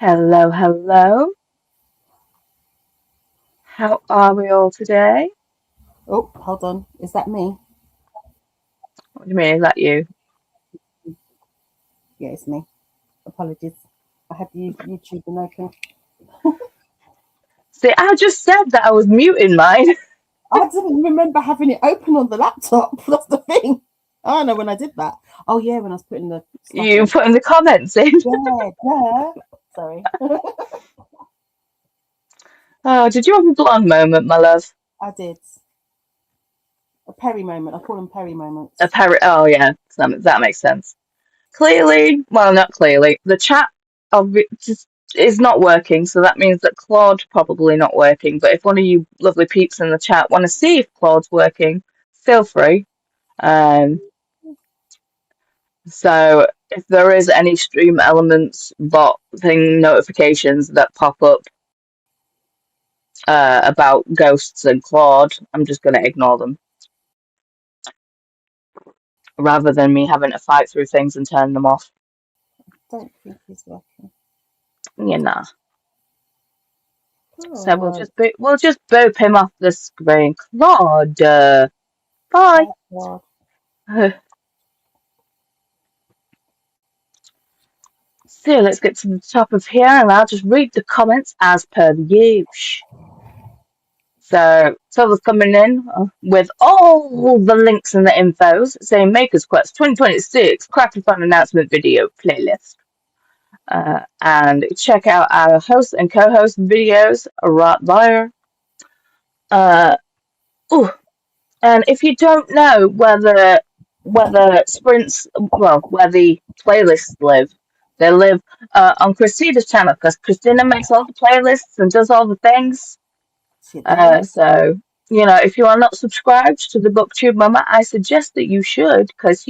Hello, hello. How are we all today? Oh, hold on. Is that me? What do you mean? Is that you? Yeah, it's me. Apologies. I had the YouTube and open. See, I just said that I was muting mine. I didn't remember having it open on the laptop. That's the thing. I don't know when I did that. Oh yeah, when I was putting the stuff You in. put in the comments in. Yeah, yeah. Sorry. Oh, did you have a blonde moment, my love? I did. A Perry moment. I call them Perry A moments. parrot? Oh, yeah, that makes sense. Clearly, well, not clearly. The chat just is not working, so that means that Claude probably not working. But if one of you lovely peeps in the chat want to see if Claude's working, feel free. Um, So if there is any stream elements bot thing notifications that pop up about ghosts and Claude, I'm just going to ignore them rather than me having to fight through things and turn them off. Don't think he's working. You know. So Oh, we'll just boop him off the screen. Claude, bye. oh God. So let's get to the top of here, and I'll just read the comments as per the usual. So Silver's coming in with all the links and the infos saying Maker's Quest 2026 Crafty Fun announcement video playlist. And check out our host and co-host videos right there. Uh, ooh, and if you don't know whether sprints, well, where the playlists live, they live on Christina's channel because Christina makes all the playlists and does all the things. She does. So, if you are not subscribed to the BookTube Mama, I suggest that you should, because,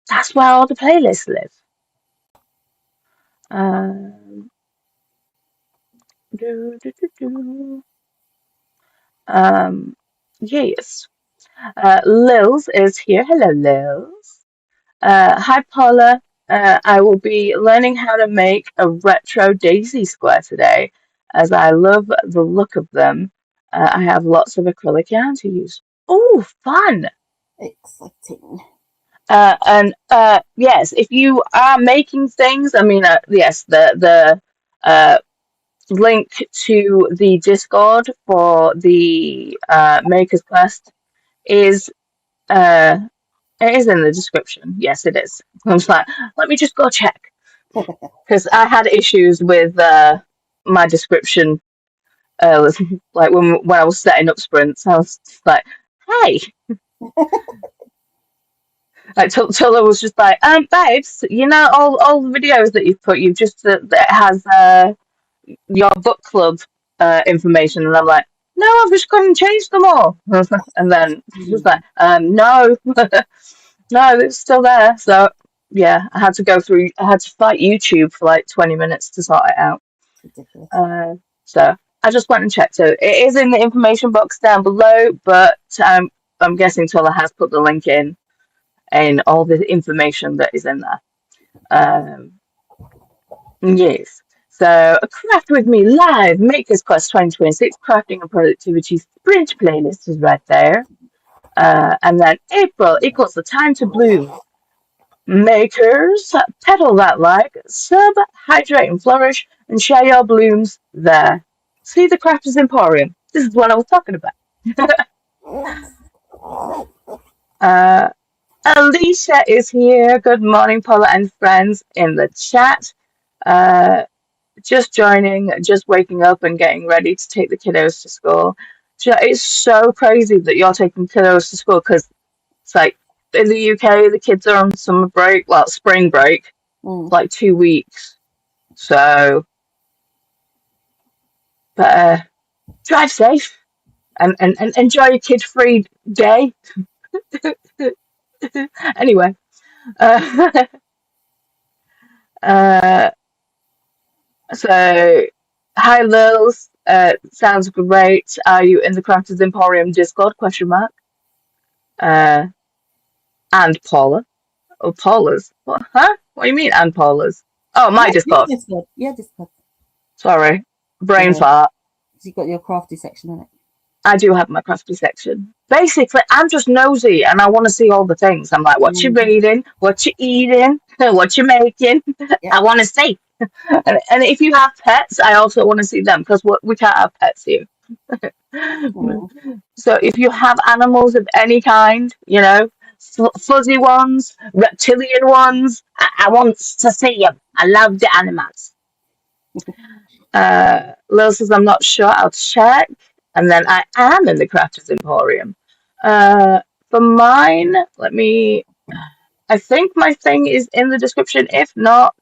that's where all the playlists live. Um, do, do, do, do. Yes. Lils is here. Hello, Lils. Hi, Paula. I will be learning how to make a retro daisy square today, as I love the look of them. I have lots of acrylic yarn to use. Oh, fun! Exciting. And yes, if you are making things, I mean, yes, the uh, link to the Discord for the Maker's Quest is uh, it is in the description. Yes, it is. I was like, let me just go check because I had issues with my description. Like when I was setting up sprints, I was just like, hey. Like Tulla was just like, babes, all the videos that you've put, you've just that has your book club information, and I'm like, no, I've just gone and changed them all, and then she was like, no, no, it's still there. So yeah, I had to fight YouTube for like 20 minutes to sort it out. Ridiculous. So I just went and checked. So it is in the information box down below, but I'm guessing Tulla has put the link in and all the information that is in there. Um, yes. So, a Craft With Me Live Makers Quest 2026 Crafting and Productivity Sprint playlist is right there. And then April equals the time to bloom. Makers, petal that like, sub, hydrate and flourish, and share your blooms there. See the Crafters Emporium. This is what I was talking about. Uh, Alicia is here. Good morning, Paula and friends in the chat. Uh, just joining, just waking up and getting ready to take the kiddos to school. It's so crazy that you're taking kiddos to school because it's like in the UK, the kids are on summer break, well, spring break, Mm. like 2 weeks. So, but drive safe and enjoy your kid-free day. Anyway, uh, uh, so hi Lils, sounds great. Are you in the Crafters Emporium Discord? Question mark. Uh, and Paula. Oh, Paula's. What? Huh? What do you mean, and Paula's? Oh, my Yeah, Discord. Discord. Yeah, Discord. Sorry. Brain Yeah. fart. You got your crafty section in it. I do have my crafty section. Basically, I'm just nosy and I want to see all the things. I'm like, what you reading? What you eating? What you making? Yeah. I want to see. And if you have pets, I also want to see them because we can't have pets here. Mm. So if you have animals of any kind, fuzzy ones, reptilian ones, I want to see them. I love the animals. Lil says, I'm not sure. I'll check. And then I am in the Crafters Emporium. Uh, for mine, I think my thing is in the description. If not,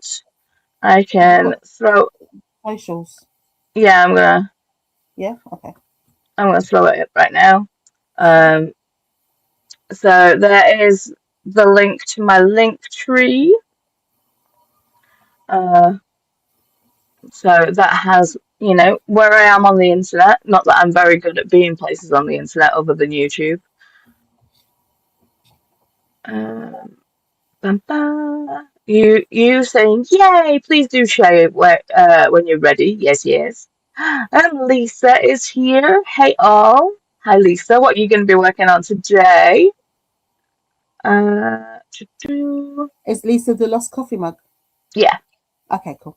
I Have you can got throw. socials? Yeah, Yeah. Okay. I'm gonna throw it up right now. Um, so there is the link to my link tree. Uh, so that has, where I am on the internet. Not that I'm very good at being places on the internet other than YouTube. Um, bum, bum. You saying yay? Please do share it when you're ready. Yes, yes. And Lisa is here. Hey all. Hi Lisa. What are you going to be working on today? Doo-doo. Is Lisa the lost coffee mug? Yeah. Okay, cool.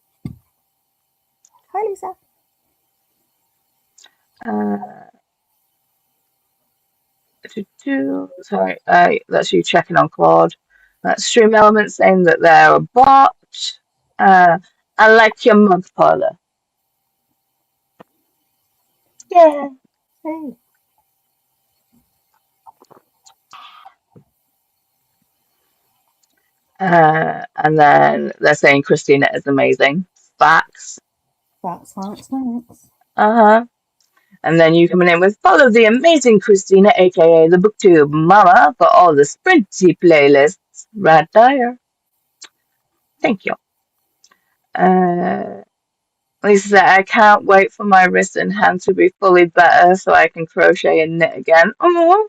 Hi, Lisa. Uh, Sorry, that's you checking on Claude. That's Stream Elements saying that they're a bot. I like your mug parlor. Yeah. Hey. And then they're saying Christina is amazing. Facts. Thanks, thanks, thanks. Uh-huh. And then you coming in with follow the amazing Christina, aka the BookTube Mama, for all the Sprinty playlists. Right there. Thank you. Lisa said, I can't wait for my wrist and hand to be fully better so I can crochet and knit again. Oh, well,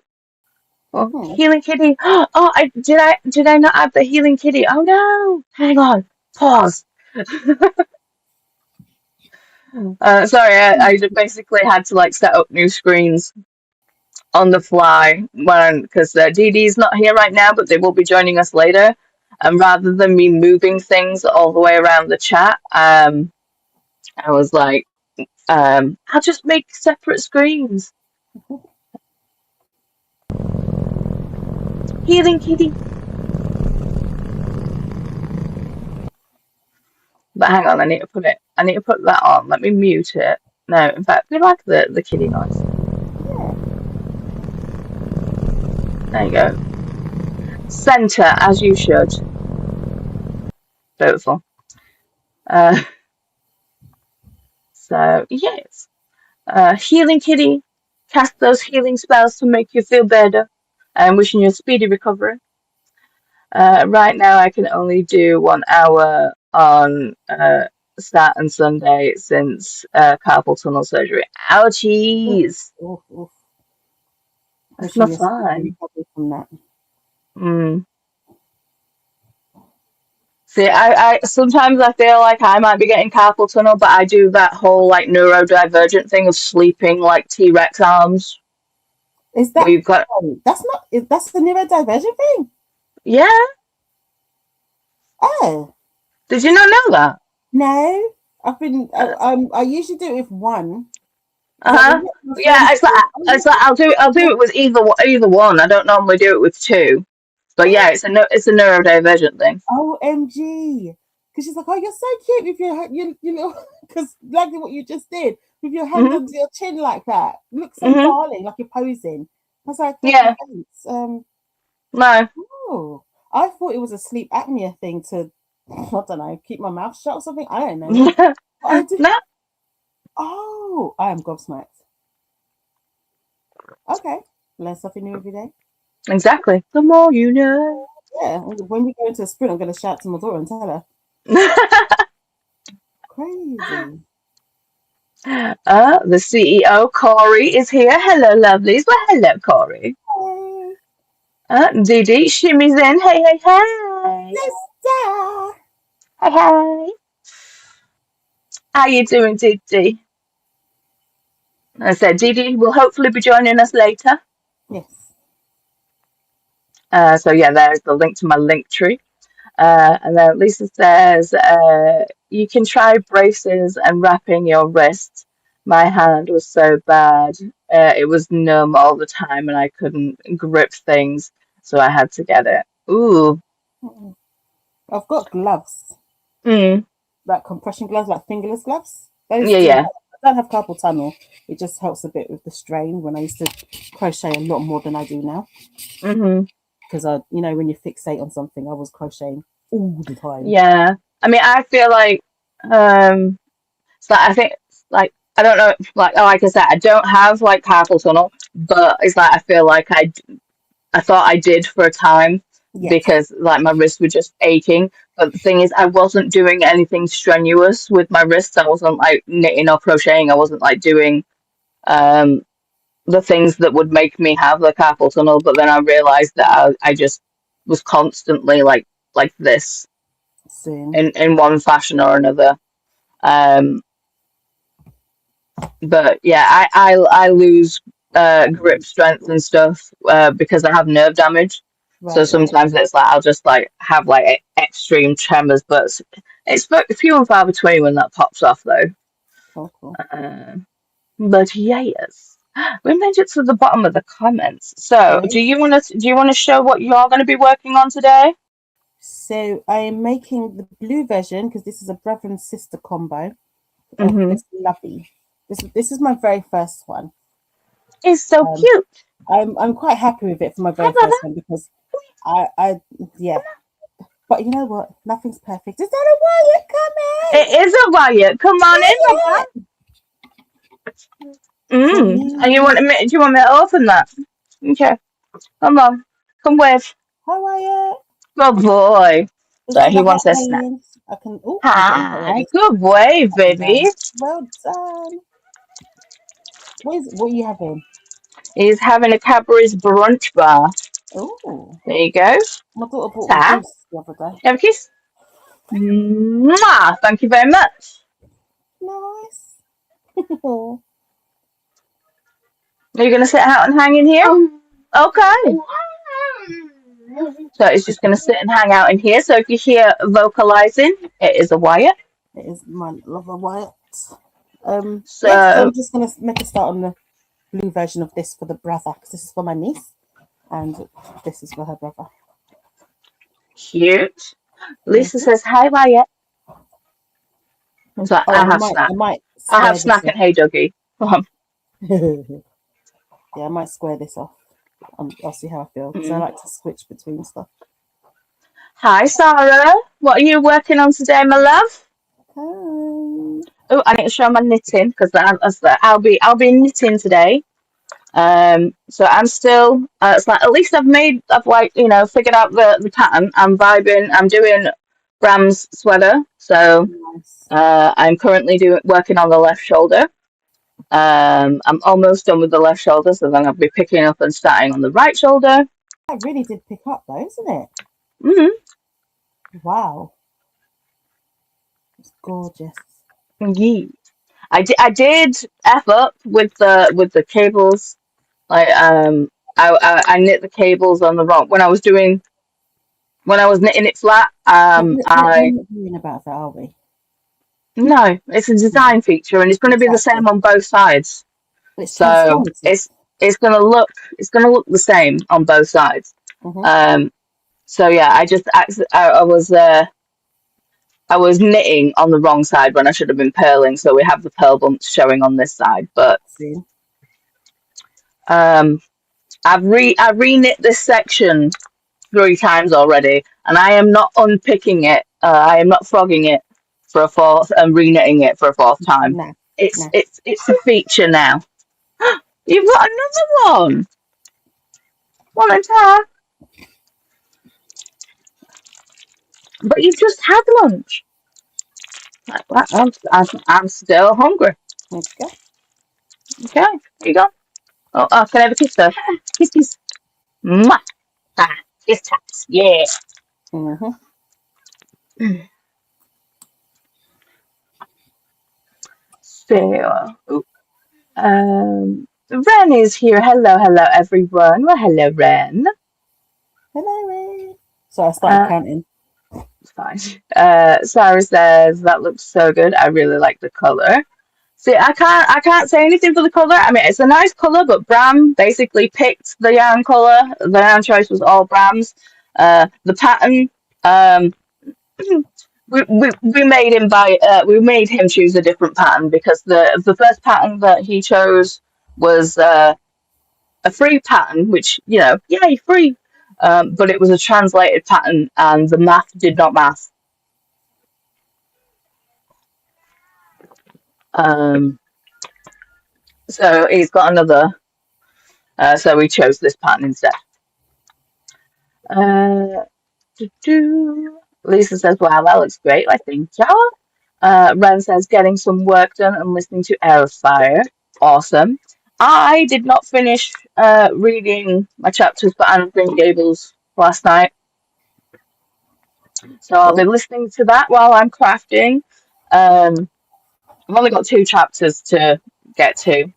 Hmm. Healing Kitty. Oh, did I not add the Healing Kitty? Oh no! Hang on. Pause. Sorry, I just basically had to like set up new screens on the fly because Dee Dee's not here right now, but they will be joining us later. And rather than me moving things all the way around the chat, I was like, I'll just make separate screens. Healing Kitty. But hang on, I need to put that on. Let me mute it. No, in fact, we like the kitty noise. There you go. Center, as you should. Beautiful. So, yes. Healing Kitty. Cast those healing spells to make you feel better. I'm wishing you a speedy recovery. Right now, I can only do 1 hour on Sat and Sunday since carpal tunnel surgery. Ouchies! Oof, oof. That's Wishing not you a speedy fun. recovery from that. Mm. See, I sometimes I feel like I might be getting carpal tunnel, but I do that whole like neurodivergent thing of sleeping like T-Rex arms. Is Where that? you've got, Oh, that's not. That's the neurodivergent thing. yeah. Oh Did you not know that? no, I've been. I usually do it with one. It's like Uh-huh. when my Yeah, friends. it's like I'll do it with either one. I don't normally do it with two. But yeah, it's a neurodivergent thing. OMG. Because she's like, oh, you're so cute with your little, because exactly what you just did with your hand Hmm. under your chin like that. You look so Hmm. darling, like you're posing. I was like, okay, Yeah. thanks. No. Oh, I thought it was a sleep apnea thing to, I don't know, keep my mouth shut or something. I don't know. But I did. No. Oh, I am gobsmacked. Okay. Learn something new every day. Exactly. The more you know. Yeah. When we go into a sprint, I'm going to shout to my daughter and tell her. Crazy. The CEO, Corey, is here. Hello, lovelies. Well, hello, Corey. Hey, Dee Dee, shimmy's in. Hey, hey, hey. sister. Hey, hey. How you doing, Didi? I said Didi will hopefully be joining us later. Yes. So yeah, there's the link to my link tree. And then Lisa says, you can try braces and wrapping your wrist. My hand was so bad. It was numb all the time and I couldn't grip things, so I had to get it. Ooh. I've got gloves, Mm. like compression gloves, like fingerless gloves. Those Yeah, do yeah. help. I don't have carpal tunnel. It just helps a bit with the strain when I used to crochet a lot more than I do now. Mm-hmm. Because when you fixate on something, I was crocheting all the time. Yeah. I mean, I feel like, it's like, I think, like, I don't know, like I said, I don't have, like, carpal tunnel, but it's like, I feel like I thought I did for a time Yes, because like my wrists were just aching. But the thing is, I wasn't doing anything strenuous with my wrists. I wasn't like knitting or crocheting. I wasn't like doing um, the things that would make me have the carpal tunnel. But then I realized that I just was constantly like this soon. in one fashion or another. Um, but yeah, I lose grip strength and stuff because I have nerve damage. So Right, right. sometimes it's like I'll just like have like extreme tremors, but it's few and far between when that pops off though. Cool, cool. Uh, but yes, we made it to the bottom of the comments. So Yes. do you want to show what you're going to be working on today? So I am making the blue version because this is a brother and sister combo of Mm-hmm. this lovely. This is my very first one. It's so Um, cute. I'm quite happy with it for my Hi, very brother. first one because I yeah. But you know what? Nothing's perfect. Is that a Wyatt coming? It is a Wyatt. Come on in, brother. Wyatt! And you want Please. me? Do you want me to open that? Okay. Come on. Come with. Hi Wyatt. Good boy. Is So that he the hat wants a snack. hands? I can I'm getting better at Hi. this. Good boy, Well baby. done. Well done. What are you having? He's having a Cadbury's brunch bar. Oh, There you go. my daughter bought me Ta. this the other day. Have a kiss. Mwah. Thank you very much. Nice. Are you going to sit out and hang in here? Okay. So he's just going to sit and hang out in here. So if you hear vocalizing, it is a Wyatt. It is my lover Wyatt. Yes, so So I'm just gonna make a start on the blue version of this for the brother because this is for my niece and this is for her brother. cute. Lisa Mm-hmm. says, hi, Wyatt. He's like, Oh, I'll and have snack. I might I'll have square this snack and hey, Dougie. off. Yeah, I might square this off. I'll see how I feel because I Mm. like to switch between stuff. Hi, Sarah. What are you working on today, my love? Hi. Oh, I need to show my knitting because I'll be knitting today. So I'm still. It's like at least I've like figured out the pattern. I'm vibing. I'm doing Bram's sweater. So Nice. I'm currently working on the left shoulder. I'm almost done with the left shoulder, so then I'll be picking up and starting on the right shoulder. That really did pick up though, isn't it? Mm-hmm. Wow. It's gorgeous. Yeah. I did F up with the cables. Like I knit the cables on the wrong when I was knitting it flat. We're I not hearing about that, are we? No, it's a No, design feature and it's going to be the exactly. same on both sides. But it's So transformative. it's gonna look the same on both sides. Mm-hmm. Um, so yeah, I was knitting on the wrong side when I should have been purling. So we have the purl bumps showing on this side, but See. um, I re-knit this section 3 times already, and I am not unpicking it. I am not frogging it for a fourth and re-knitting it for a fourth time. Nah, It's nah. it's it's a feature now. You've got another one. Volunteer. But you've just had lunch. I'm still hungry. Let's go. Okay, here you go. Oh, can I have a kiss though? Kiss, kiss. Mwah. Ah, kiss taps. Yeah. Mm-hmm. So, Ren is here. Hello, hello, everyone. Well, hello, Ren. Hello, Ray. So I started Uh, counting. it's fine. Sarah says that looks so good. I really like the color. See, I can't say anything for the color. I mean, it's a nice color, but Bram basically picked the yarn color. The yarn choice was all Bram's. The pattern, um, we made him buy. We made him choose a different pattern because the first pattern that he chose was a free pattern, which yay, free. But it was a translated pattern, and the math did not math. Um, so he's got another. So we chose this pattern instead. Uh, Lisa says, "Wow, that looks great." I think, yeah. Ren says, "Getting some work done and listening to Airfire. Awesome." I did not finish reading my chapters for Anne of Green Gables last night, so I'll be Cool. listening to that while I'm crafting. Um, I've only got two chapters to get to,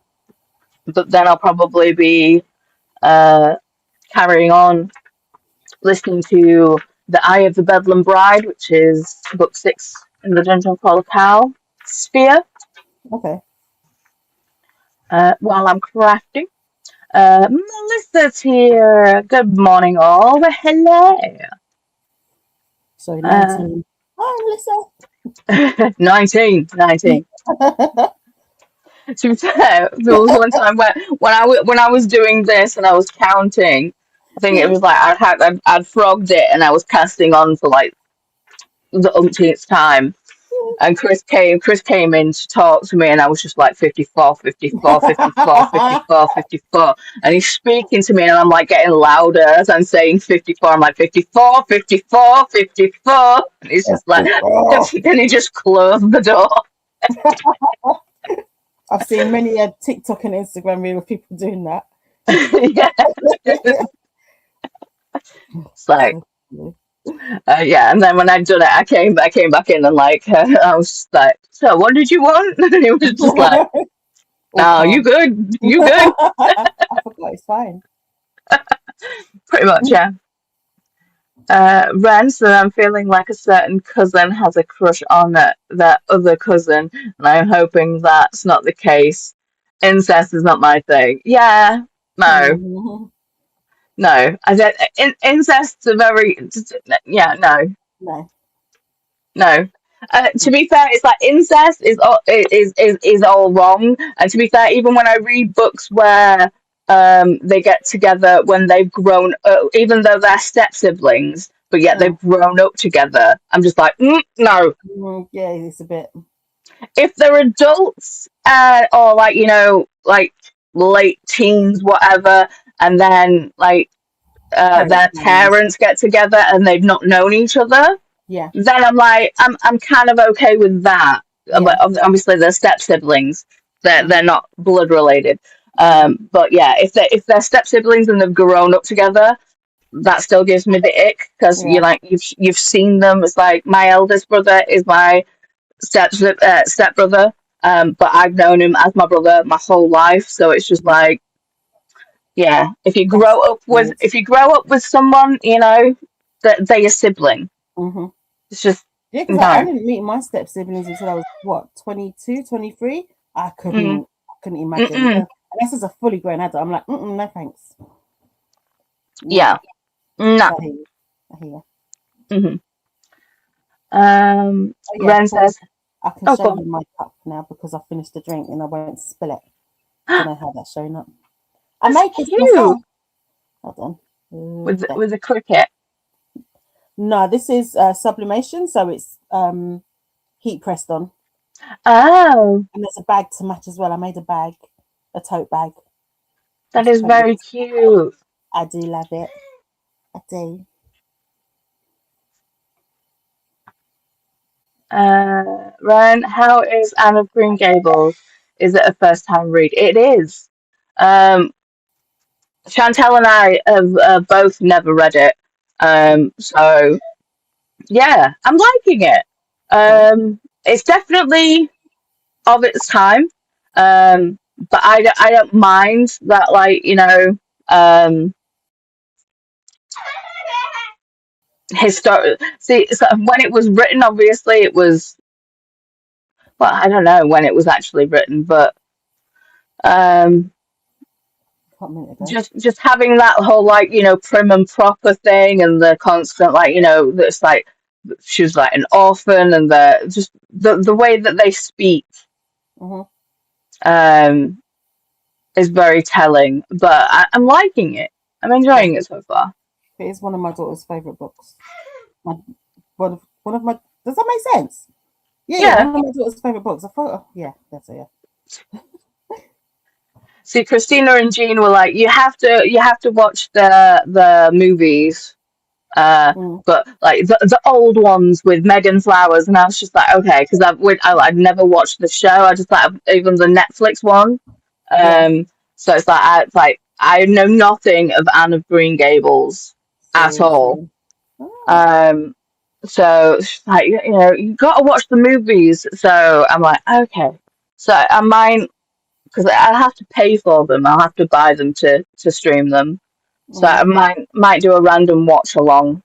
but then I'll probably be uh, carrying on listening to The Eye of the Bedlam Bride, which is book 6 in the Dungeon Crawler Cow sphere, Okay. while I'm crafting. Melissa's here. Good morning, all. Well, hello. So Uh, 19. Hi, Melissa. 19, 19. To be fair, there was one time when I was doing this and I was counting, I think it was like I'd frogged it and I was casting on for like the umpteenth time. And Chris came in to talk to me, and I was just like 54, 54, 54, 54, 54. And he's speaking to me, and I'm like getting louder as I'm saying 54. I'm like 54, 54, 54. And he's just like, Oh, then he just closed the door. I've seen many a TikTok and Instagram reel of people doing that. Yeah, it's like, So funny. yeah. And then when I'd done it, I came back in and like, I was just like, so what did you want? And he was just like, All no, you calm. good, you good, I forgot it's fine. pretty much, yeah. Ren, so I'm feeling like a certain cousin has a crush on that other cousin, and I'm hoping that's not the case. Incest is not my thing. Yeah, no, Mhm. no. I said incest's a very yeah, no, No. no. To be fair, it's like incest is all wrong. And to be fair, even when I read books where they get together when they've grown up, even though they're step siblings, but yet they've Mm. grown up together, I'm just like, no. Yeah, it's a bit If they're adults or like like late teens, whatever, and then like parents their names. parents get together and they've not known each other, Yeah, then I'm like, I'm kind of okay with that. yeah. But obviously, they're step siblings; they're Mm-hmm. not blood related. Mm-hmm. But yeah, if they're step siblings and they've grown up together, that still gives me the ick because Yeah, you've seen them. It's like my eldest brother is my step brother, but I've known him as my brother my whole life. So it's just yeah. like, yeah, That's weird. if you grow up with someone, that they're your sibling. Mm-hmm. It's just Yeah, because I no. didn't meet my step siblings until I was what 22, 23. Mm, I couldn't imagine. mm-mm. Unless it's a fully grown adult, I'm like, no thanks. No. Yeah. No. So I hear you. I hear you. Hmm. Oh yeah, Ren Paul. says, I can "Oh, show go on." you my cup now because I finished the drink and I won't spill it. Don't know how that's showing up. I That's made this myself. cute Hold on. There. with the cricket. No, this is sublimation, so it's heat pressed on, Oh, and there's a bag to match as well. I made a bag, a tote bag. that It's is quite very nice. cute. I do love it. I do. Ren, how is Anne of Green Gables? Is it a first time read? It is. Um, Chantel and I have both never read it. So yeah, I'm liking it. Cool. It's definitely of its time. But I don't mind that, like, um, historic. See, so when it was written, obviously it was. Well, I don't know when it was actually written, but um, Can't minute ago. just having that whole, like, prim and proper thing, and the constant, like, that's like she was like an orphan, and the way that they speak Hmm. um is very telling. But I'm liking it. I'm Yes, enjoying it so far. it is one of my daughter's favorite books. My, one of my. Does that make sense? Yeah, Yeah. one of my daughter's favorite books. I thought, oh, yeah, that's it. Yeah. See, Christina and Jean were like, you have to watch the movies, Mm, but like the old ones with Megan Flowers, and I was just like, okay, because I'd never watched the show. I just like even the Netflix one. yeah. So it's like I know nothing of Anne of Green Gables at all. Seriously. Oh. Um, so it's like, you got to watch the movies. So I'm like, okay. So I might, because I have to pay for them. I'll have to buy them to stream them. So I Mm. might do a random watch along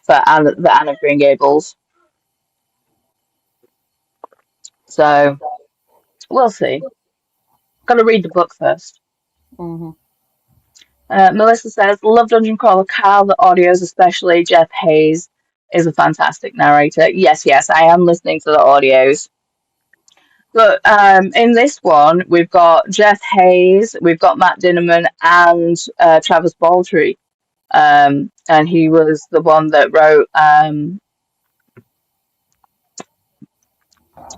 for the Anne of Green Gables. So we'll see. Got to read the book first. Hmm. Melissa says, "Love Dungeon Crawler Carl. The audios, especially Jeff Hayes, is a fantastic narrator." Yes, yes, I am listening to the audios. But in this one, we've got Jeff Hayes, we've got Matt Dinnerman, and Travis Baldry. And he was the one that wrote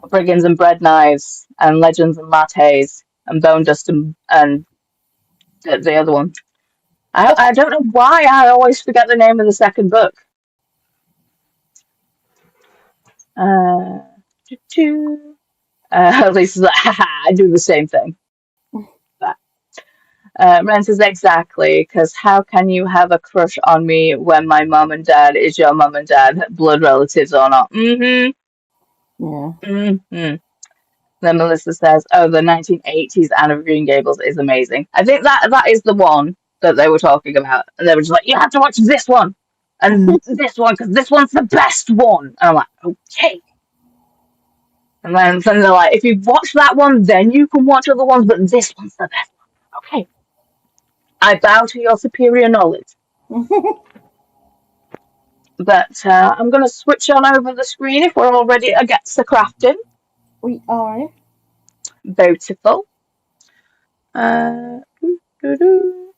Brigands and Bread Knives, and Legends and Lattes, and Bone Dust, and the other one. I don't know why I always forget the name of the second book. Uh, Lisa's like, haha, I do the same thing. Ren says, exactly, because how can you have a crush on me when my mum and dad is your mum and dad, blood relatives or not? Mm-hmm. Yeah. Mm-hmm. Then Melissa says, oh, the 1980s Anne of Green Gables is amazing. I think that is the one that they were talking about. And they were just like, you have to watch this one and this one, because this one's the best one. And I'm like, okay. And then they're like, if you watch that one, then you can watch other ones, but this one's the best one. Okay. I bow to your superior knowledge. But I'm going to switch on over the screen if we're all ready to get to crafting. We are. Beautiful. Uh, doo-doo-doo.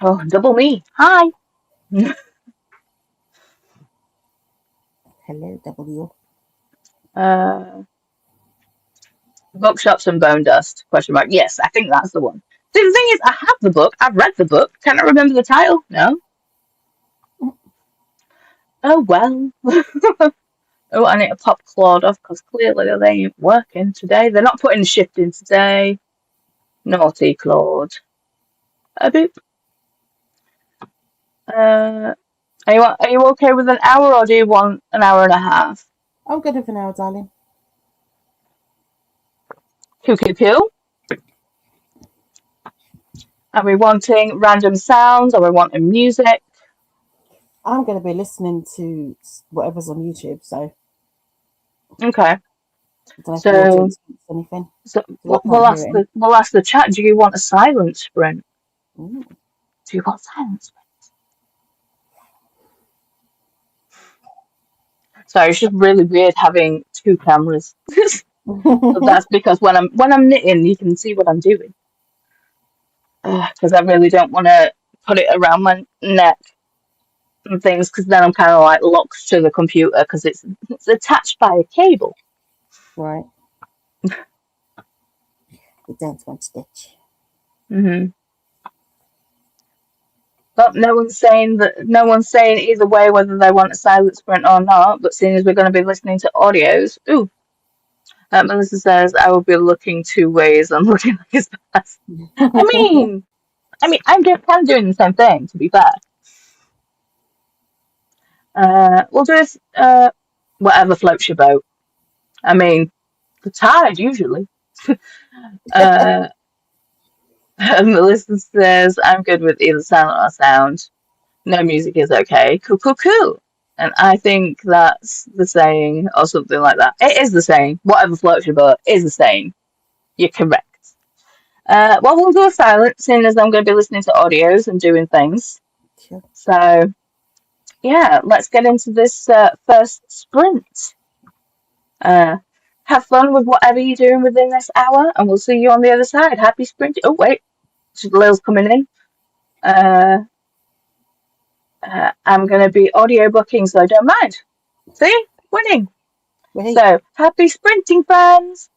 Oh, double me. Hi. Hello, W. Uh, Bookshops and Bone Dust? Question mark. Yes, I think that's the one. See, the thing is, I have the book. I've read the book. Can I remember the title? No. Oh well. Oh, I need to pop Claude off because clearly they ain't working today. They're not putting shift in today. Naughty Claude. A boop. Are you okay with an hour, or do you want an hour and a half? I'm good for now, darling. Pew pew pew. Are we wanting random sounds? Are we wanting music? I'm going to be listening to whatever's on YouTube, so Okay. I don't know if the So, audience wants anything, so because I we'll can't hear ask it. the chat. Do you want a silent sprint? Mm. Do you want silent sprint? Sorry, it's just really weird having two cameras. But that's because when I'm knitting, you can see what I'm doing. Because I really don't want to put it around my neck and things, because then I'm kind of like locked to the computer because it's attached by a cable. Right. You don't want stitch. Hmm. But no one's saying either way whether they want a silent sprint or not. But seeing as we're going to be listening to audios, ooh, Melissa says I will be looking two ways. I'm looking like his past. I'm just kind of doing the same thing, to be fair. We'll do this. whatever floats your boat. I mean, the tide usually. Uh, Melissa says, I'm good with either silent or sound. No music is okay. Cool, cool, cool. And I think that's the saying, or something like that. It is the saying. Whatever floats your boat is the saying. You're correct. Well, we'll go silent, seeing as I'm going to be listening to audios and doing things. Sure. So, yeah, let's get into this first sprint. Have fun with whatever you're doing within this hour, and we'll see you on the other side. Happy sprinting. Oh, wait. Lil's coming in. I'm going to be audio booking, so I don't mind. See? Winning. Wait. So, happy sprinting, friends.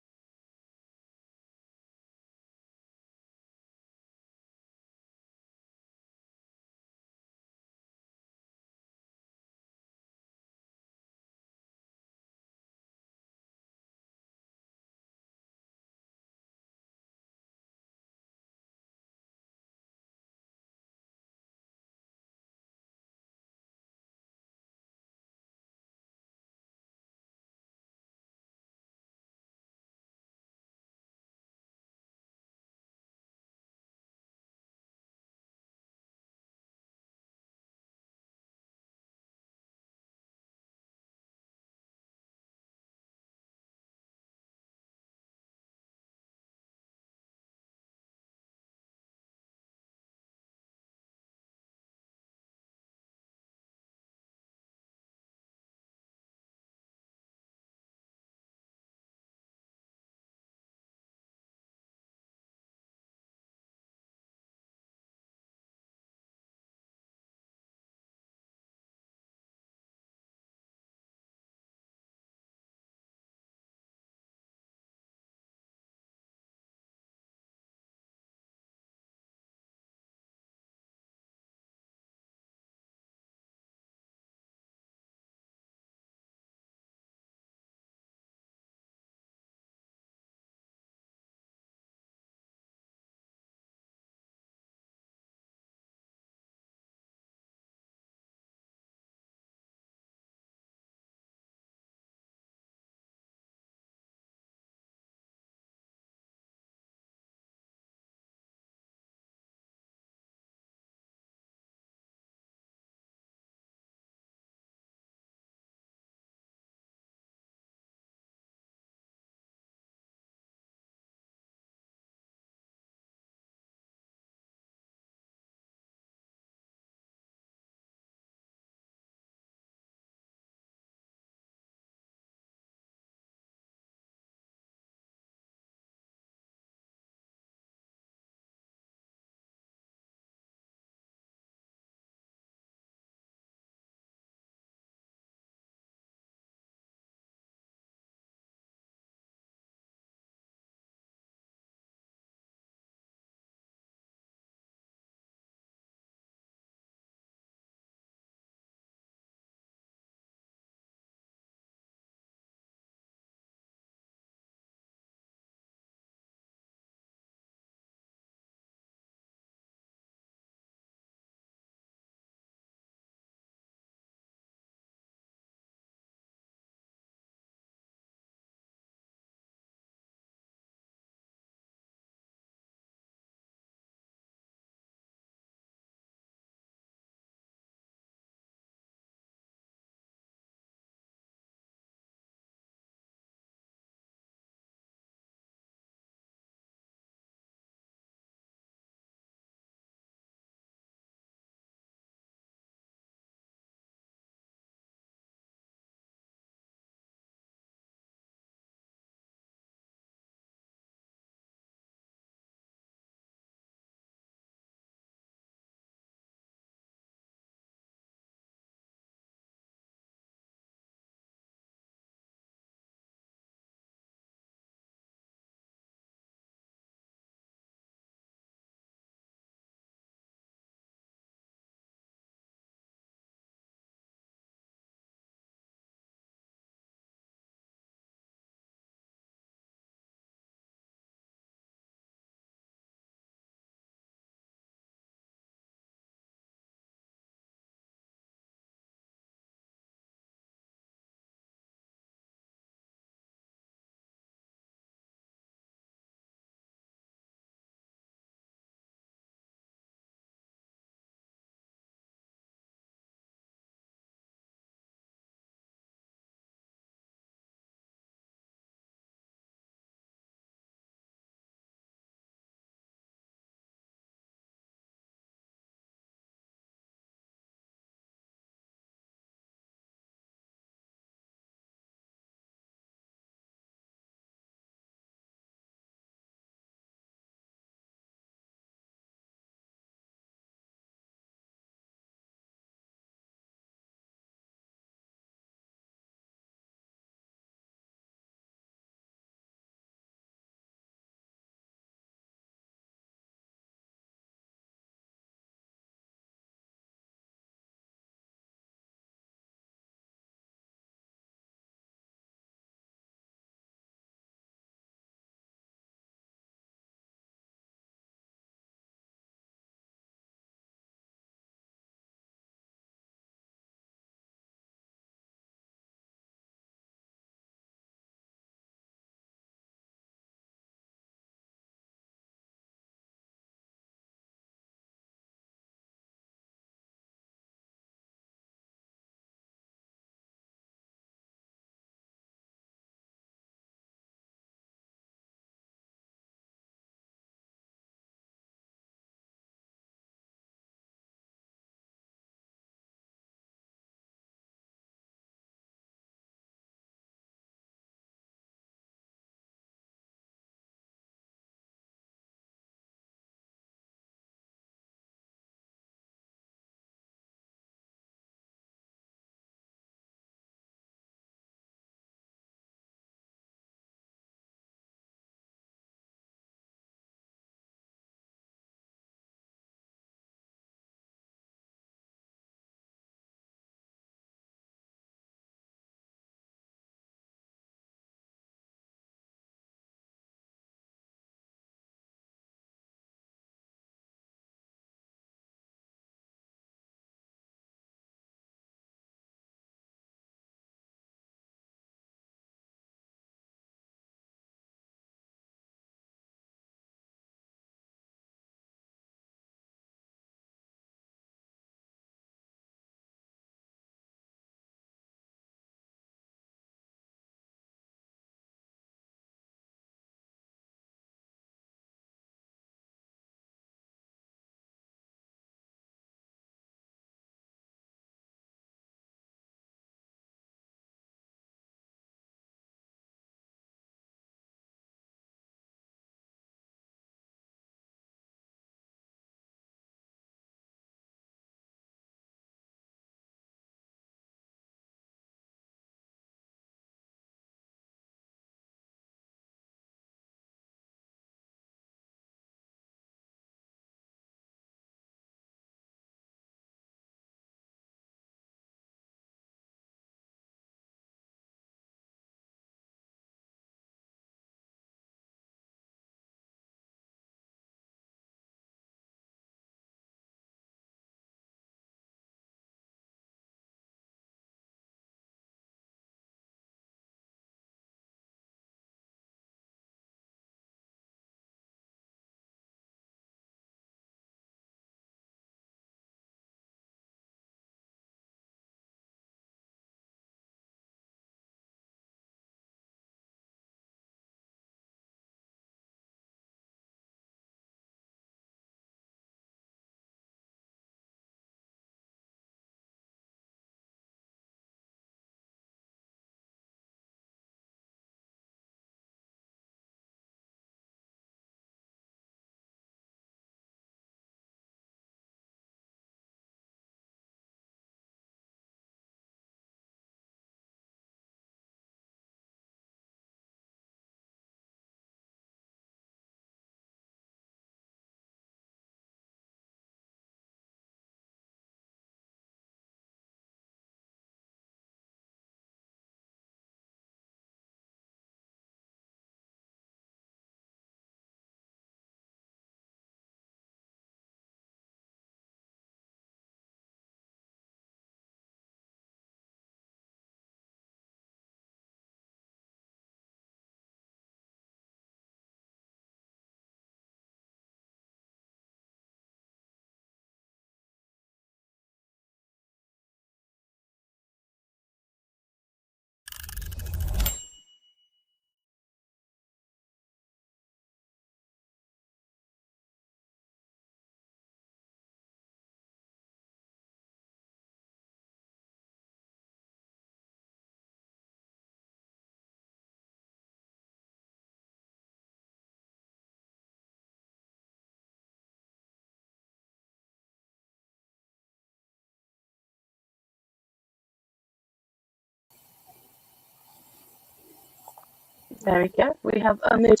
There we go. We have omitted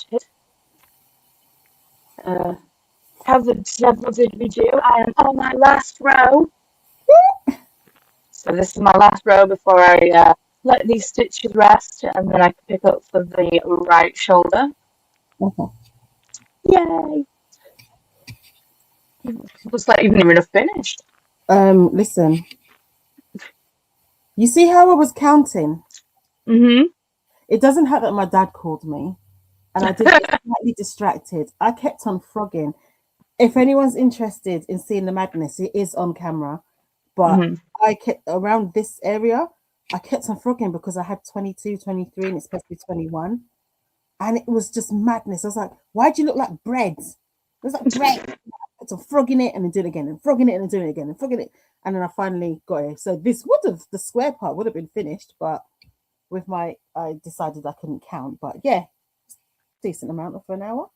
covered several did we do. I am on my last row. So this is my last row before I let these stitches rest, and then I can pick up for the right shoulder. Yay! Looks like you've never enough finished. Listen. You see how I was counting? Mm-hmm. It doesn't hurt that my dad called me, and I did get slightly distracted. I kept on frogging. If anyone's interested in seeing the madness, it is on camera. But Mm-hmm. I kept around this area, I kept on frogging because I had 22, 23, and it's supposed to be 21. And it was just madness. I was like, why do you look like bread? It was like bread. So frogging it and then doing it again, and frogging it and then doing it again, and frogging it. And then I finally got it. So this would have, the square part would have been finished, but with my, I decided I couldn't count. But yeah, decent amount of an hour,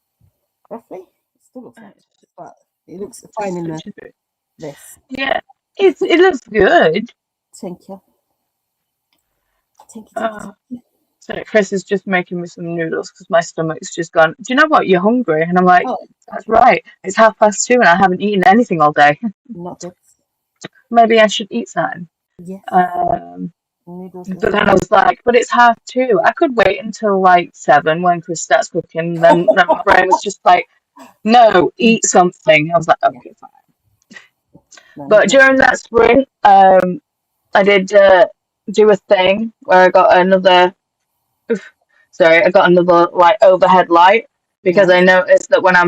roughly. It still looks like, but it looks fine in this. Yeah, it looks good. Thank you. Thank you. So Chris is just making me some noodles because my stomach's just gone. Do you know what? You're hungry, and I'm like, Oh, that's right. It's 2:30, and I haven't eaten anything all day. not good. Maybe I should eat something. Yes. Noodles. But then I was like, but it's 2:30. I could wait until like 7 when Chris starts cooking. Then my brain was just like, no, eat something. I was like, okay, fine. No, But during that sprint, I did do a thing where I got another. Sorry, I got another like overhead light because I noticed that when I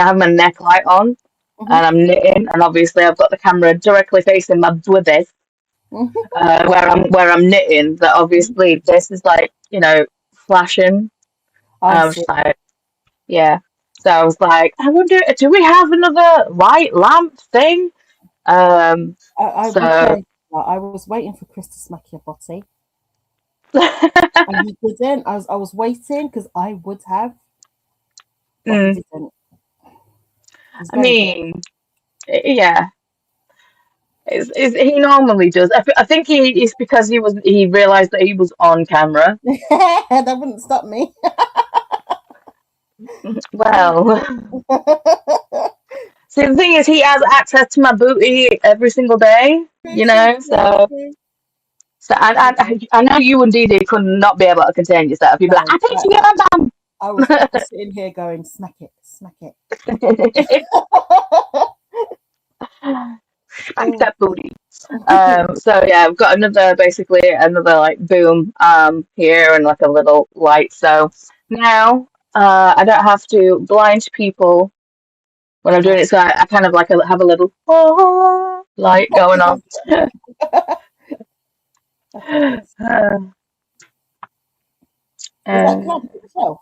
have my neck light on and I'm knitting, and obviously I've got the camera directly facing my boobies where I'm knitting, that obviously this is like, flashing. I I was see. like, yeah. So I was like, I wonder, do we have another light lamp thing? I will So tell you, I was waiting for Chris to smack your body, and he didn't. I was waiting because I would have, but he didn't. He's I very good. mean, yeah. He normally does. I think it's because he realized that he was on camera. That wouldn't stop me. Well, see, the thing is, he has access to my booty every single day, True, true, true, So, true. I know you and Dee Dee could not be able to contain yourself. You'd be like, No, I think you are dumb. I was sitting here going, smack it, smack it. Spank that booty. So yeah, I've got basically another like boom here and like a little light. So now I don't have to blind people when I'm doing it. So I kind of like have a little light going on. Is that clamped to the shelf?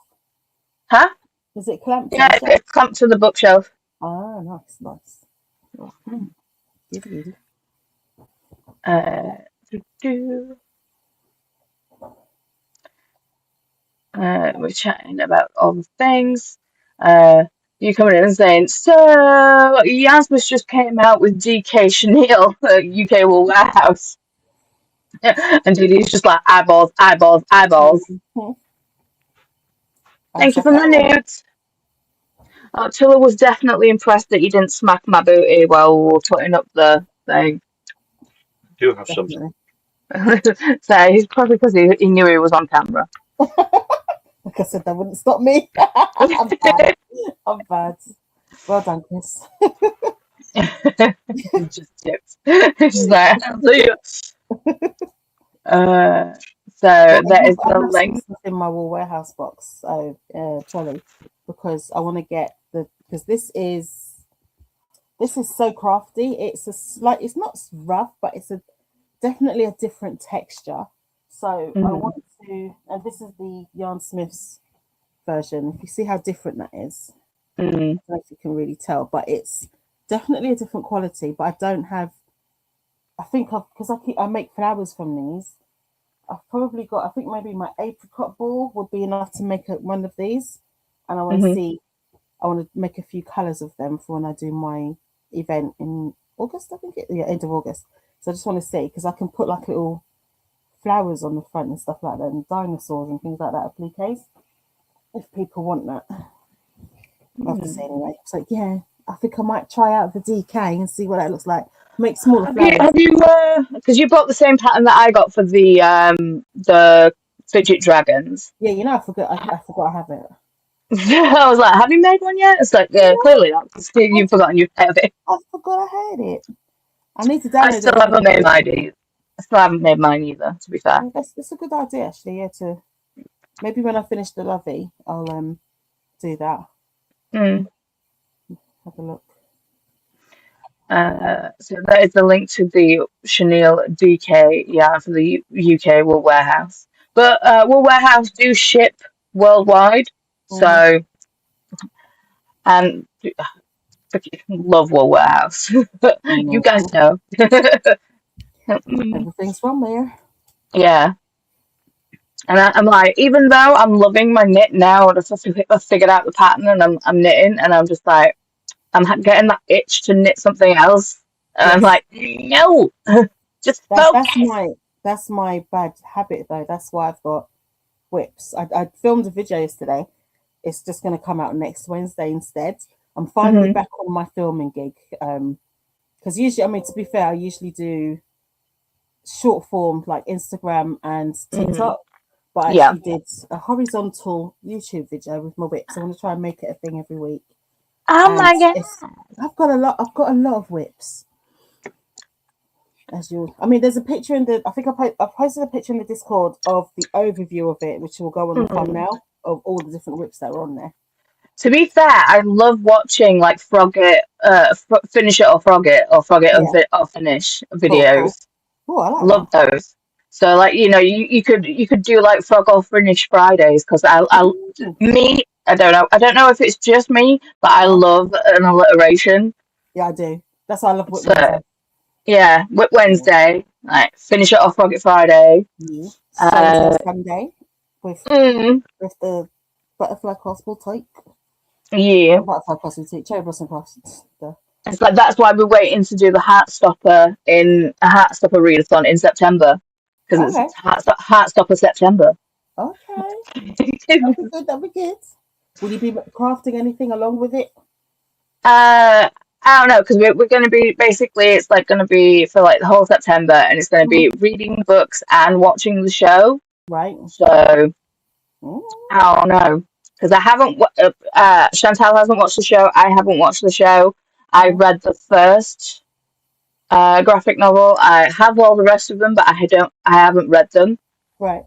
Huh? Is it clamped to Yeah, the shelf? it's clamped to the bookshelf. Ah, nice, nice. Giddy. We're chatting about all the things. You coming in and saying, so Yasmus just came out with DK Chanel UK Wool Warehouse. And Didi's just like eyeballs, eyeballs, eyeballs. Thank you for my nudes. Tilla was definitely impressed that you didn't smack my booty while we were putting up the thing. Do have some. So he's probably because he knew he was on camera. Like I said, that wouldn't stop me. I'm bad. I'm bad. Well done, Chris. Just tips. Just like, so that is the link. In my wool warehouse box, so trolley, because I want to get because this is so crafty. It's it's not rough, but it's definitely a different texture. So I want to, and this is the Yarn Smiths version. If you see how different that is, I don't know if you can really tell, but it's definitely a different quality. But I don't have. I think because I make flowers from these. I've probably got. I think maybe my apricot ball would be enough to make one of these, and I want to see. I want to make a few colors of them for when I do my event in August. I think end of August. So I just want to see because I can put like little flowers on the front and stuff like that, and dinosaurs and things like that, appliques. If people want that, I have to say anyway. It's like, yeah, I think I might try out the DK and see what that looks like. Make smaller flowers. Have you because you bought the same pattern that I got for the fidget dragons. Yeah, you know, I forgot I have it. I was like, have you made one yet? It's like, clearly not, 'cause you've forgotten you have it. I forgot I had it. I need to I download still it. haven't made mine either. I still haven't made mine either, to be fair. Yeah, that's a good idea, actually. Yeah, to maybe when I finish the Lovey, I'll do that. Mm. Have a look. So that is the link to the Chenille DK, yeah, for the UK Wool Warehouse. But Wool Warehouse do ship worldwide, so and freaking love Wool Warehouse. You guys know. Everything's from there. Yeah. And I'm like, even though I'm loving my knit now, I've figured out the pattern and I'm knitting, and I'm just like, getting that itch to knit something else. And I'm Yes. like, no, just focus. That's my bad habit though. That's why I've got whips. I filmed a video yesterday. It's just going to come out next Wednesday instead. I'm finally back on my filming gig. Because usually, I mean, to be fair, I usually do short form like Instagram and TikTok. But I actually did a horizontal YouTube video with my whips. I want to try and make it a thing every week. Oh my god! I've got a lot of whips. I mean, there's a picture in the. I think I posted a picture in the Discord of the overview of it, which will go on the thumbnail of all the different whips that are on there. To be fair, I love watching like Frog It, Finish It or Frog It or Finish videos. Oh, I like love those. So like, you know, you could do like Frog or Finish Fridays, because I don't know if it's just me, but I love an alliteration. Yeah, I do. That's why I love Whip Wednesday. Yeah, Whip Wednesday, like Finish It or Frog It Friday. Yeah. Sunday with the butterfly crossbow type. Yeah. Butterfly crossbow type, cherry blossom cross. It's like, that's why we're waiting to do the Heartstopper readathon in September, because it's Heartstopper September. Okay. That'd be good. Will you be crafting anything along with it? I don't know, because we're going to be, basically, it's like going to be for like the whole September, and it's going to be reading books and watching the show. Right. So I don't know, because I haven't. Chantal hasn't watched the show. I haven't watched the show. I read the first graphic novel. I have all the rest of them, but I haven't read them. Right.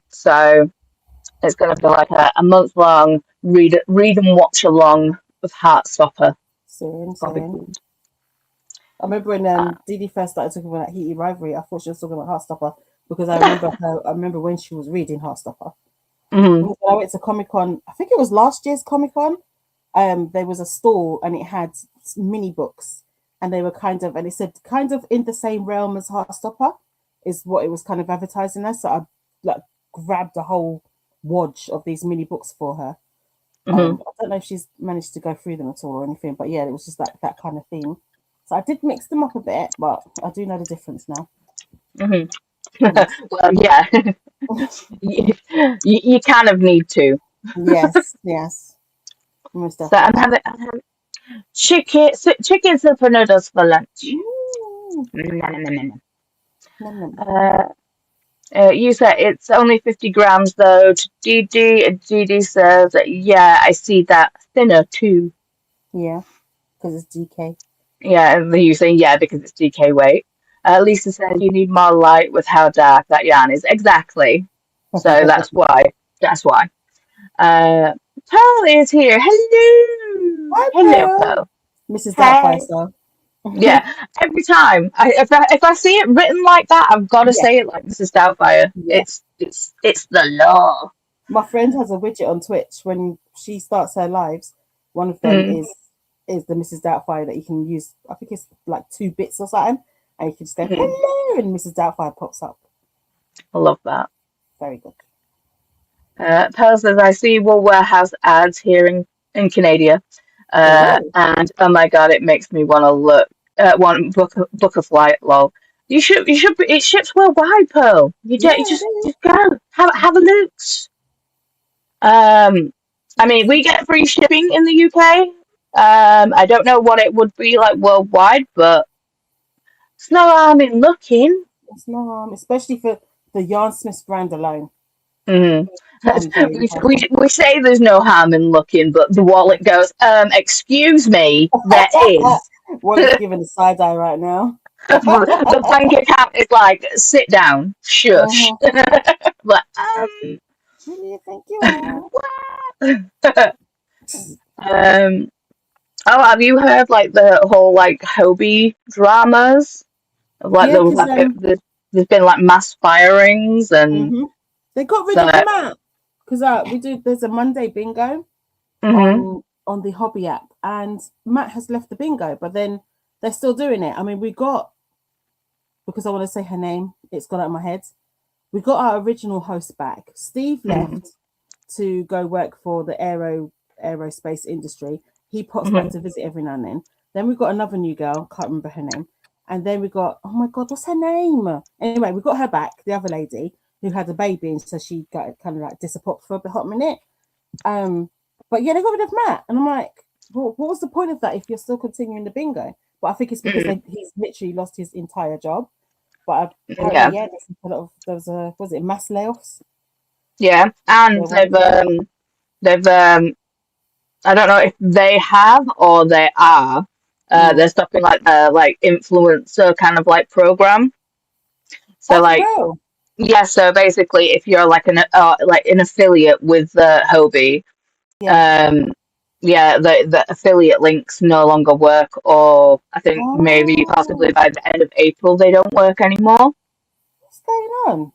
So it's going to be like a month long read and watch along with Heartstopper. Same. I remember when Dee first started talking about Heaty Rivalry, I thought she was talking about Heartstopper, because I remember when she was reading Heartstopper. When I went to Comic-Con, I think it was last year's Comic-Con, there was a stall and it had mini books, and they were and it said kind of in the same realm as Heartstopper is what it was kind of advertising as. So I like grabbed a whole wodge of these mini books for her. I don't know if she's managed to go through them at all or anything, but yeah, it was just that kind of theme. So I did mix them up a bit, but I do know the difference now. Well, yeah, you kind of need to. Yes. Most So I'm having chicken super noodles for lunch. You said it's only 50 grams though. To DD says, yeah, I see that, thinner too. Yeah, because it's DK. Yeah, and you say yeah because it's DK weight. Lisa says you need more light with how dark that yarn is. Exactly. So that's why. Pearl is here. Hello. Hi, Hello, Pearl. Mrs. Doubtfire style. Yeah, every time if I see it written like that, I've got to say it like Mrs. Doubtfire. Yeah. It's the law. My friend has a widget on Twitch. When she starts her lives, one of them is the Mrs. Doubtfire that you can use. I think it's like 2 bits or something, and you can just go hello, and Mrs. Doubtfire pops up. I love that. Very good. Pearl says, I see Wool Warehouse ads here in Canada, and oh my god, it makes me want to book a flight. Lol. You should. It ships worldwide, Pearl. You Yeah, it is. just go have a look. I mean, we get free shipping in the UK. I don't know what it would be like worldwide, but it's no harm in looking. It's no harm, especially for the Yarnsmiths brand alone. hmm I'm doing we say there's no harm in looking, but the wallet goes, excuse me, there is. Wallace giving the side eye right now. The bank account is like, sit down, shush. Mhm. But, Who do you think you are? um, oh, have you heard like the whole like Hobie dramas? Of like Yeah, there was because like there's been like mass firings and they got rid so. of Matt. Because we do. There's a Monday bingo Mhm. on the hobby app, and Matt has left the bingo, but then they're still doing it. I mean, we got, because I want to say her name, it's gone out of my head. We got our original host back. Steve Mhm. left to go work for the aerospace industry. He pops back Mhm. to visit every now and then. Then we got another new girl, can't remember her name. And then we got, oh my god, what's her name? Anyway, we got her back, the other lady who had a baby, and so she got kind of like disappeared for a hot minute. But yeah, they got rid of Matt, and I'm like, well, what was the point of that if you're still continuing the bingo? But I think it's because Mhm. he's literally lost his entire job. But apparently, Yeah, yeah, there's a lot of was it mass layoffs? yeah, Yeah, and they've I don't know if they have or they are. They're stopping like influencer kind of like program. So Oh, for like real? yeah, so basically if you're like an affiliate with Hobie, Yeah. um yeah, the affiliate links no longer work, or I think maybe possibly Oh, by the end of April they don't work anymore. what's going on?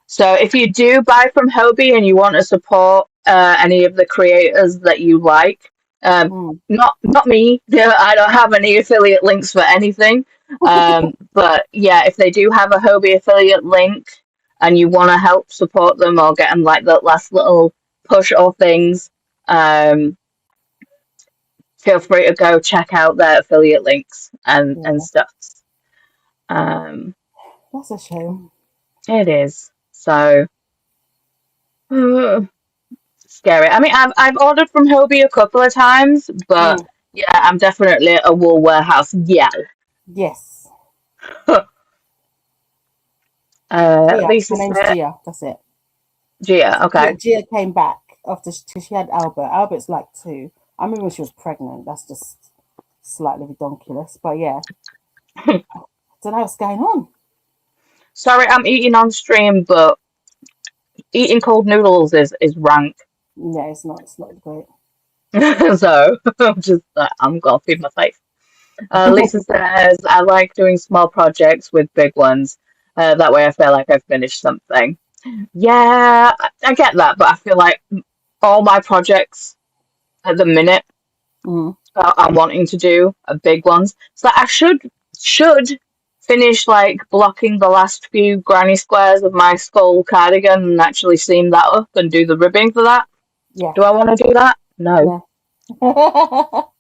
So if you do buy from Hobie and you want to support any of the creators that you like, Mm. not me, yeah, I don't have any affiliate links for anything. But yeah, if they do have a Hobie affiliate link and you want to help support them or get them like the last little push or things, um, feel free to go check out their affiliate links and Yeah, stuff. Um, that's a shame. it is so. Scary. I mean, I've ordered from Hobie a couple of times, but Mm. yeah, I'm definitely a wool warehouse. Yeah. Yes. Gia. Lisa Her name's said, Gia. That's it. Gia. So Okay. Gia came back after she had Albert. Albert's like 2. I remember when she was pregnant. That's just slightly ridiculous. But yeah, don't know what's going on. Sorry, I'm eating on stream, but eating cold noodles is rank. Yeah, it's not. It's not great. So I'm just I'm gonna feed my face. Lisa says, I like doing small projects with big ones. That way, I feel like I've finished something. Yeah, I get that, but I feel like all my projects at the minute Mm. I'm wanting to do are big ones. So I should finish like blocking the last few granny squares of my skull cardigan and actually seam that up and do the ribbing for that. Yeah. Do I want to do that? No, Yeah. but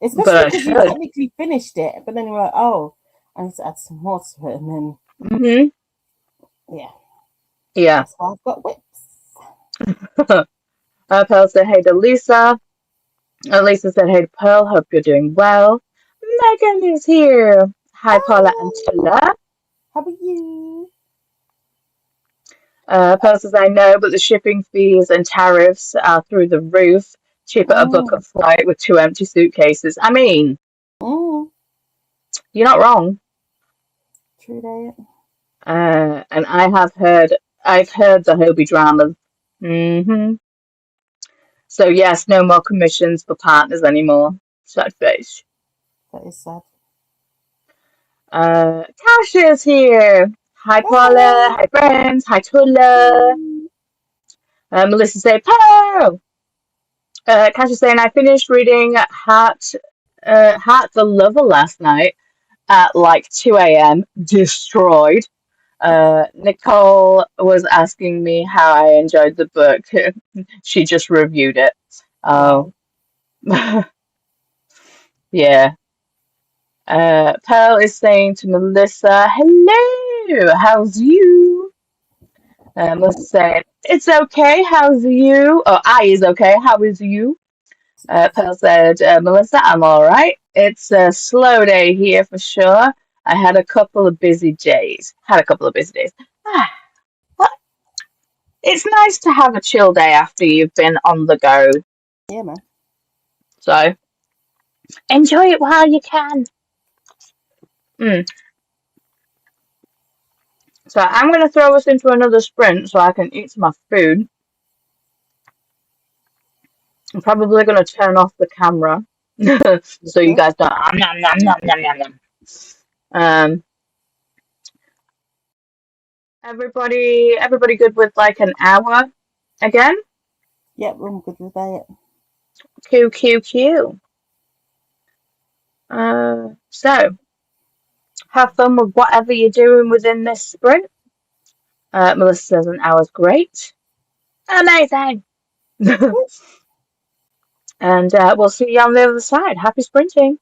Especially I because you should. technically finished it, but then you're like, oh, I need to add some more to it, and then Hmm. yeah, Yeah. that's why I've got whips. Pearl said hey to Lisa. Lisa said hey to Pearl. Hope you're doing well. Megan is here. Hi, Paula and Hi, Tilla. how are you? Pearl says, I know, but the shipping fees and tariffs are through the roof. Cheaper a book a Mm, flight with 2 empty suitcases. I mean, mm, you're not wrong. true that. And I've heard the Hobie dramas. Hmm. So yes, no more commissions for partners anymore. Sad face. That is sad. Cash is here. Hi, Paula. Hey. Hi, friends. Hi, Tula. Mm. Melissa say, Pearl. Cash is saying, I finished reading Heart the Lover last night at like 2 a.m. Destroyed. Nicole was asking me how I enjoyed the book. She just reviewed it. Oh, Wow. yeah. Pearl is saying to Melissa, hello, how's you? Melissa saying, it's okay, how's you? Oh, I is okay, how is you? Pearl said, Melissa, I'm all right. It's a slow day here for sure. I had a couple of busy days. Ah, well, it's nice to have a chill day after you've been on the go. Yeah, man. So enjoy it while you can. Mm. So I'm going to throw us into another sprint so I can eat my food. I'm probably going to turn off the camera so you Okay. guys don't. Nom, nom, nom, nom, nom, nom. Um, everybody good with like an hour again? Yep, I'm good with that. Q, Q, Q. So have fun with whatever you're doing within this sprint. Melissa says an hour's great. Amazing. And we'll see you on the other side. Happy sprinting.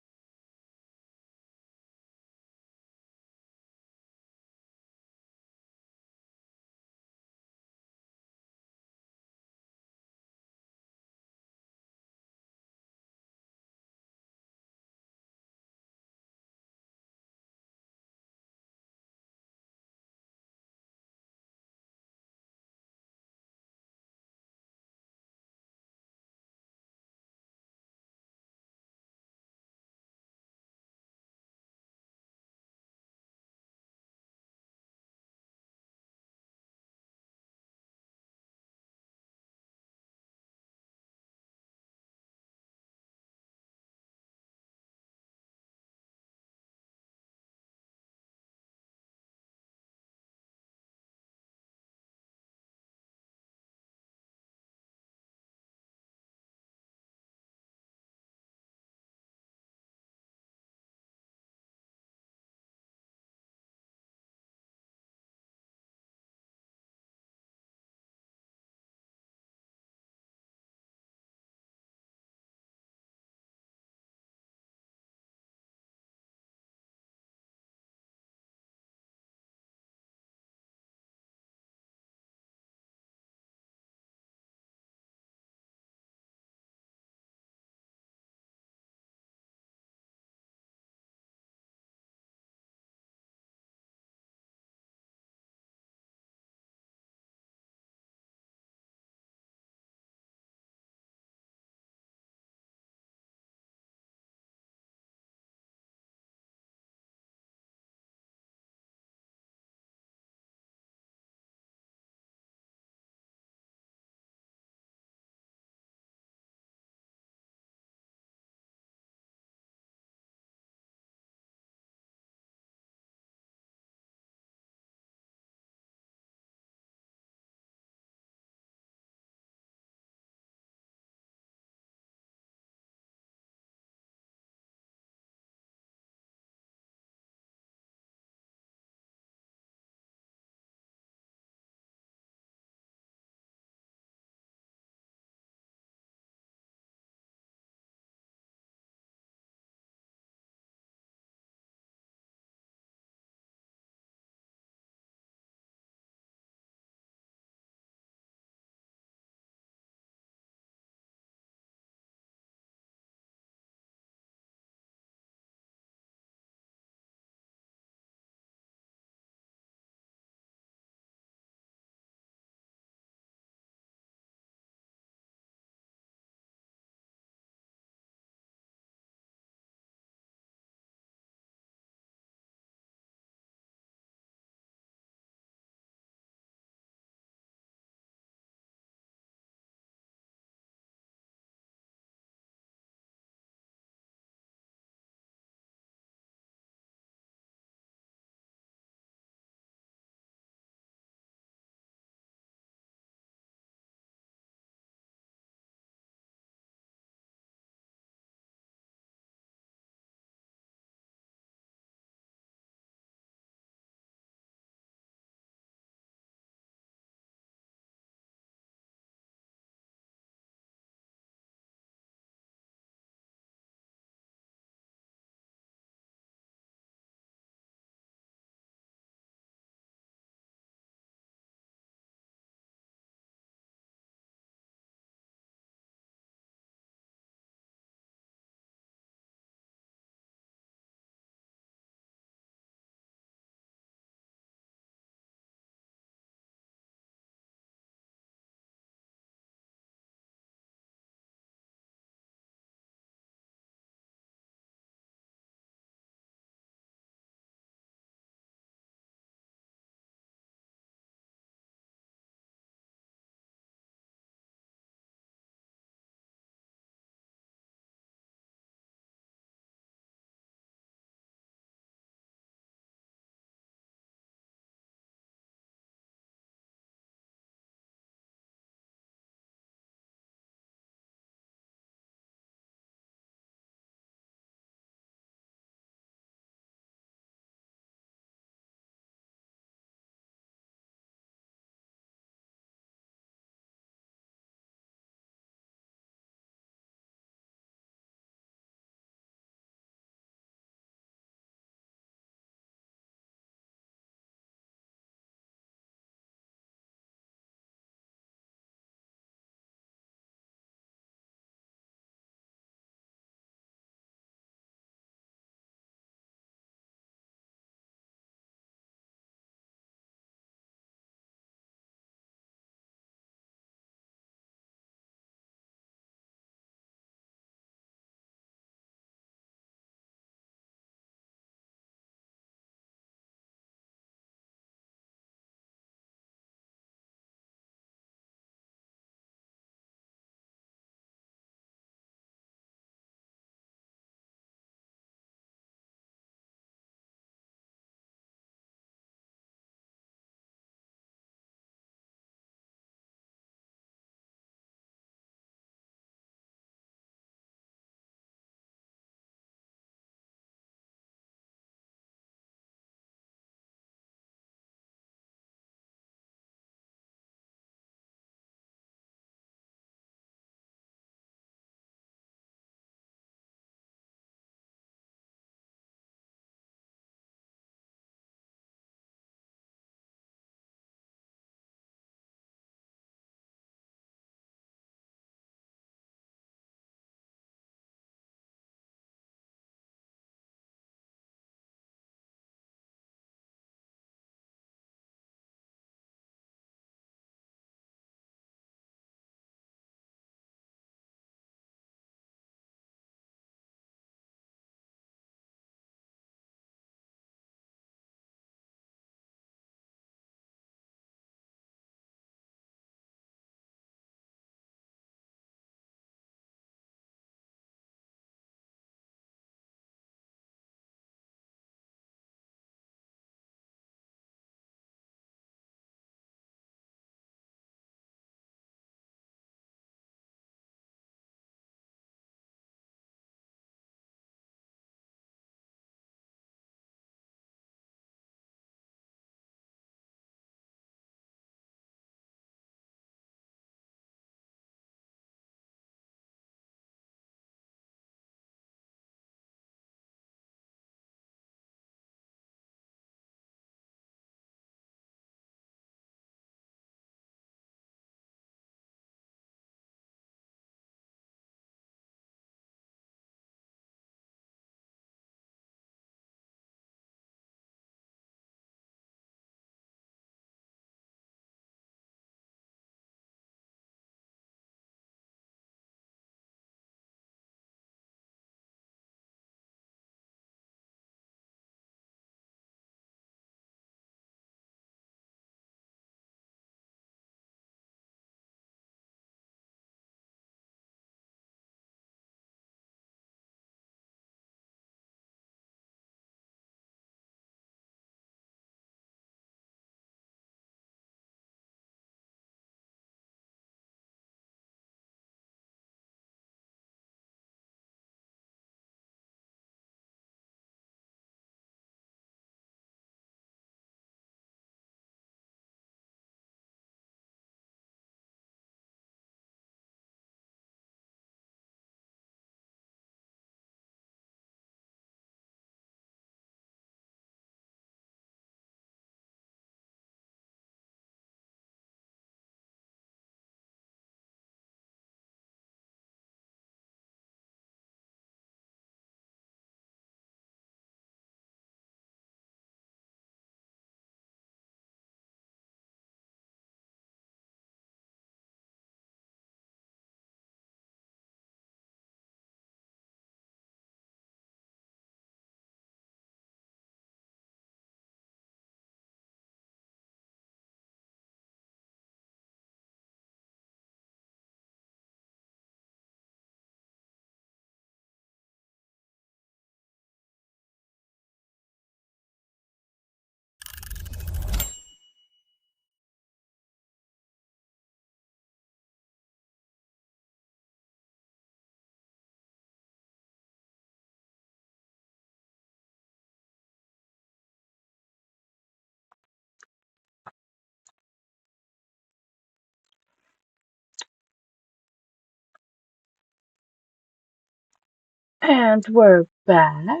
And we're back.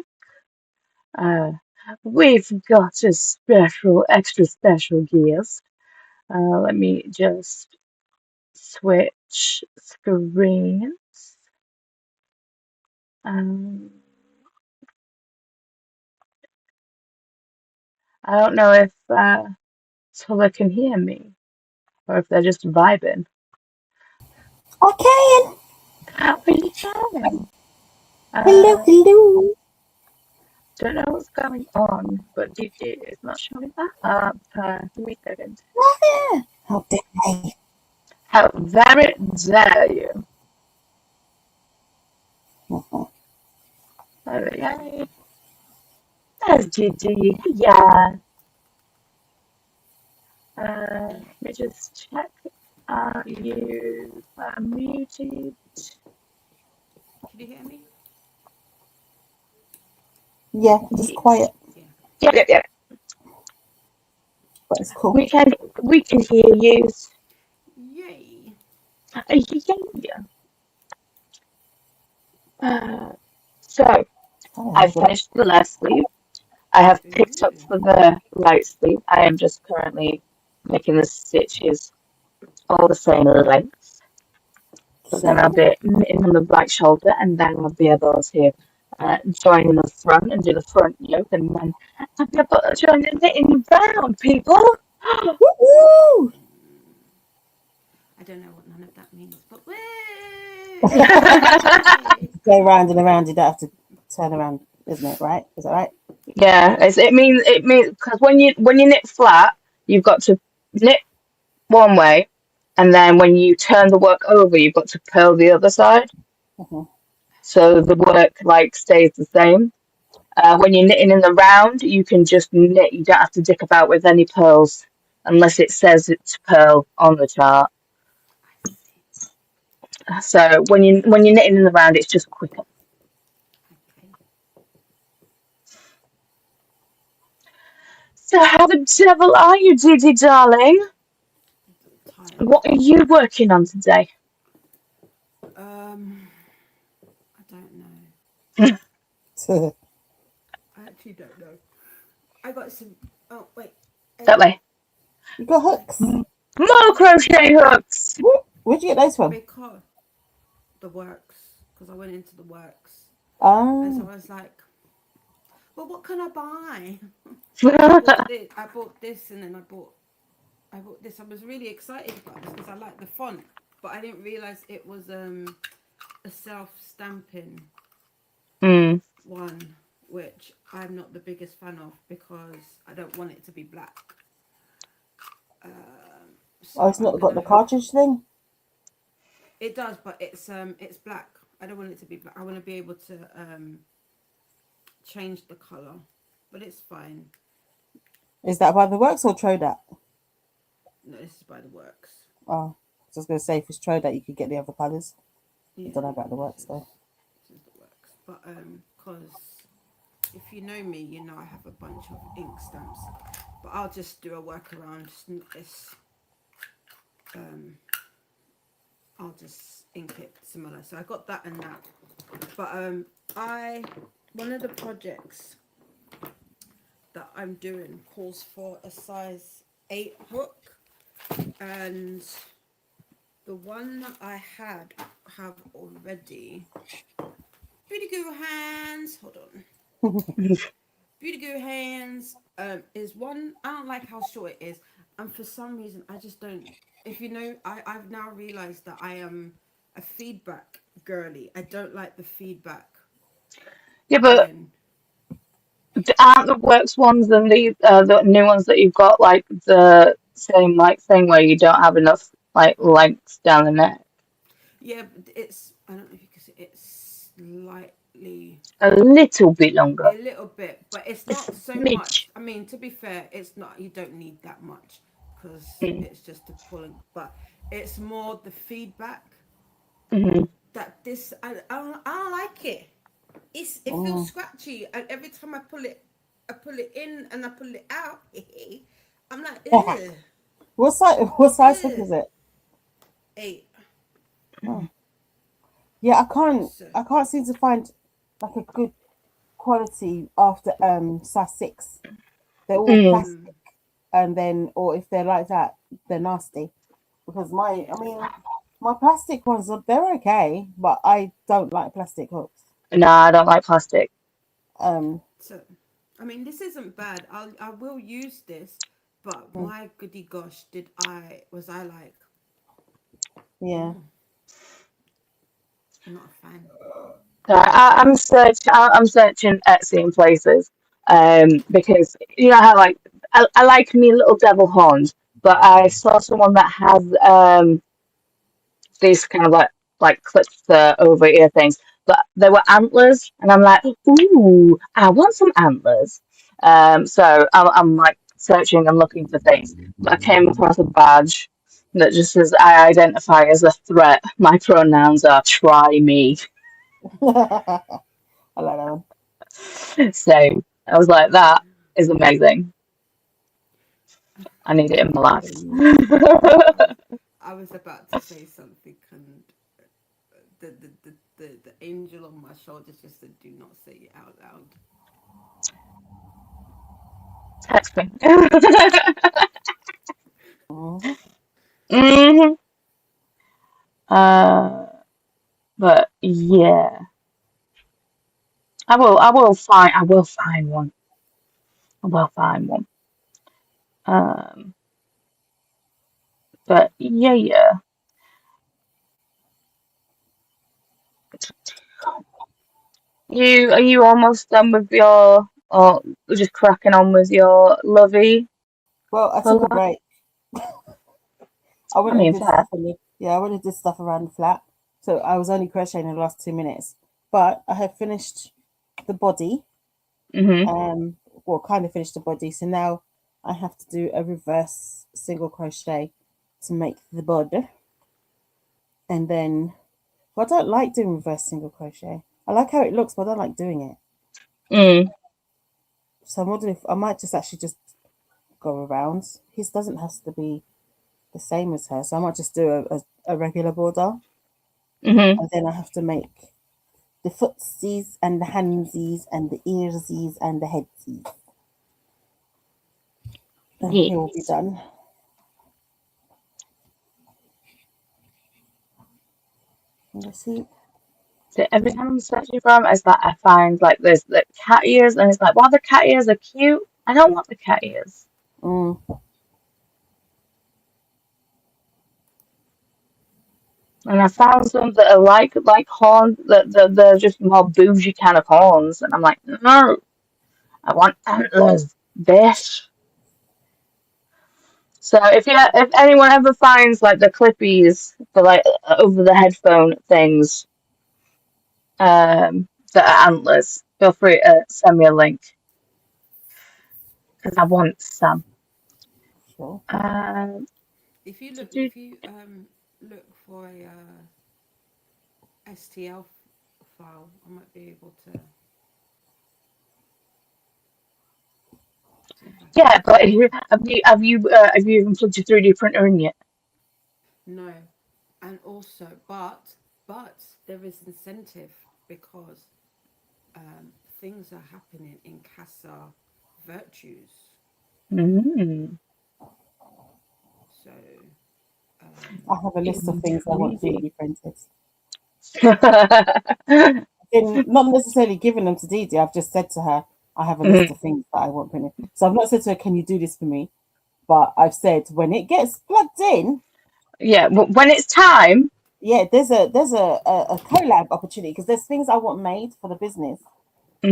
Uh, we've got a extra special guest. Let me just switch screens. Um, I don't know if Tola can hear me or if they're just vibing. I can. How are you going? Hello, hello. Don't know what's going on, but it's not showing that up. Give me a second. Yeah. How dare they? How very dare you? There we go. There's Gigi. Yeah. Let me just check. Are you muted? Can you hear me? Yeah, just quiet, Yeah. Yep, yep, yep. but it's cool. We can hear you. Yay. Yeah. So Oh, I I've got it. finished the left sleeve. I have picked up Ooh. for the right sleeve. I am just currently making the stitches all the same length. So then I'll Okay. be knitting on the right shoulder, and then I'll be able to join in the front and do the front yoke, and then I'll be able to join the knitting round, people. Woo-hoo! I don't know what none of that means, but woo! Yay! Go round and around. You don't have to turn around, isn't it? Right? Is that right? Yeah, it means because when you knit flat, you've got to knit one way, and then when you turn the work over, you've got to purl the other side, Mm-hmm. so the work like stays the same. When you're knitting in the round, you can just knit. You don't have to dick about with any purls unless it says it's purl on the chart. I see. So when you're knitting in the round, it's just quicker. Okay. So how the devil are you, Didi darling? I'm tired. What are you working on today? I don't know. I actually don't know. I got some. Oh wait. That way. You got hooks. More crochet hooks. Where'd you get those from? Because the works. Because I went into the works, and so Oh, I was like, "Well, what can I buy?" That I bought this, and then I bought this. I was really excited about this because I like the font, but I didn't realize it was a self stamping mm. one, which I'm not the biggest fan of because I don't want it to be black. oh, So it's I'm not got gonna the hope cartridge thing. it does, but it's black. I don't want it to be black. I want to be able to change the color, but it's fine. Is that by the works or Trodat? No, this is by the works. Oh, so I was going to say if it's Trodat, you could get the other colours. I Yeah, don't know about the this works is though. this is the works. But cause if you know me, you know I have a bunch of ink stamps. But I'll just do a workaround. It's um I'll just ink it similar. So I got that and that. But I one of the projects that I'm doing calls for a size 8 hook, and the one that I have already. Beauty Guru hands. Hold on. Beauty Guru hands is one. I don't like how short it is, and for some reason I just don't. If you know, I've now realized that I am a feedback girly. I don't like the feedback Yeah, but when. aren't the works ones and the new ones that you've got like the same like thing where you don't have enough like length down the neck? Yeah, but it's. I don't know if you can see. It's slightly. A little bit longer. A little bit, but it's A not so smidge. much. I mean, to be fair, it's not. You don't need that much because Mm. it's just a pulling. But it's more the feedback Hmm. that this. I don't like it. It feels Mm. scratchy, and every time I pull it in and I pull it out. I'm like, ugh, What size? What size hook ugh. is it? 8. Oh. Yeah, I can't. So I can't seem to find. like a good quality after size 6. They're all Mm. plastic, and then or if they're like that, they're nasty. Because my plastic ones they're okay, but I don't like plastic hooks. No, I don't like plastic. Um, So, I mean, this isn't bad. I will use this, but my goody gosh, was I like, yeah. mm, not a fan. I'm searching Etsy in places, because you know how like I like me little devil horns, but I saw someone that has these kind of like clips over ear things, but they were antlers, and I'm like, ooh, I want some antlers. So I'm like searching and looking for things, but I came across a badge that just says I identify as a threat. My pronouns are try me. I like that one. So I was like, that is amazing. I need it in my life. I, I was about to say something, and the angel on my shoulder just said, "Do not say it out loud." Text me. Hmm. hmm Uh, but yeah, I will find one. I will find one. Um, but yeah. Are you almost done with your, or just cracking on with your lovey Well, I took a colour? break. I I went and mean, did fair. stuff I went and did stuff around the flat. So I was only crocheting in the last 2 minutes, but I have finished the body. hmm Well, kind of finished the body. So now I have to do a reverse single crochet to make the body, and then well, I don't like doing reverse single crochet. I like how it looks, but I don't like doing it. Mm. So I'm wondering if I might just actually just go around. His doesn't have to be the same as her, so I might just do a regular border, hmm and then I have to make the footsies and the handsies and the earsies and the headsies. And he will be Yes. done. Let's see. So every time I'm searching for them, it's like I find like there's the cat ears, and it's like, while the cat ears are cute, I don't want the cat ears. Mm, And I found some that are like horns, that they're just more bougie kind of horns, and I'm like, no, I want antlers, bitch. So if anyone ever finds like the clippies for like over the headphone things, that are antlers, feel free to send me a link because I want some. sure. Um, If you look for a STL file, I might be able to see if I can. yeah, but have you even plugged your 3D printer in yet? No, and also, but there is incentive because things are happening in Casa Virtues. Mm. So I have a list of things I want 3D. 3D printed. Not necessarily giving them to Dee Dee. I've just said to her, I have a list Mhm. of things that I want printed. So I've not said to her, can you do this for me? But I've said when it gets plugged in, Yeah, when it's time. yeah, there's a collab opportunity because there's things I want made for the business,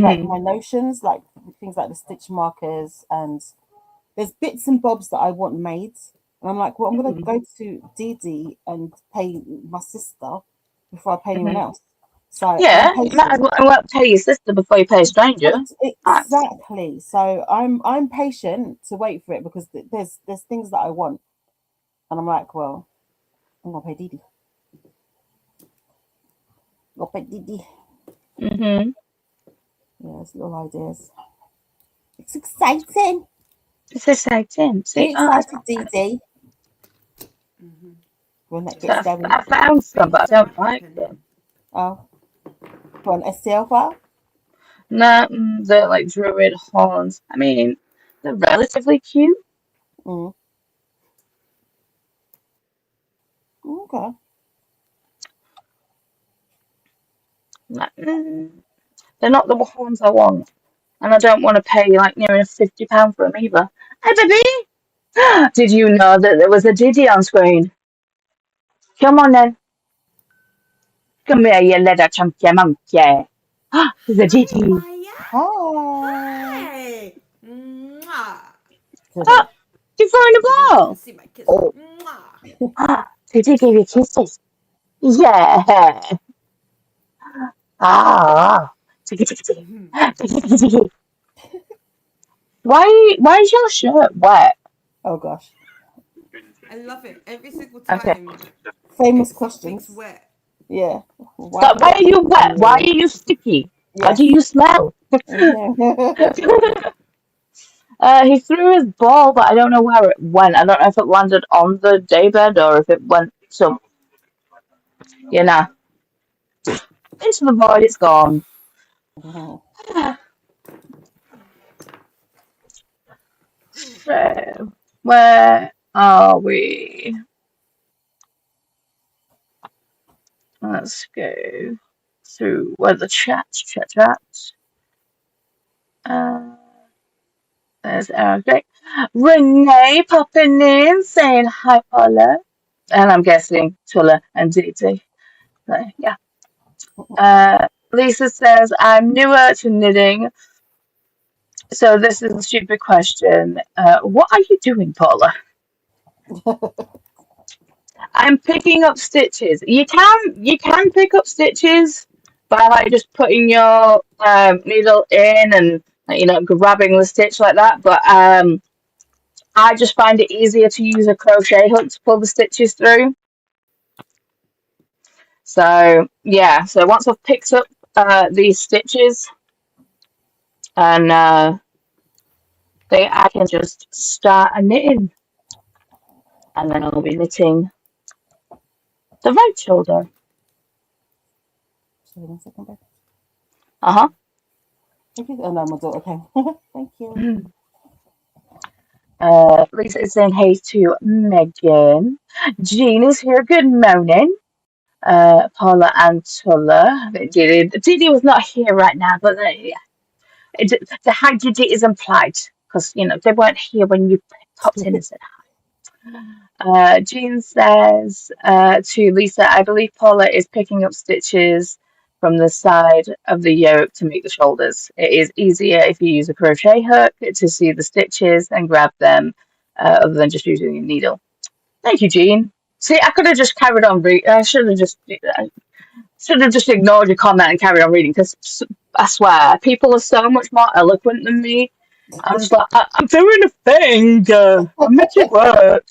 like hmm my notions, like things like the stitch markers, and there's bits and bobs that I want made. And I'm like, well, I'm gonna go to Dee Dee and pay my sister before I pay anyone hmm else. So I'm Yeah, you might patient. as well pay your sister before you pay a stranger. That's Exactly. So I'm patient to wait for it because there's things that I want, and I'm like, well, I'm gonna pay Dee Dee. I'm gonna pay Dee Dee. hmm Yeah, it's little ideas. It's exciting. it's exciting. Are See, you oh, excited, Dee Dee, mhm. when that so gets going? I found some, but things I are don't like them. happening. Oh, for an STL file? No, they're like druid horns. I mean, they're relatively cute. Mm. Okay. Like, they're not the horns I want, and I don't want to pay like near £50 for them either. Hey, baby! Did you know that there was a Diddy on screen? Come on then. Come here, you little chunky monkey. There's a Hi, Diddy. Maya. Hi. Hi. Mwah. Oh, you're throwing a Did you come and ball. see my kiss? Oh. Mwah. Diddy gave you kisses. Yeah. Ah. Ticky, ticky, ticky. Ticky, ticky, ticky. Why is your shirt wet? Oh gosh. I love it. Every single Okay. time Famous something's questions. wet. Yeah. Why have But you why got are you pizza wet? on Why are you? you sticky? How do Yes. you smell? He threw his ball, but I don't know where it went. I don't know if it landed on the daybed or if it went some, you know, into the void. It's gone. So, where are we? Let's go through where the chat. Uh, there's Eric. Renee popping in saying hi, Paula. And I'm guessing Tulla and Diti. So, yeah. Lisa says, I'm newer to knitting, so this is a stupid question. What are you doing, Paula? I'm picking up stitches. You can pick up stitches by like just putting your needle in and grabbing the stitch like that. But I just find it easier to use a crochet hook to pull the stitches through. So yeah, so once I've picked up these stitches and I can just start a knitting, and then I'll be knitting the right shoulder. Sorry, 1 second, babe. Uh Thank you. Oh no, my daughter came. Thank you. huh. Lisa is saying hey to Megan. Jean is here. Good morning. Paula and Tulla. Didi was not here right now, but the hi Didi is implied because they weren't here when you popped in and said Jean says to Lisa, I believe Paula is picking up stitches from the side of the yoke to make the shoulders. It is easier if you use a crochet hook to see the stitches and grab them other than just using a needle. Thank you, Jean. See, I could have just carried on reading. I should have just ignored your comment and carried on reading because I swear, people are so much more eloquent than me. I'm just like, I'm doing a thing. I'm making work.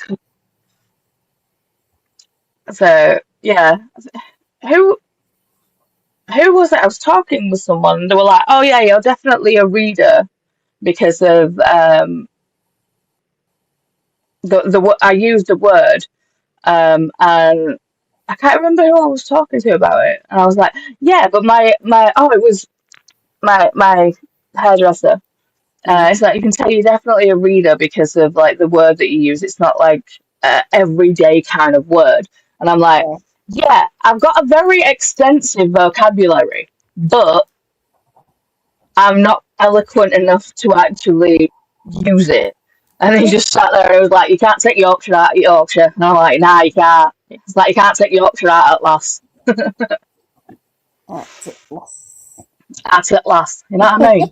So yeah, who who was it? I was talking with someone. They were like, "Oh yeah, you're definitely a reader because of I used the word and I can't remember who I was talking to about it. And I was like, "Yeah, but it was my hairdresser." Mm. It's like you can tell you're definitely a reader because of like the word that you use. It's not like everyday kind of word. And I'm like, Yeah. yeah, I've got a very extensive vocabulary, but I'm not eloquent enough to actually use it. And he just sat there and was like, you can't take Yorkshire out of Yorkshire. And I'm like, nah, you can't. It's like, you can't take Yorkshire out at last. At last. At last. You know what I mean?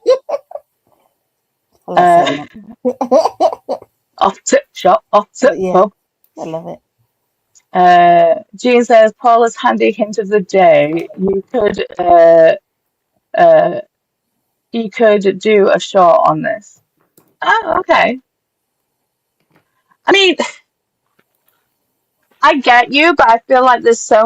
I love Uh, saying that. off tip shop, off tip Yeah, pub. I love it. Jean says, Paula's handy hint of the day. Uh, you could do a short on this. Oh, okay. I mean, I get you, but I feel like there's so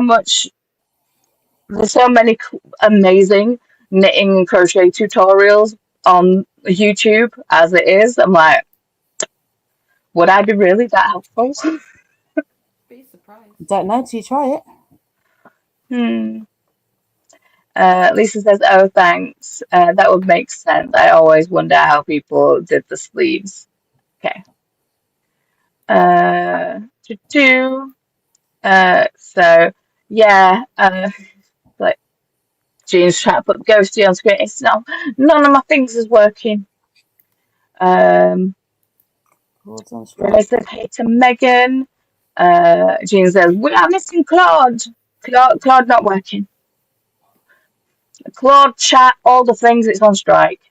many amazing knitting and crochet tutorials on YouTube as it is. I'm like, would I be really that helpful? Be surprised. Don't know till you try it. Hmm. Lisa says, "Oh, thanks. That would make sense. I always wonder how people did the sleeves." Okay. Do. So yeah. Like Jean's trying to put ghosty on screen. It's not. None of my things is working. Chords on Renee strike. says, "Hey to Megan." Jean says, "We are missing Claude. Claude not working. Claude, chat, all the things. It's on strike."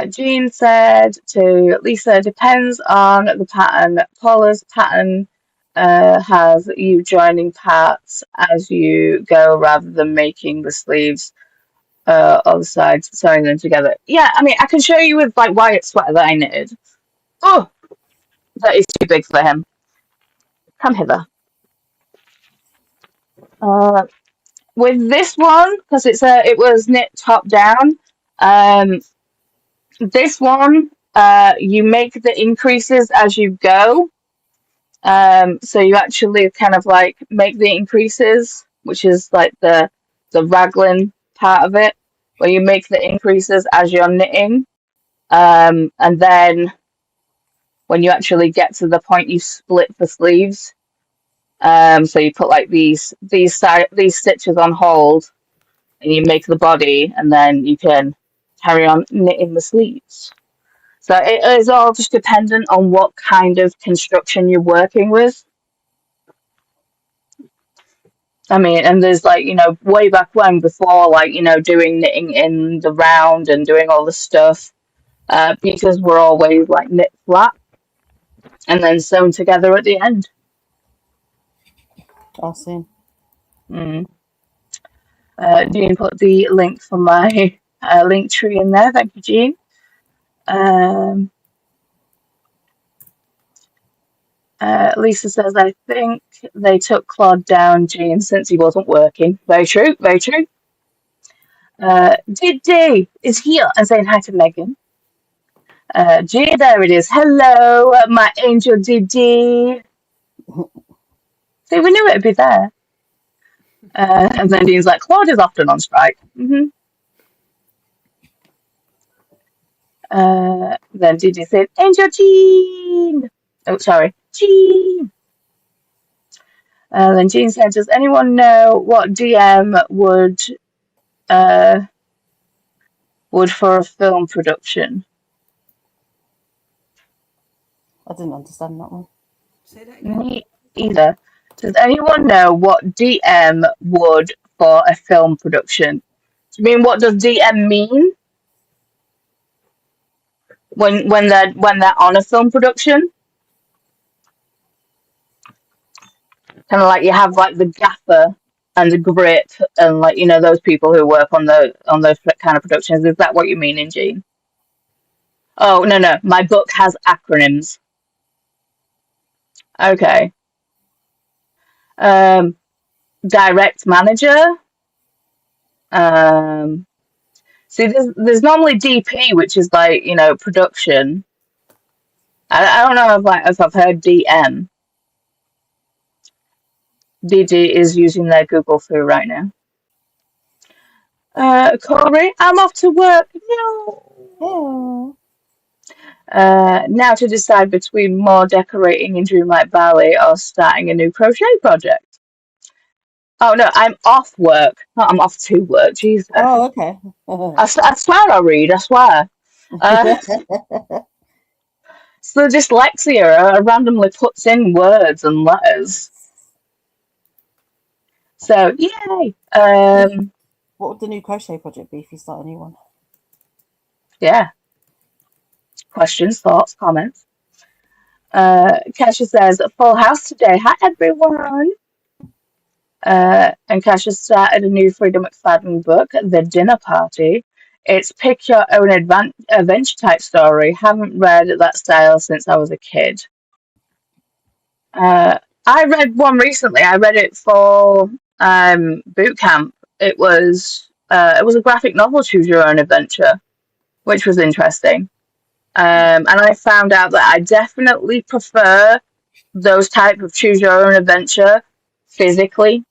Jean said to Lisa, "Depends on the pattern. Paula's pattern has you joining parts as you go rather than making the sleeves on the sides, sewing them together." Yeah, I mean, I can show you with like Wyatt's sweater that I knitted. Oh, that is too big for him. Come hither. Uh, with this one, because it was knit top down. Um, this one, you make the increases as you go. So you actually kind of like make the increases, which is like the raglan part of it, where you make the increases as you're knitting. And then when you actually get to the point, you split the sleeves. So you put like these stitches on hold, and you make the body, and then you can carry on knitting the sleeves. So it is all just dependent on what kind of construction you're working with. I mean, and there's like, way back when, before, like, doing knitting in the round and doing all the stuff, pieces were always like knit flat and then sewn together at the end. Awesome. Mm. Jean put the link for my link tree in there. Thank you, Jean. Lisa says, "I think they took Claude down, Jean, since he wasn't working." Very true, very true. Diddy is here and saying hi to Megan. Gee, there it is. Hello, my angel Diddy. See, we knew it'd be there. And then Dean's like, "Claude is often on strike." Then Diddy said, "Angel Jean." Oh, sorry, Jean. Then Jean said, "Does anyone know what DM would for a film production?" I didn't understand that one. Say that again. Me either. Does anyone know what DM would for a film production? Do you mean, what does DM mean when they're on a film production? Kind of like you have like the gaffer and the grip and like those people who work on those kind of productions. Is that what you mean, in Jean? Oh, no, my book has acronyms. Okay. Direct manager. See, there's normally DP, which is like production. I don't know if I've heard DM. DD is using their Google foo right now. Corey, I'm off to work. No. Now to decide between more decorating in Dreamlight Valley or starting a new crochet project. Oh no, I'm off work. Not I'm off to work. Jesus. Oh, okay. I swear I read. I swear. So dyslexia randomly puts in words and letters. So yay. What would the new crochet project be if you start a new one? Yeah. Questions, thoughts, comments. Kesha says, "Full house today. Hi everyone." And Kesha started a new Freedom McFadden book, The Dinner Party. It's pick your own adventure type story. Haven't read that style since I was a kid. I read one recently. I read it for boot camp. It was a graphic novel, Choose Your Own Adventure, which was interesting. And I found out that I definitely prefer those type of Choose Your Own Adventure physically.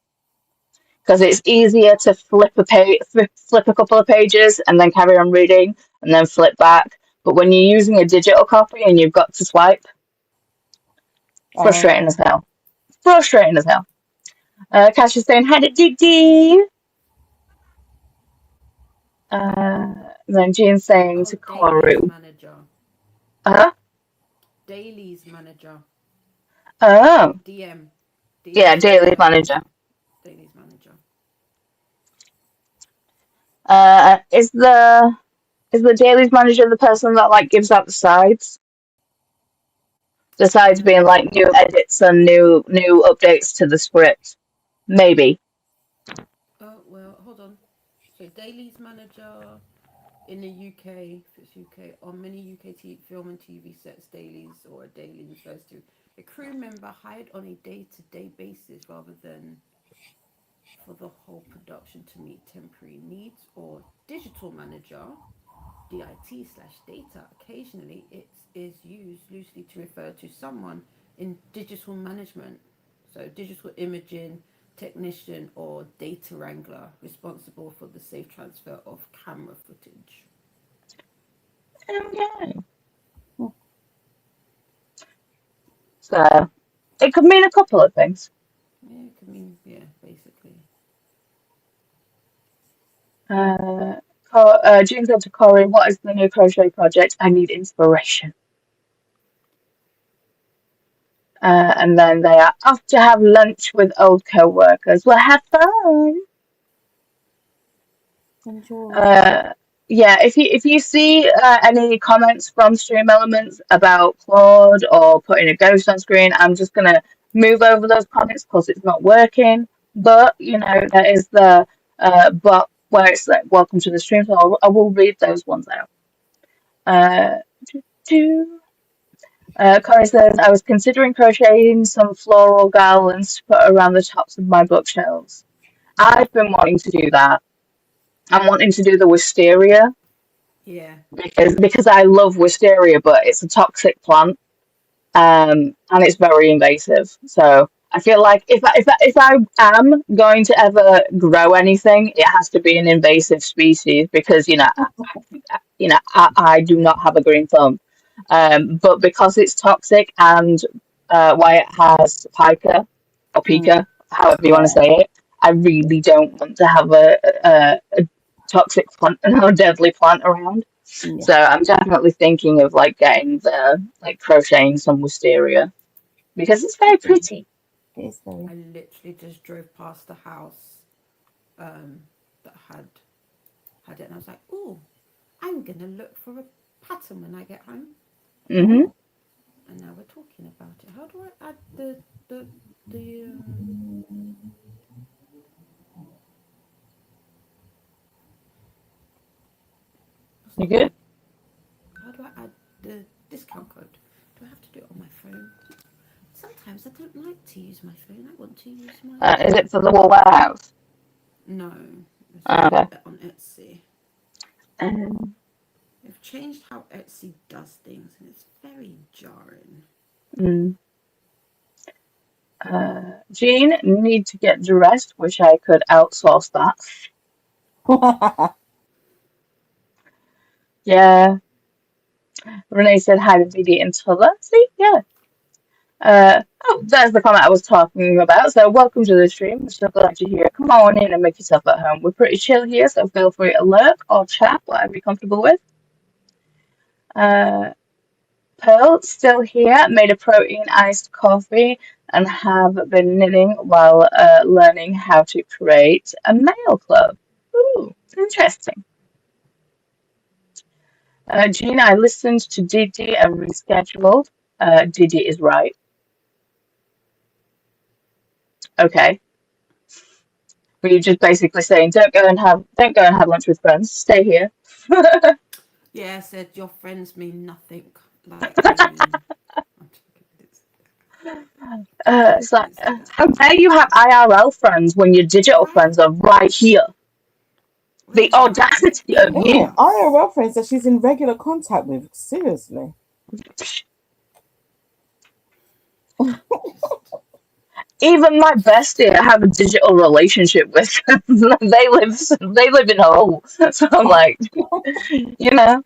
because it's easier to flip flip a couple of pages and then carry on reading and then flip back. But when you're using a digital copy and you've got to swipe, frustrating as hell. Frustrating as hell. Cash is saying, "Hi, Dee." Then Jean's saying Oh, to Dailies Coru, manager. huh? Dailies manager. Oh, DM. yeah, DM daily manager. Dailies manager. Is the dailies manager the person that like gives out the sides? The sides being like new edits and new updates to the script. Maybe. Oh well, hold on. So Dailies manager in the UK, if it's UK, on many UK film and TV sets, dailies or a daily refers to a crew member hired on a day-to-day basis rather than for the whole production to meet temporary needs, or digital manager, DIT/data. Occasionally, it is used loosely to refer to someone in digital management, so digital imaging technician or data wrangler responsible for the safe transfer of camera footage. Okay. So it could mean a couple of things. Yeah, it could mean, yeah, basically. June said to Corey, "What is the new crochet project? I need inspiration." And then they are off to have lunch with old co-workers. Well, have fun. Enjoy. Yeah, if you see any comments from Stream Elements about Claude or putting a ghost on screen, I'm just gonna move over those comments because it's not working. But there is the bot where it's like "Welcome to the stream," so I will read those ones out. Uh, doo- doo. Corey says, "I was considering crocheting some floral garlands to put around the tops of my bookshelves. I've been wanting to do that. I'm wanting to do the wisteria Yeah. because I love wisteria, but it's a toxic plant, and it's very invasive. So I feel like if I am going to ever grow anything, it has to be an invasive species because I do not have a green thumb, but because it's toxic and why it has pica or pica, however you want to Yeah. say it, I really don't want to have a toxic plant and a deadly plant around. Yeah. So I'm definitely thinking of like getting crocheting some wisteria because it's very pretty. It is very. I literally just drove past the house that had it, and I was like, "Oh, I'm gonna look for a pattern when I get home." Hmm. And now we're talking about it. How do I add the what's You the good? word? How do I add the discount code? Do I have to do it on my phone? Sometimes I don't like to use my phone. I want to use my Is it for the wall warehouse? no. It's Okay. on Etsy. Um, They've changed how Etsy does things, and it's very jarring. mm. Jean, need to get dressed. Wish I could outsource that. Yeah. Renee said hi to Didi and Tulla. See, yeah. There's the comment I was talking about. So welcome to the stream. We're so glad you're here. Come on in and make yourself at home. We're pretty chill here, so feel free to lurk or chat, whatever you're comfortable with. Uh, Pearl, still here, made a protein iced coffee and have been knitting while learning how to create a mail club. Ooh, interesting. Gina, I listened to Didi and rescheduled. Didi is right. Okay. Were you just basically saying don't go and have lunch with friends. Stay here. Yeah, I said your friends mean nothing. Like I mean, It's like, didn't say that. how dare you have IRL friends when your digital Right? friends are right here? The Wait, right audacity of between Yeah, you. us. IRL friends that she's in regular contact with. Seriously. Just Even my bestie I have a digital relationship with. They live in Hull. So I'm like, you know.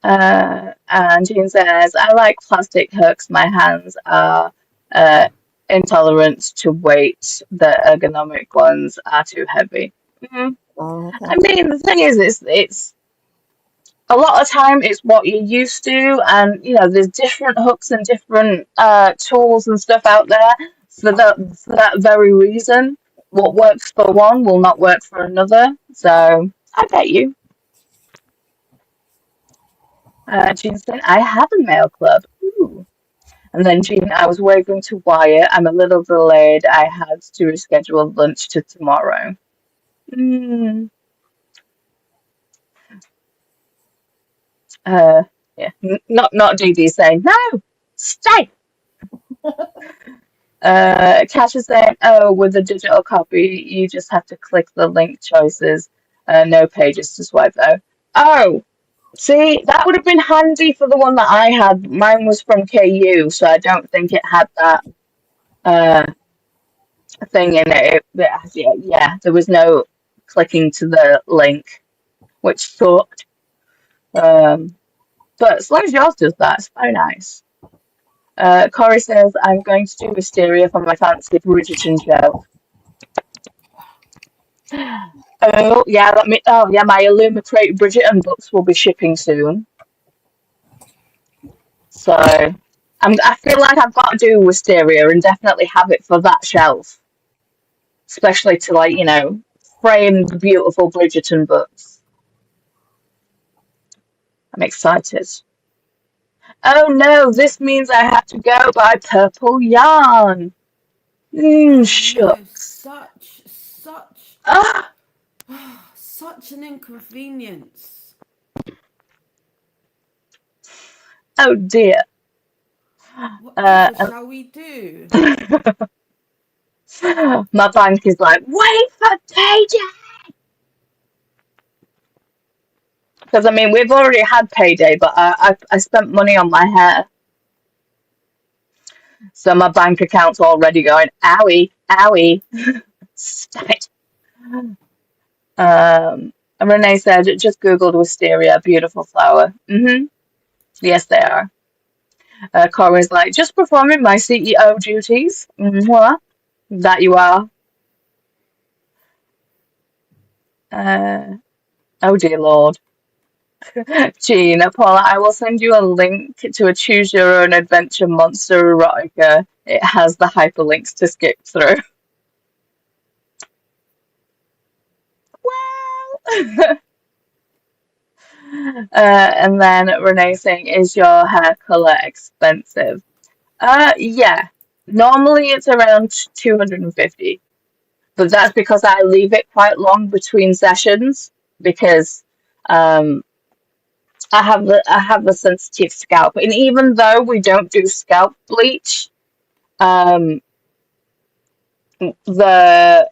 And Jean says, I like plastic hooks. My hands are uh, intolerant to weight. The ergonomic ones are too heavy. Mm. Oh, I okay. mean, the thing is, it's a lot of time it's what you're used to, and there's different hooks and different tools and stuff out there for that very reason. What Mhm. works for one will not work for another. So I get you. Jean said, I have a mail club. Ooh. And then Jean, I was waving to Wyatt. I'm a little delayed. I had to reschedule lunch to tomorrow. Mm, uh, yeah, not DD saying no, stay. Cash is saying, oh, with a digital copy, you just have to click the link choices. No pages to swipe though. Oh, see, that would have been handy for the one that I had. Mine was from KU, so I don't think it had that uh, thing in it. Yeah, there was no clicking to the link, which sucked. Um, but as long as yours does that, it's very nice. Corey says, I'm going to do Wisteria for my fancy Bridgerton show. Oh yeah, my Illuminated Bridgerton books will be shipping soon. So I feel like I've got to do Wisteria and definitely have it for that shelf, especially to frame the beautiful Bridgerton books. I'm excited. Oh no, this means I have to go buy purple yarn. I know, Shucks. Ah, such an inconvenience. oh dear. Whatever And shall we do? my bank is like, wait for payday. Because I mean, we've already had payday, but I spent money on my hair, so my bank account's already going, owie, owie. Stop it. And Renee said, just Googled wisteria, beautiful flower. Yes, they are. Corey's like, just performing my CEO duties. Mwah. That you are. Uh, oh dear Lord. Jean, Paula, I will send you a link to a choose your own adventure monster erotica. It has the hyperlinks to skip through. Well, and then Renee saying, is your hair color expensive? Yeah. Normally it's around 250, but that's because I leave it quite long between sessions because um I have a sensitive scalp, and even though we don't do scalp bleach, um the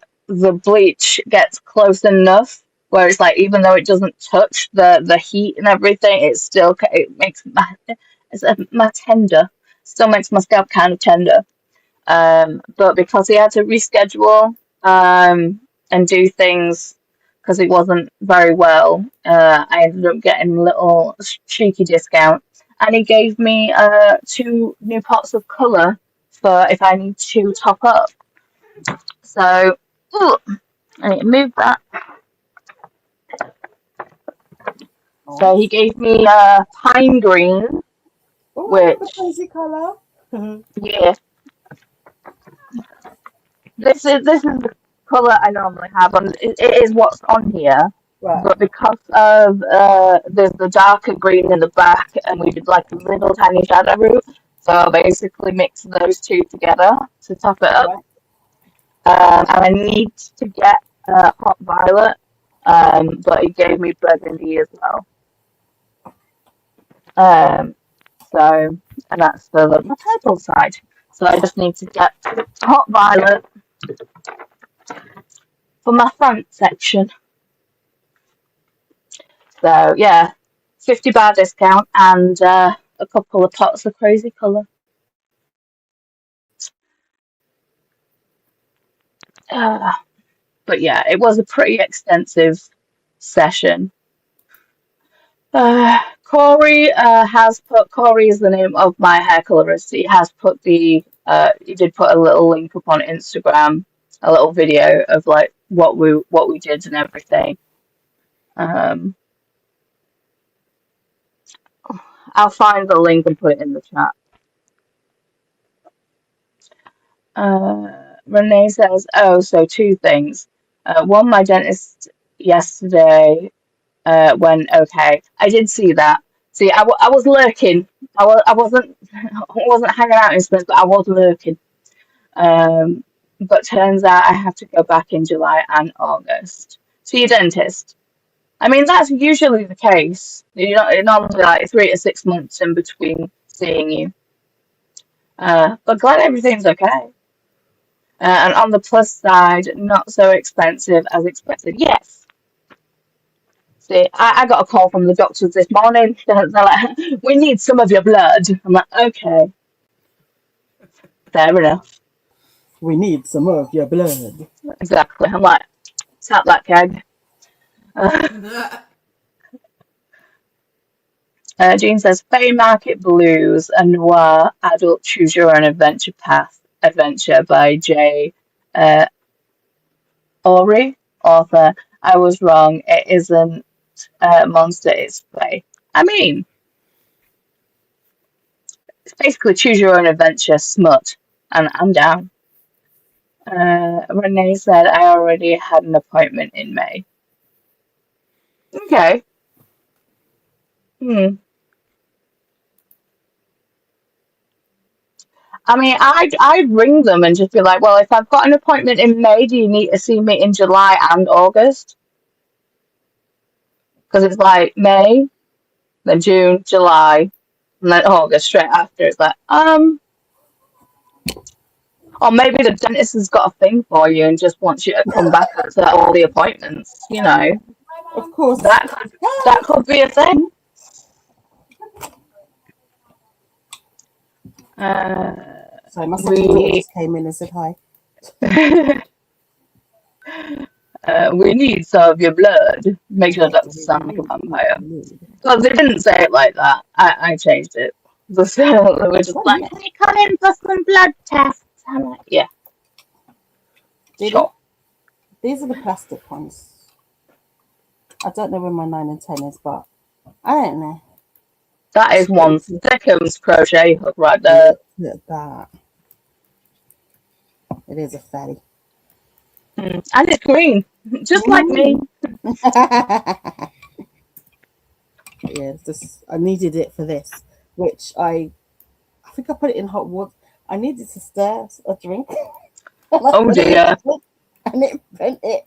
bleach gets close enough where it's like even though it doesn't touch the heat and everything, it makes my tender, still makes my scalp kind of tender. But because he had to reschedule and do things because he wasn't very well, I ended up getting a little cheeky discount, and he gave me two new pots of colour for if I need to top up. So, ooh, I need to move that. So he Nice. gave me pine green, Oh, the which crazy color. yeah, this is the colour I normally have on. It is what's on here, Right. but because of there's the darker green in the back, and we did like a little tiny shadow root, so I basically mixed those two together to top it up. Right. And I need to get hot violet, but he gave me burgundy as well. Um, so, and that's the purple side. So I just need to get hot violet for my front section. So yeah, 50 bar discount and a couple of pots of crazy colour. Uh, but yeah, it was a pretty extensive session. Corey has put Corey is the name of my hair colorist. He has put he did put a little link up on Instagram, a little video of like what we did and everything. Um, I'll find the link and put it in the chat. Renee says, "Oh, so two things. One, my dentist yesterday went okay. I did see that. See, I was lurking. I wasn't I wasn't hanging out in Spence, but I was lurking. Um, but turns out I have to go back in July and August. See your dentist. I mean, that's usually the case. It's normally like 3 to 6 months in between seeing you. But glad everything's okay. And on the plus side, not so expensive as expected. Yes. See, I got a call from the doctors this morning. They're like, we need some of your blood. I'm like, okay, fair enough. We need some of your blood. Exactly. I'm like, tap that keg. Jean says, Fairy Market Blues, a noir adult choose your own adventure path adventure by J. Uh, Ori, author. I was wrong. It isn't monster, it's Fae. I mean, it's basically choose your own adventure smut, and I'm down. Renee said, I already had an appointment in May. Okay. I mean, I'd ring them and just be like, well, if I've got an appointment in May, do you need to see me in July and August? Because it's like May, then June, July, and then August straight after. It's like, or maybe the dentist has got a thing for you and just wants you to come back to all the appointments. Of course. That could be a thing. So my second daughter just came in and said hi. We need some of your blood. Make sure that doesn't sound like a vampire. Well, they didn't say it like that. I changed it. So they were just like, can you come in for some blood tests? I'm like, yeah. Sure. These are the plastic ones. I don't know where my 9 and 10 is, but I don't know. That is one thickums crochet hook right there. Look at that. It is a fatty. And it's green, just like me. Yeah, I needed it for this, which I think I put it in hot water. I needed to stir a drink. Oh dear. And it bent it.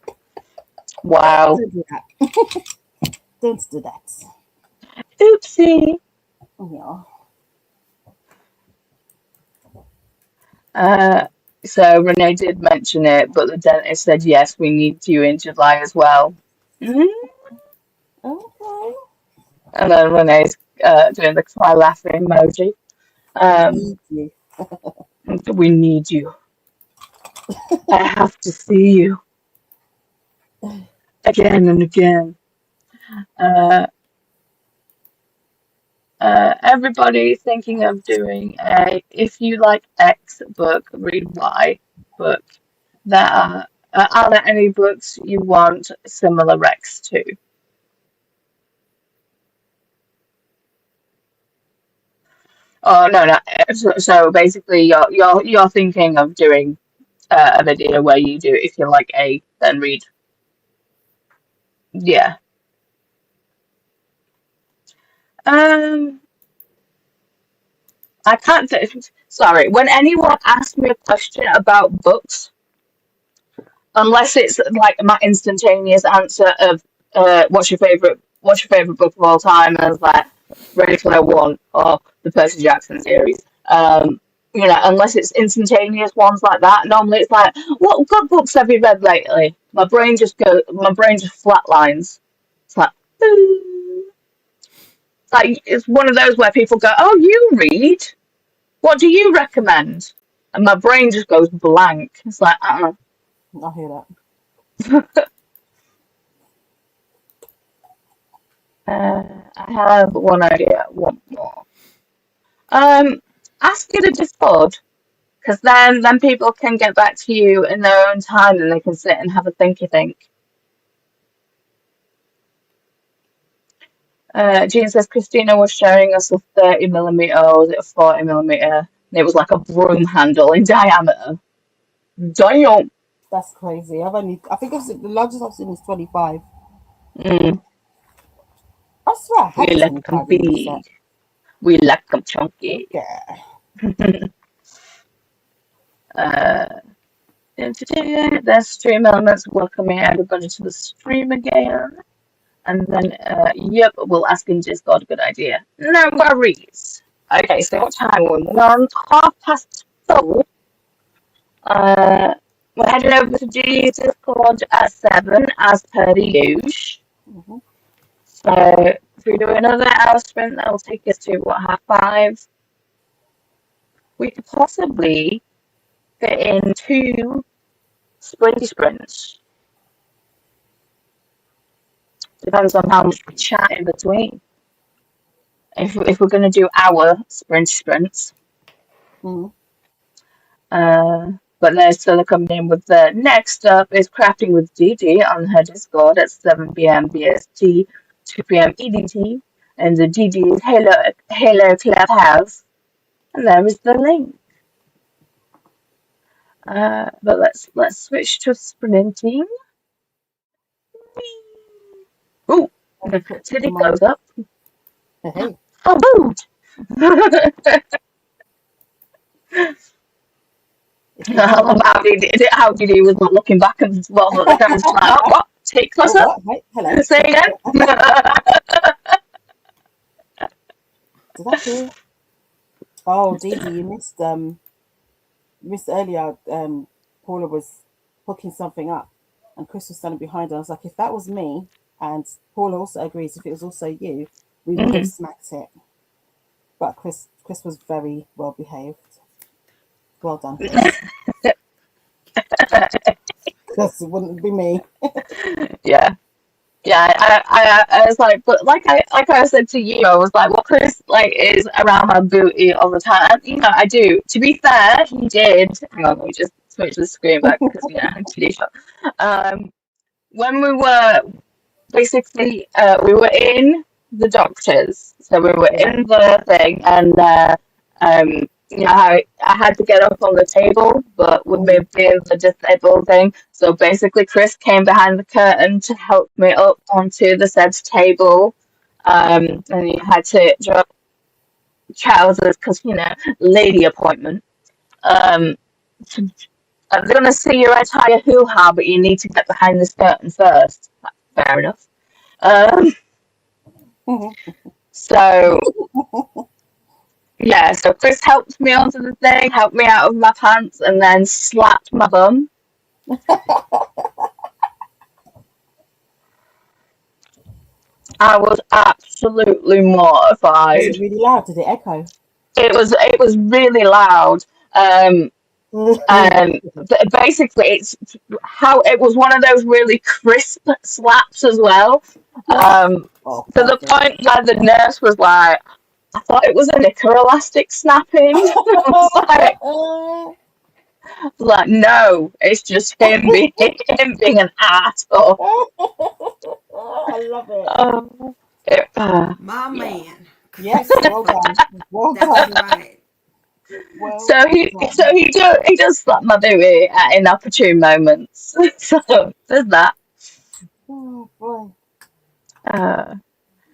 Wow. Don't do that. Don't do that. Oopsie. Yeah. So Renee did mention it, but the dentist said yes, we need you in July as well. Okay. And then Renee's doing the cry laughing emoji. We need you. I have to see you again and again. Everybody thinking of doing a if you like X book, read Y book. Are there any books you want similar Rex to? Oh no. So basically, you're thinking of doing a video where you do if you like A, then read. Yeah. I can't. Sorry. When anyone asks me a question about books, unless it's like my instantaneous answer of what's your favorite book of all time, and it's like Ready Player One or the Percy Jackson series. Unless it's instantaneous ones like that, normally it's like, what good books have you read lately? My brain just flatlines. It's like, it's one of those where people go, oh, you read? What do you recommend? And my brain just goes blank. It's like, I hear that. I have one idea, one more. Um, Ask you to Discord, because then people can get back to you in their own time and they can sit and have a thinky think. Jean says Christina was showing us a 30mm, or was it a 40mm? And it was like a broom handle in diameter. Damn! That's crazy. I think the largest I've seen is 25. Mm, I swear I we had a like 'em 25 in this set. big. We like 'em chunky. Yeah. Uh, there's stream elements welcoming everybody to the stream again. And then, yep, we'll ask in Discord. Good idea. No worries. Okay, so what time are we? We're on 4:30. Uh, we're heading over to Judy's Discord at 7, as per the usual. Hmm. So if we do another hour sprint, that will take us to what, 5:30. We could possibly fit in 2 sprinty sprints. Depends on how much we chat in between. If we're going to do our sprints. Hmm. But they're still coming in with the next up is Crafting with Didi on her Discord at 7 p.m. BST, 2 p.m. EDT, and the Didi is Halo Clubhouse, and there is the link. But let's switch to sprinting. Ooh, Teddy goes up. Hey. Oh, rude! How did he was not looking back and well, the camera's like, oh, what? Take Oh, closer. what? Wait, hello. Say again. Did I hear? Oh, Dee Dee, you missed earlier. Paula was hooking something up, and Chris was standing behind her. I was like, if that was me, and Paula also agrees, if it was also you, we would have smacked it. But Chris was very well behaved. Well done, Chris. Because it wouldn't be me. Yeah. Yeah, I was like, but like I said to you, I was like, well, Chris like is around my booty all the time. And, I do. To be fair, he did. Hang on, let me just switch the screen back because I'm pretty sure. When we were basically we were in the doctors, so we were Yeah. in the thing, and um, I had to get up on the table, but with me being the disabled thing, so basically Chris came behind the curtain to help me up onto the said table, and he had to drop trousers because lady appointment. Um, to, I'm gonna see your entire hoo-ha, but you need to get behind this curtain first. Fair enough. Um, so yeah, so Chris helped me onto the thing, helped me out of my pants, and then slapped my bum. I was absolutely Was it mortified. really loud? Did it echo? It was really loud. And basically, it's how it was one of those really crisp slaps as well. Oh, To the perfect. point where the nurse was like, I thought it was a knicker elastic snapping. I was like, no, it's just him being an asshole. I love it. Um, My yeah. man, Yes, well Christopher. done. Well That's done. right. Well So he so done. he does slap my booty at inopportune moments. So there's that. Oh boy. Uh,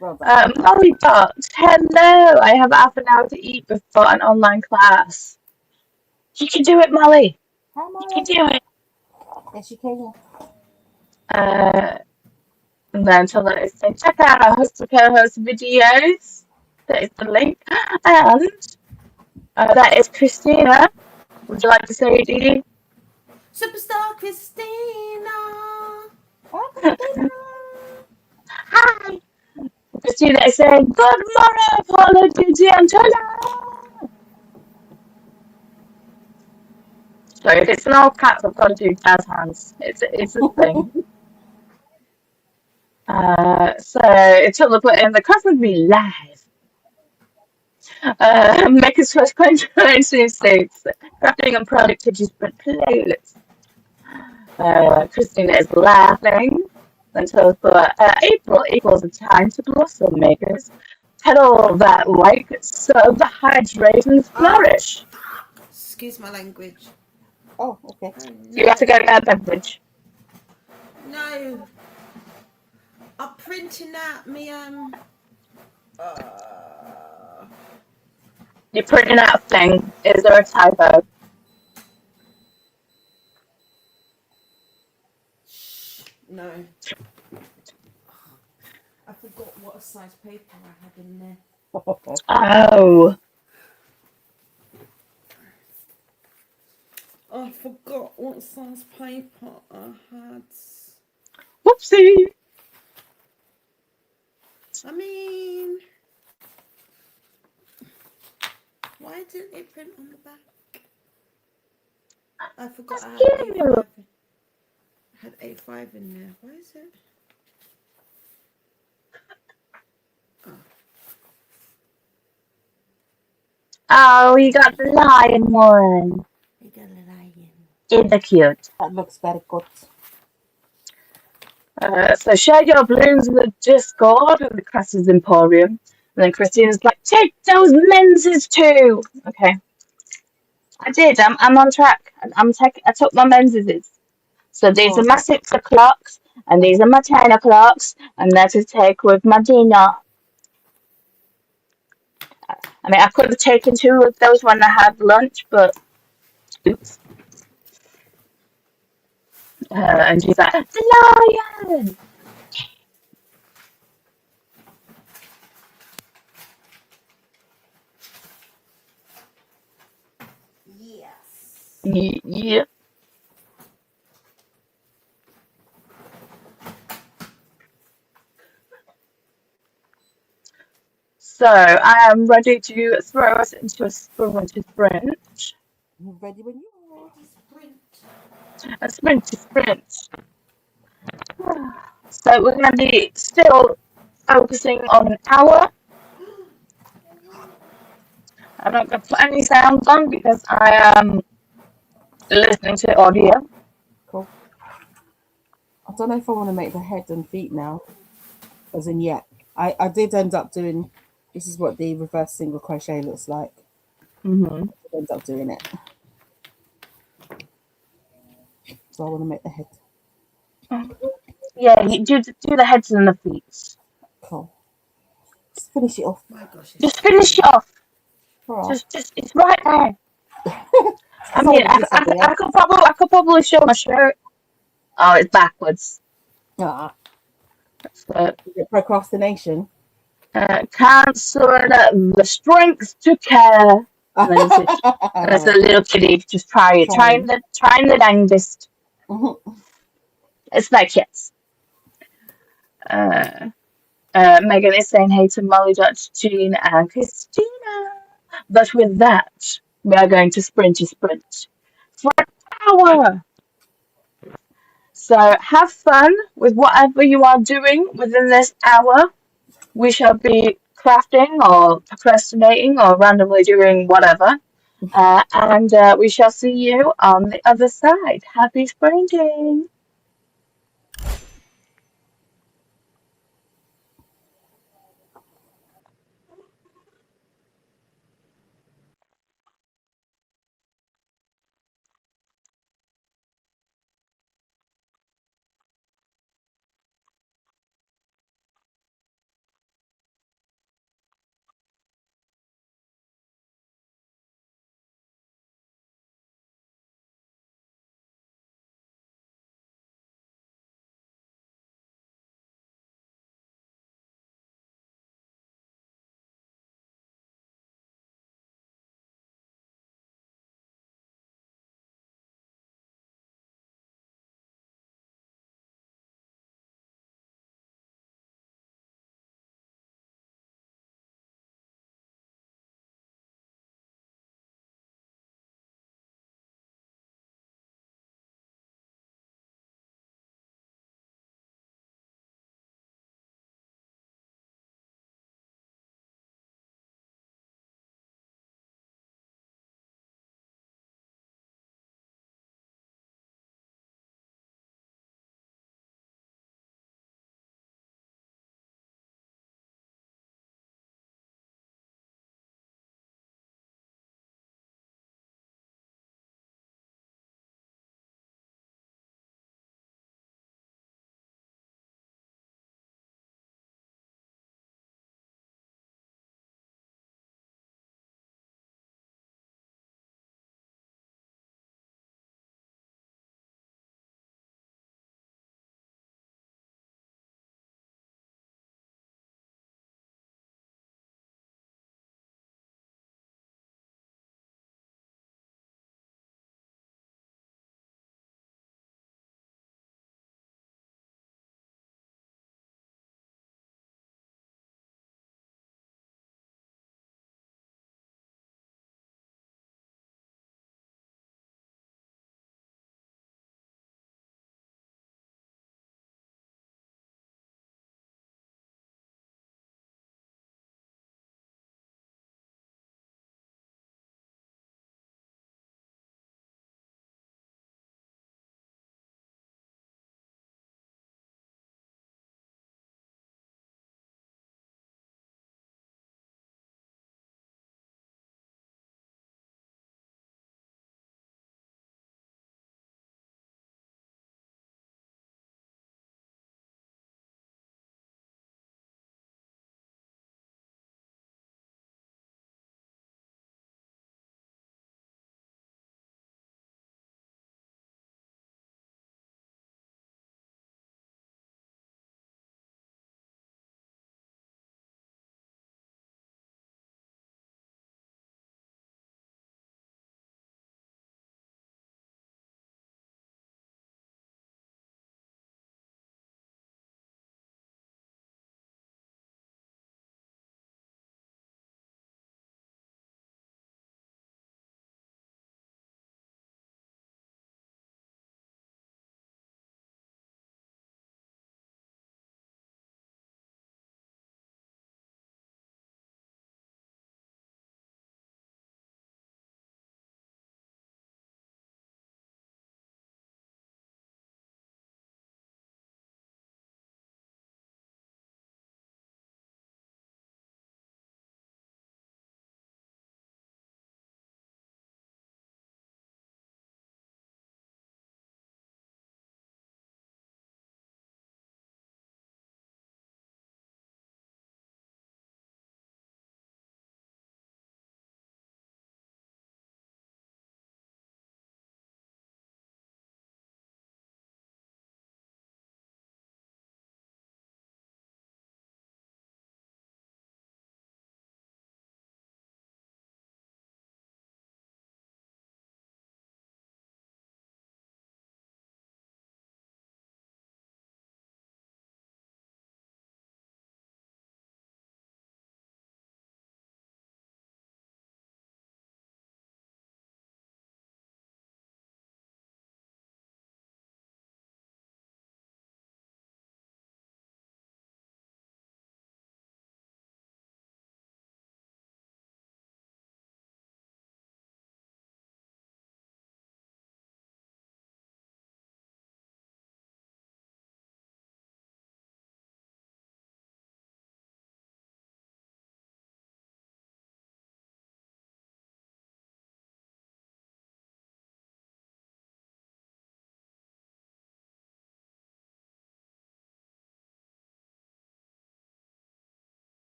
Well done. Molly Dot, hello. I have half an hour to eat before an online class. You can do it, Molly. Hi, You can Molly. do it. Yes, you can. Uh, and then until then, say check out our host and co-host videos. That is the link. And that is Christina. Would you like to say it, Dee Superstar Christina. Hi, Christina. Hi. Christina is saying good morning, Paula, Didi, and Tola. So if it's an old cat, I've got to do jazz hands. It's a thing. So it took the put in the craft would be live. Make his first contribution states crafting and productivity sprint playlist. Christina is laughing until April equals the time to blossom makers. Pedal that like so the hydrate and Ah, flourish. excuse my language. Oh, okay. Oh So you have to no. go get a beverage. No. I'm printing out me uh You're printing out a thing. Is there a typo? no. I forgot what a size paper I had in there. Oh, I forgot what size paper I had. whoopsie. I mean, why didn't it print on the back? I forgot That's I had cute. A5. I had A5 in there. Why is it? Oh, Oh, you got the lion one. I got a lion. Isn't that cute? That looks very good. So share your balloons in the Discord with the Crassus Emporium. And then Christina's like, take those menses too. Okay, I did. I'm on track. I took my menses. So these are Oh, my 6 o'clocks, and these are my 10 o'clocks, and they're to take with my dinner. I mean, I could have taken 2 of those when I had lunch, but oops. And she's like, the lion. Yes. Yeah. So I am ready to throw us into a sprint. ready when you are. Sprint. A sprint. So we're going to be still focusing on an hour. I'm not going to put any sounds on because I am listening to audio. Cool. I don't know if I want to make the head and feet now. As in yet. I did end up doing this is what the reverse single crochet looks like. Hmm. I end up doing it. So I want to make the head. Yeah, you do the heads and the feet. Cool. Just finish it off. My gosh, it's Just finish it raining. off. Alright. Just it's right there. I Because I mean, want to do something else. I could probably show my shirt. Oh, it's backwards. Ah, So, is it procrastination? cancer the strength to care. And then it's a little kitty just Trying. trying the dangest. Mhm. It's like kids. Uh, Megan is saying hey to Molly, Dr. Jean, and Christina. But with that, we are going to sprint for an hour. So have fun with whatever you are doing within this hour. We shall be crafting or procrastinating or randomly doing whatever. And we shall see you on the other side. Happy sprinting!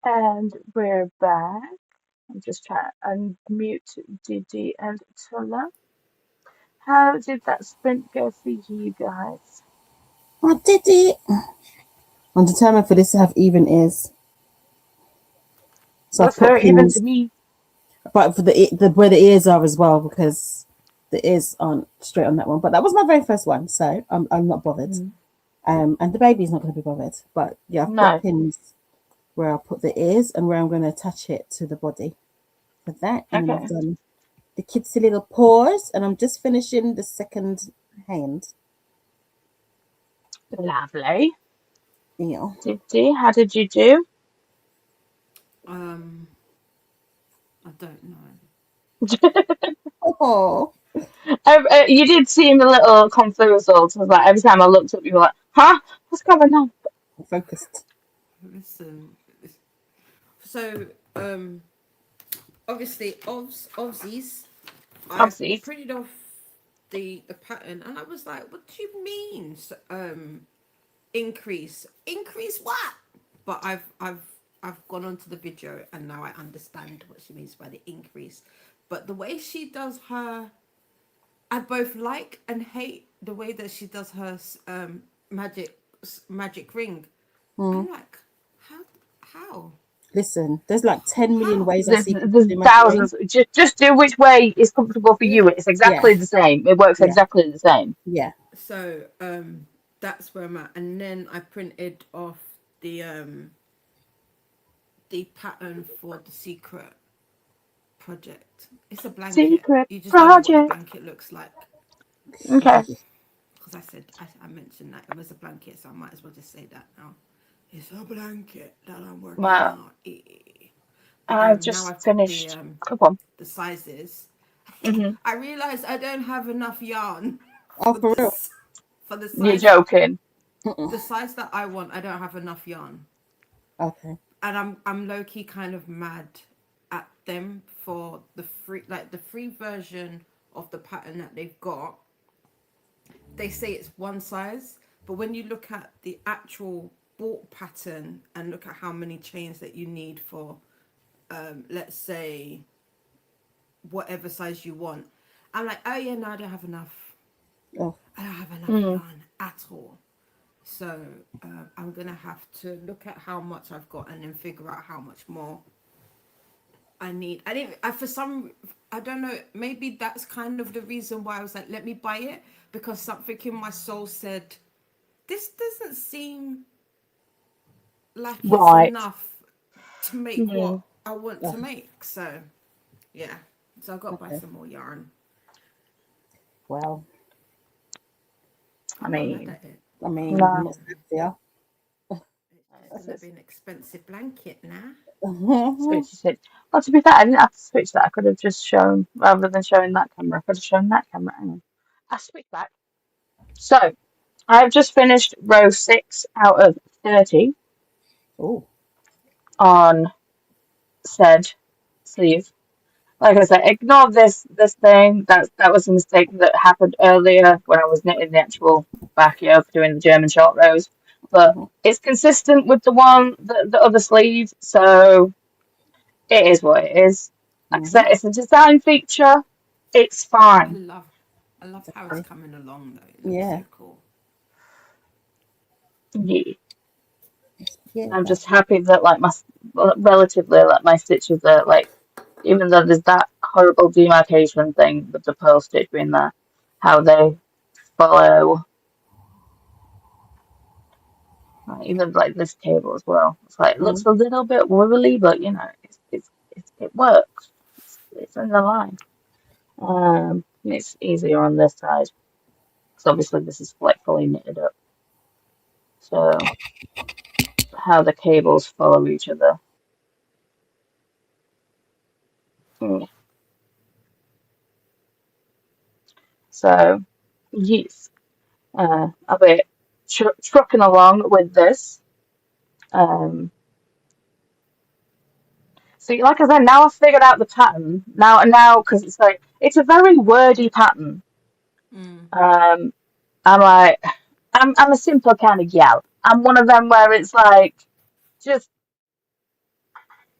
And we're back. I'm just trying to unmute Didi and Tula. How did that sprint go for you guys? Oh, did it? I'm determined for this to have even ears. So I've Looks put very even to pins, me. but for the where the ears are as well, because the ears aren't straight on that one. But that was my very first one, so I'm not bothered. And the baby's not going to be bothered. But yeah, I've put No. pins where I'll put the ears and where I'm going to attach it to the body for that. And then Okay. I've done the cutesy little paws, and I'm just finishing the second hand. Lovely. Yeah. Didi, how did you do? I don't know. Oh, You did seem a little confused. So like every time I looked up, you were like, "Huh? What's going on?" focused. Listen. So, obviously, Aussies, I Obviously, printed off the pattern, and I was like, "What do you mean? Increase what?" But I've gone onto the video, and now I understand what she means by the increase. But the way she does her, I both like and hate the way that she does her magic ring. I'm like, how? Listen, there's like 10 million How? ways I see people there's do magic ring. thousands. Just do which way is comfortable for you. Yeah. It's Yeah, exactly the same. It works yeah, exactly the same. yeah. So that's where I'm at. And then I printed off the pattern for the secret project. It's a blanket. Secret You just don't know what the project. blanket looks like. Okay. Because I mentioned that it was a blanket, so I might as well just say that now. It's a blanket that I'm working Well, on. But I've now just I've got finished. Come on. the sizes. Hmm. I realized I don't have enough yarn Oh, for for real? this for the You're size joking. the size that I want. I don't have enough yarn, Okay. and I'm low key kind of mad at them for the free version of the pattern that they've got. They say it's one size, but when you look at the actual bought pattern and look at how many chains that you need for, let's say, whatever size you want, I'm like, oh yeah, no, I don't have enough. Oh, I don't have enough Mm. yarn at all. So I'm gonna have to look at how much I've got and then figure out how much more I need. I didn't. For some, I don't know. Maybe that's kind of the reason why I was like, let me buy it, because something in my soul said, this doesn't seem like it's Right. enough to make what Mm. I want to oh, make. So yeah. So I've got to buy okay. some more yarn. Well, I I'm not mad mean, at it. I mean, I'm no. not sad for It's just This gonna is be an expensive blanket now. you. switch it. Well, to be fair, I didn't have to switch that. I could have just shown, rather than showing that camera, I could have shown that camera. Hang on. I switch back. So, I've just finished row 6 out of 30 Oh, on said sleeve. Like I said, ignore this thing. That was a mistake that happened earlier when I was knitting the actual back yoke doing the German short rows. But it's consistent with the other sleeve, so it is what it is. Like I mm-hmm. said, it's a design feature. It's I fine. love I love how it's Okay. coming along though. It looks Yeah, so cool. Yeah. yeah. I'm just happy that like relatively like my stitches are like, even though there's that horrible demarcation thing with the pearl stitch being there, how they follow. Even like this table as well. It's like it looks Mm. a little bit wobbly, but it works. It's in the line. It's easier on this side because obviously this is like fully knitted up. So how the cables follow each other. Mm. So yes, I'll be trucking along with this. Um, so like I said, now I've figured out the pattern. Now because it's like it's a very wordy pattern. Mm. Um, I'm like, I'm a simple kind of gal. I'm one of them where it's like, just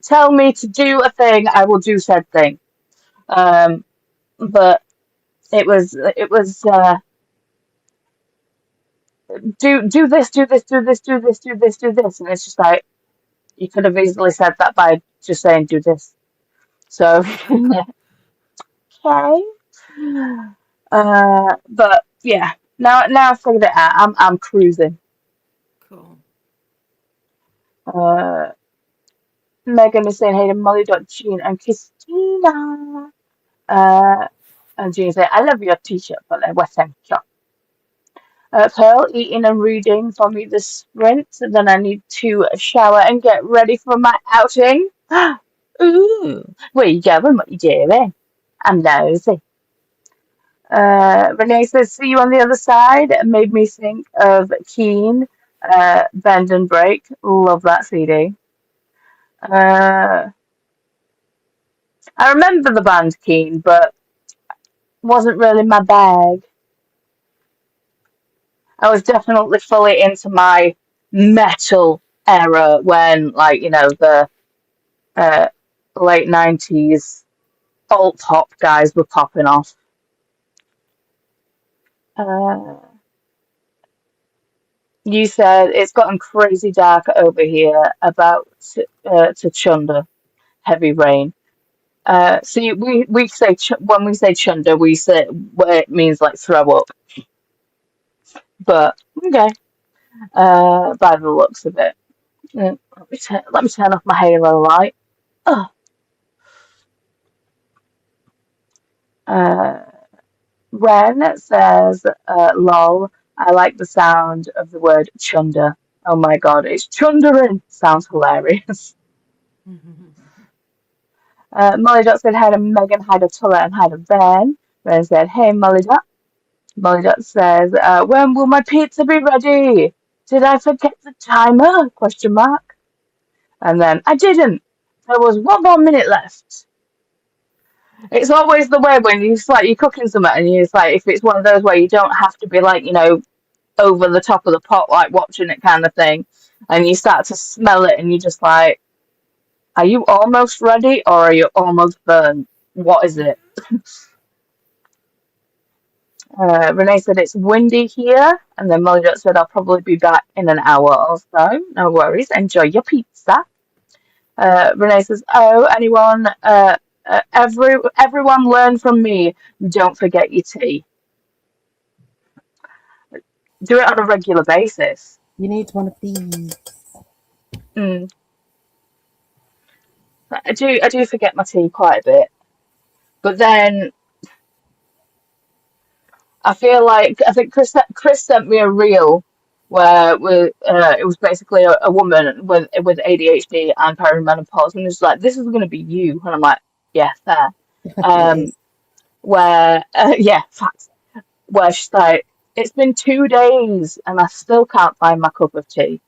tell me to do a thing, I will do said thing. But it was do this, do this, do this, do this, do this, do this, and it's just like you could have easily said that by just saying do this. So okay. But yeah, now I've figured it out. I'm cruising. Cool. Uh, Megan is saying hey to Molly, Jean, and Christina. And Jean saying I love your t-shirt, but well, thank you. Pearl eating and reading for me this sprint, and then I need to shower and get ready for my outing. Ooh, where you going? What you doing? I'm nosy. Renee says, see you on the other side. It made me think of Keen, Bend and Break. Love that CD. I remember the band Keen, but wasn't really my bag. I was definitely fully into my metal era when, like, the uh, late 90s alt pop guys were popping off. Uh, You said it's gotten crazy dark over here about to Chunder, heavy rain. See, we say when we say Chunder, we say well, it means like throw up. But okay, by the looks of it, let me turn off my halo light. Oh, uh, Ren says, "Lol, I like the sound of the word Chunder. Oh my god, it's chundering. Sounds hilarious." Molly Dot said hi to Megan, hi to Tulla, and hi to Ren. Ren said, hey, Molly Dot. Molly Dot says, when will my pizza be ready? Did I forget the timer? Question mark. And then, I didn't. There was 1 more minute left. It's always the way when you're cooking something and it's like, if it's one of those where you don't have to be like, over the top of the pot, like watching it kind of thing, and you start to smell it and you're just like, are you almost ready or are you almost burnt? What is it? Renee said it's windy here, and then Molly Dot said I'll probably be back in an hour or so. No worries. Enjoy your pizza. Renee says, "Oh, everyone learn from me. Don't forget your tea. Do it on a regular basis." You need one of these. Mm. I do forget my tea quite a bit, but then I think Chris sent me a reel where it was basically a woman with ADHD and perimenopause, and it's like this is going to be you, and I'm like, yeah, fair. It Um, is. where yeah, facts. Where she's like, it's been 2 days and I still can't find my cup of tea,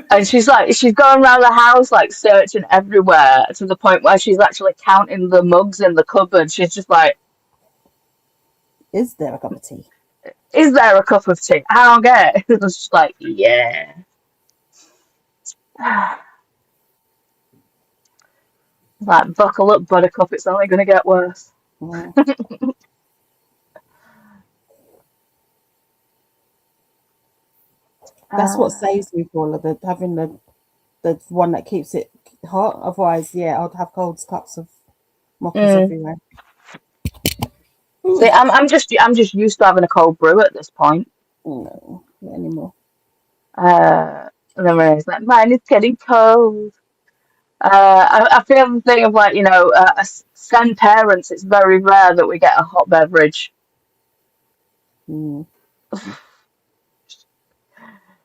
and she's going around the house like searching everywhere to the point where she's actually counting the mugs in the cupboard. She's just like, Is there a cup of tea? is there a cup of tea? I don't get it. It's just like, yeah. Like, buckle up, buttercup, it's only going to get worse. Mm. That's what Uh, saves me, Paula, having the one that keeps it hot. Otherwise, yeah, I'd have cold cups of mockers mm. everywhere. See, I'm just used to having a cold brew at this point. No, not anymore. And then when it's like, mine is getting cold. I feel the thing of like, send parents, it's very rare that we get a hot beverage. Mm.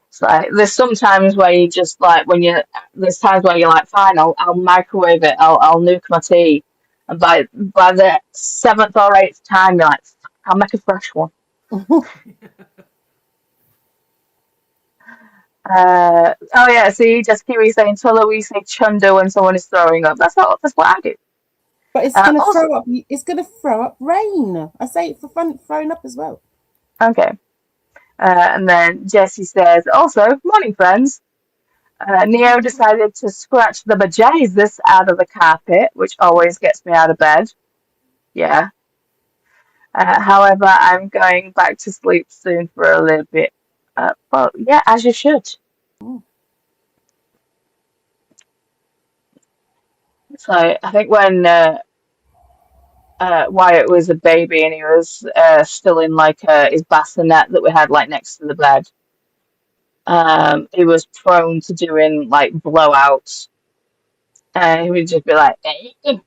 It's like there's sometimes where you just like there's times where you're like, fine, I'll microwave it, I'll nuke my tea, and by the seventh or eighth time, you're like, I'll make a fresh one. Oh yeah, see, just Kiwi saying Tulla, we say chunder when someone is throwing up. That's what I do. But it's gonna Also, throw up. It's gonna throw up rain. I say it for fun, throwing up as well. okay. And then Jessie says, also, morning friends. Neo decided to scratch the bejesus out of the carpet, which always gets me out of bed. Yeah. However, I'm going back to sleep soon for a little bit. Well, yeah, as you should. Mm. So I think when Wyatt was a baby and he was still in like his bassinet that we had like next to the bed, he was prone to doing like blowouts. And he would just be like, and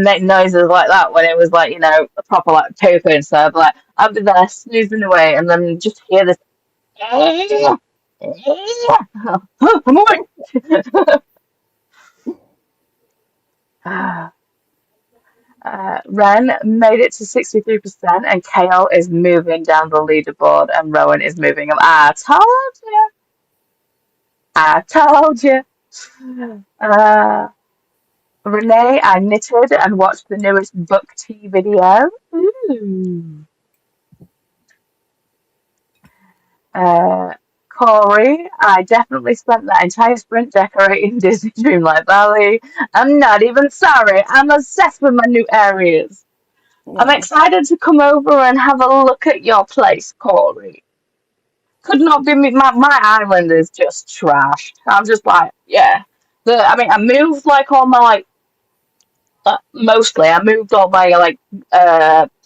make noises like that when it was like, a proper like pooping and stuff. Like, I'd be there snoozing away and then just hear this. I'm awake. Ren made it to 63% and Kale is moving down the leaderboard and Rowan is moving up. I told you. I told you. Renee, I knitted and watched the newest book tea video. Ooh. Corey, I definitely spent that entire sprint decorating Disney Dreamlight Valley. I'm not even sorry. I'm obsessed with my new areas. I'm Yeah. excited to come over and have a look at your place, Corey. Could not be me. My island is just trashed. I'm just like, yeah. I moved like all my like mostly I moved all my like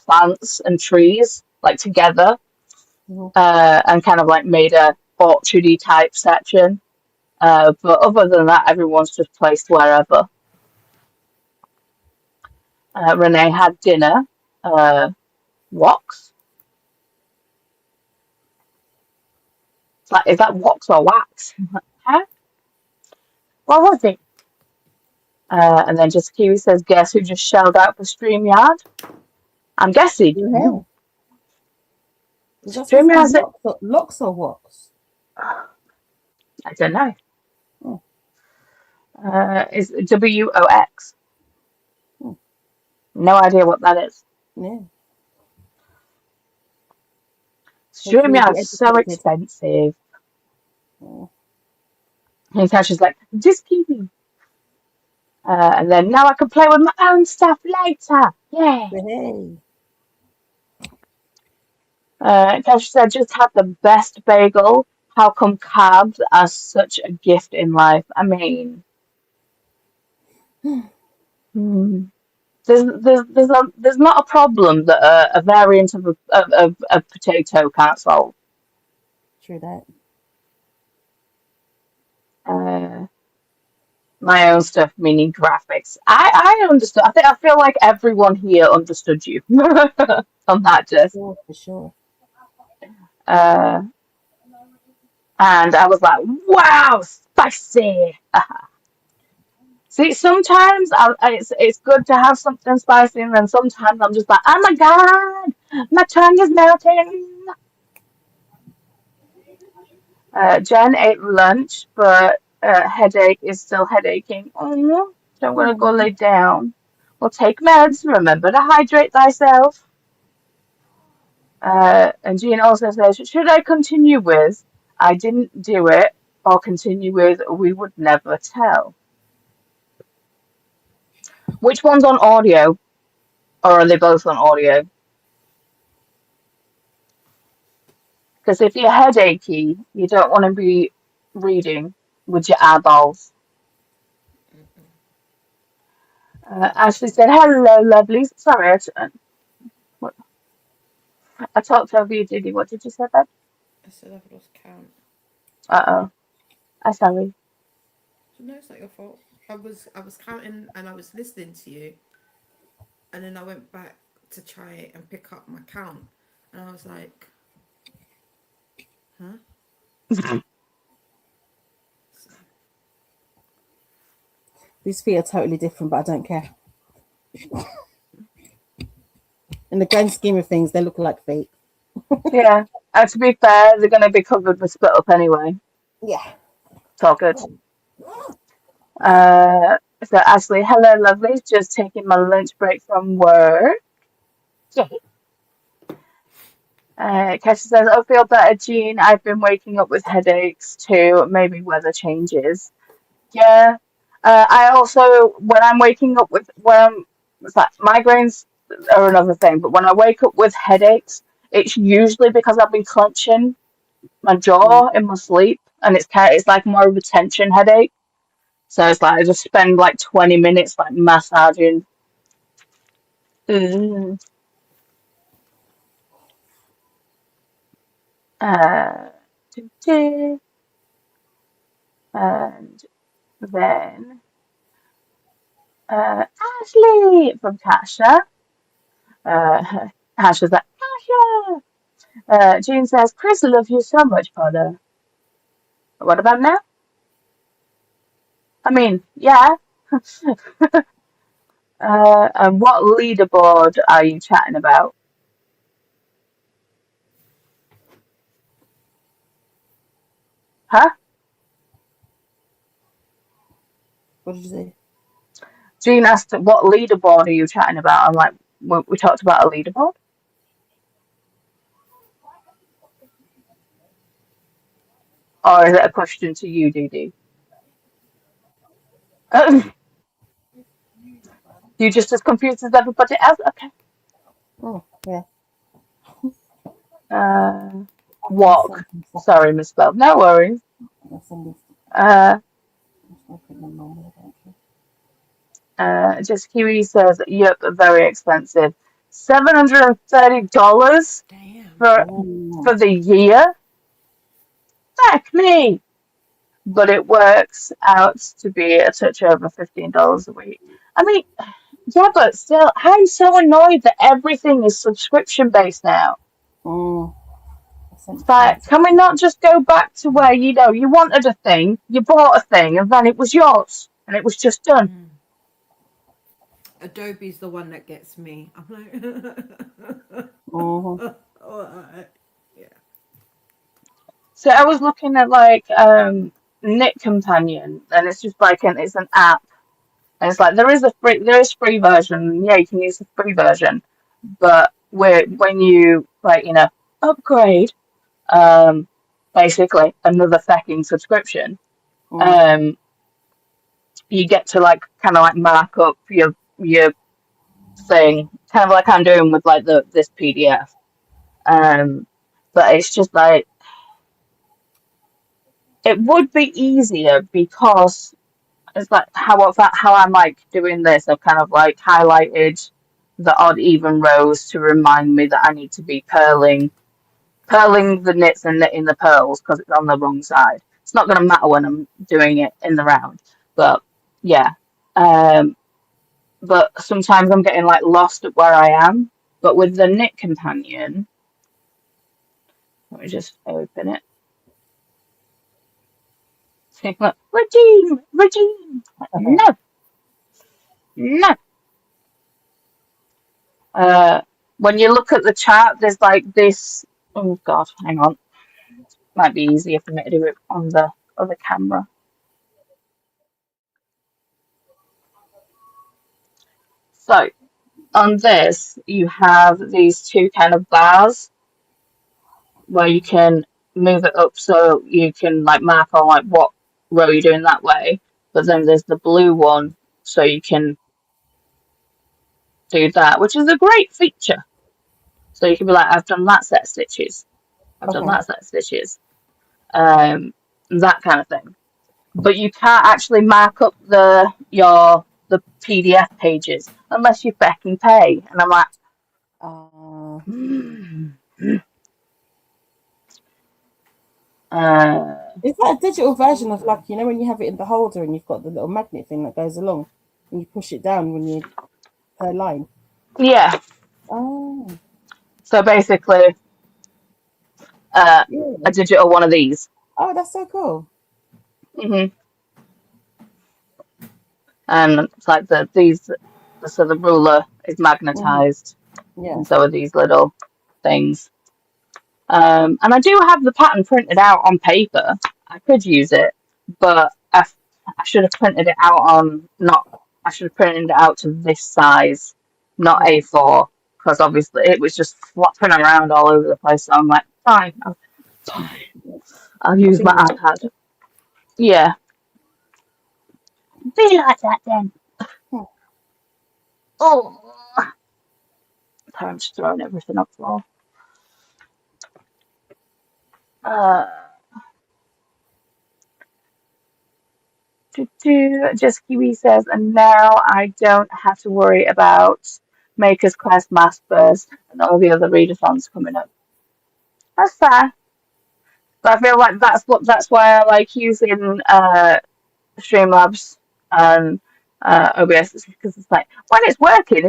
plants and trees like together Mhm. and kind of like made a orchardy type section. But other than that, everyone's just placed wherever. Renee had dinner. Woks? It's like, is that woks or wax? Huh? What was it? And then just Kiwi says, guess who just shelled out for StreamYard? I'm guessing Your hair. you. Is that supposed to be StreamYard's it? locks or woks? I don't know. Oh. Is WOX? Oh. No idea what that is. Yeah. Hopefully you'll be StreamYard's so educated. expensive. Oh. And Tasha's like, just kidding. And then now I can play with my own stuff later. Yeah. Hey. Tasha said, just had the best bagel. How come carbs are such a gift in life? I mean, hmm, there's not a problem that a variant of potato can't solve. True that. My own stuff, meaning graphics. I understood. I feel like everyone here understood you on that disc. Sure, for sure. Uh, and I was like, wow, spicy. See, sometimes it's good to have something spicy, and then sometimes I'm just like, oh my god, my tongue is melting. Jen ate lunch, but headache is still headaching. Oh, so I'm gonna go Oh. lay down. Well, take meds. Remember to hydrate thyself. And Jean also says, should I continue with I didn't do it or continue with we would never tell? Which one's on audio? Or are they both on audio? Because if you're headachy, you don't want to be reading with your eyeballs. Ashley said, hello, lovelies. Sorry, I talked over you, Diddy. What did you say, babe? I said I've lost count. Uh-oh. I'm sorry. No, it's not your fault. I was counting and I was listening to you, and then I went back to try and pick up my count, and I was like, huh? So, These feet are totally different, but I don't care. In the grand scheme of things, they look like feet. Yeah. To be fair, they're going to be covered with split up anyway. Yeah. It's all good. So Ashley, hello, lovelies. Just taking my lunch break from work. Kesha says, I feel better, Jean. I've been waking up with headaches too. Maybe weather changes. Yeah. I also, when I'm waking up with, it's like migraines are another thing, but when I wake up with headaches, it's usually because I've been clenching my Mm. jaw in my sleep, and it's like more of a tension headache. So it's like I just spend like 20 minutes like massaging. Mm. Uh, and then Ashley from Tasha. Tasha's like, Tasha! Jean says, Chris, I love you so much, brother. What about now? I mean, yeah. And what leaderboard are you chatting about? Huh? What did you say? Jean asked, what leaderboard are you chatting about? I'm like, we talked about a leaderboard? Or is it a question to you, Dee Dee? You just as confused as everybody else? Okay. Oh, yeah. I'll Walk. send some stuff. Sorry, misspelled. No worries. I'll send this. Uh, I'll put them on there, just Kiwi says, yep, very expensive. $730 Damn. for Oh, the year? Heck me! But it works out to be a touch over $15 a week. I mean, yeah, but still, I'm so annoyed that everything is subscription based now. mm. I sent It's like, some. can we not just go back to where, you wanted a thing, you bought a thing, and then it was yours, and it was just done. Mm. Adobe's the one that gets me. I'm like, Mm-hmm. alright. Yeah. So I was looking at like Knit Companion, and it's just like it's an app, and it's like there is free version. Yeah, you can use the free version, but when you like upgrade, basically another fucking subscription, Mm. um, you get to like kind of like mark up your thing, kind of like I'm doing with like this PDF. But it's just like it would be easier because it's like how I'm like doing this. I've kind of like highlighted the odd even rows to remind me that I need to be purling the knits and knitting the pearls because it's on the wrong side. It's not going to matter when I'm doing it in the round, but yeah. But sometimes I'm getting like lost at where I am. But with the Knit Companion, let me just open it. See, look, regime. Okay. No, no. Uh, when you look at the chart, there's like this. Oh God, hang on. Might be easier for me to do it on the other camera. So on this, you have these two kind of bars where you can move it up so you can like mark on like what row you're doing that way. But then there's the blue one, so you can do that, which is a great feature. So you can be like, I've done that set of stitches. I've done Okay. that set of stitches. That kind of thing. But you can't actually mark up the PDF pages unless you fucking pay. And I'm like, hmm. Is that a digital version of like when you have it in the holder and you've got the little magnet thing that goes along and you push it down when you per line? Yeah. Oh, So basically, yeah. a digital one of these. Oh, that's so cool. hmm And it's like so the ruler is Hmm. magnetized, Yeah. and so are these little things. And I do have the pattern printed out on paper. I could use it, but I should have printed it out on not. I should have printed it out to this size, not Right. A4. because obviously it was just flopping around all over the place. So I'm like, fine, I'll use Be my like, iPad. Yeah, be like that then. hmm, Oh, sorry, I'm just throwing everything up the floor. Uh, Just Kiwi says, and now I don't have to worry about Maker's Class Masters and all the other readathons coming up. That's fair. But I feel like that's why I like using Streamlabs and OBS, because it's like when it's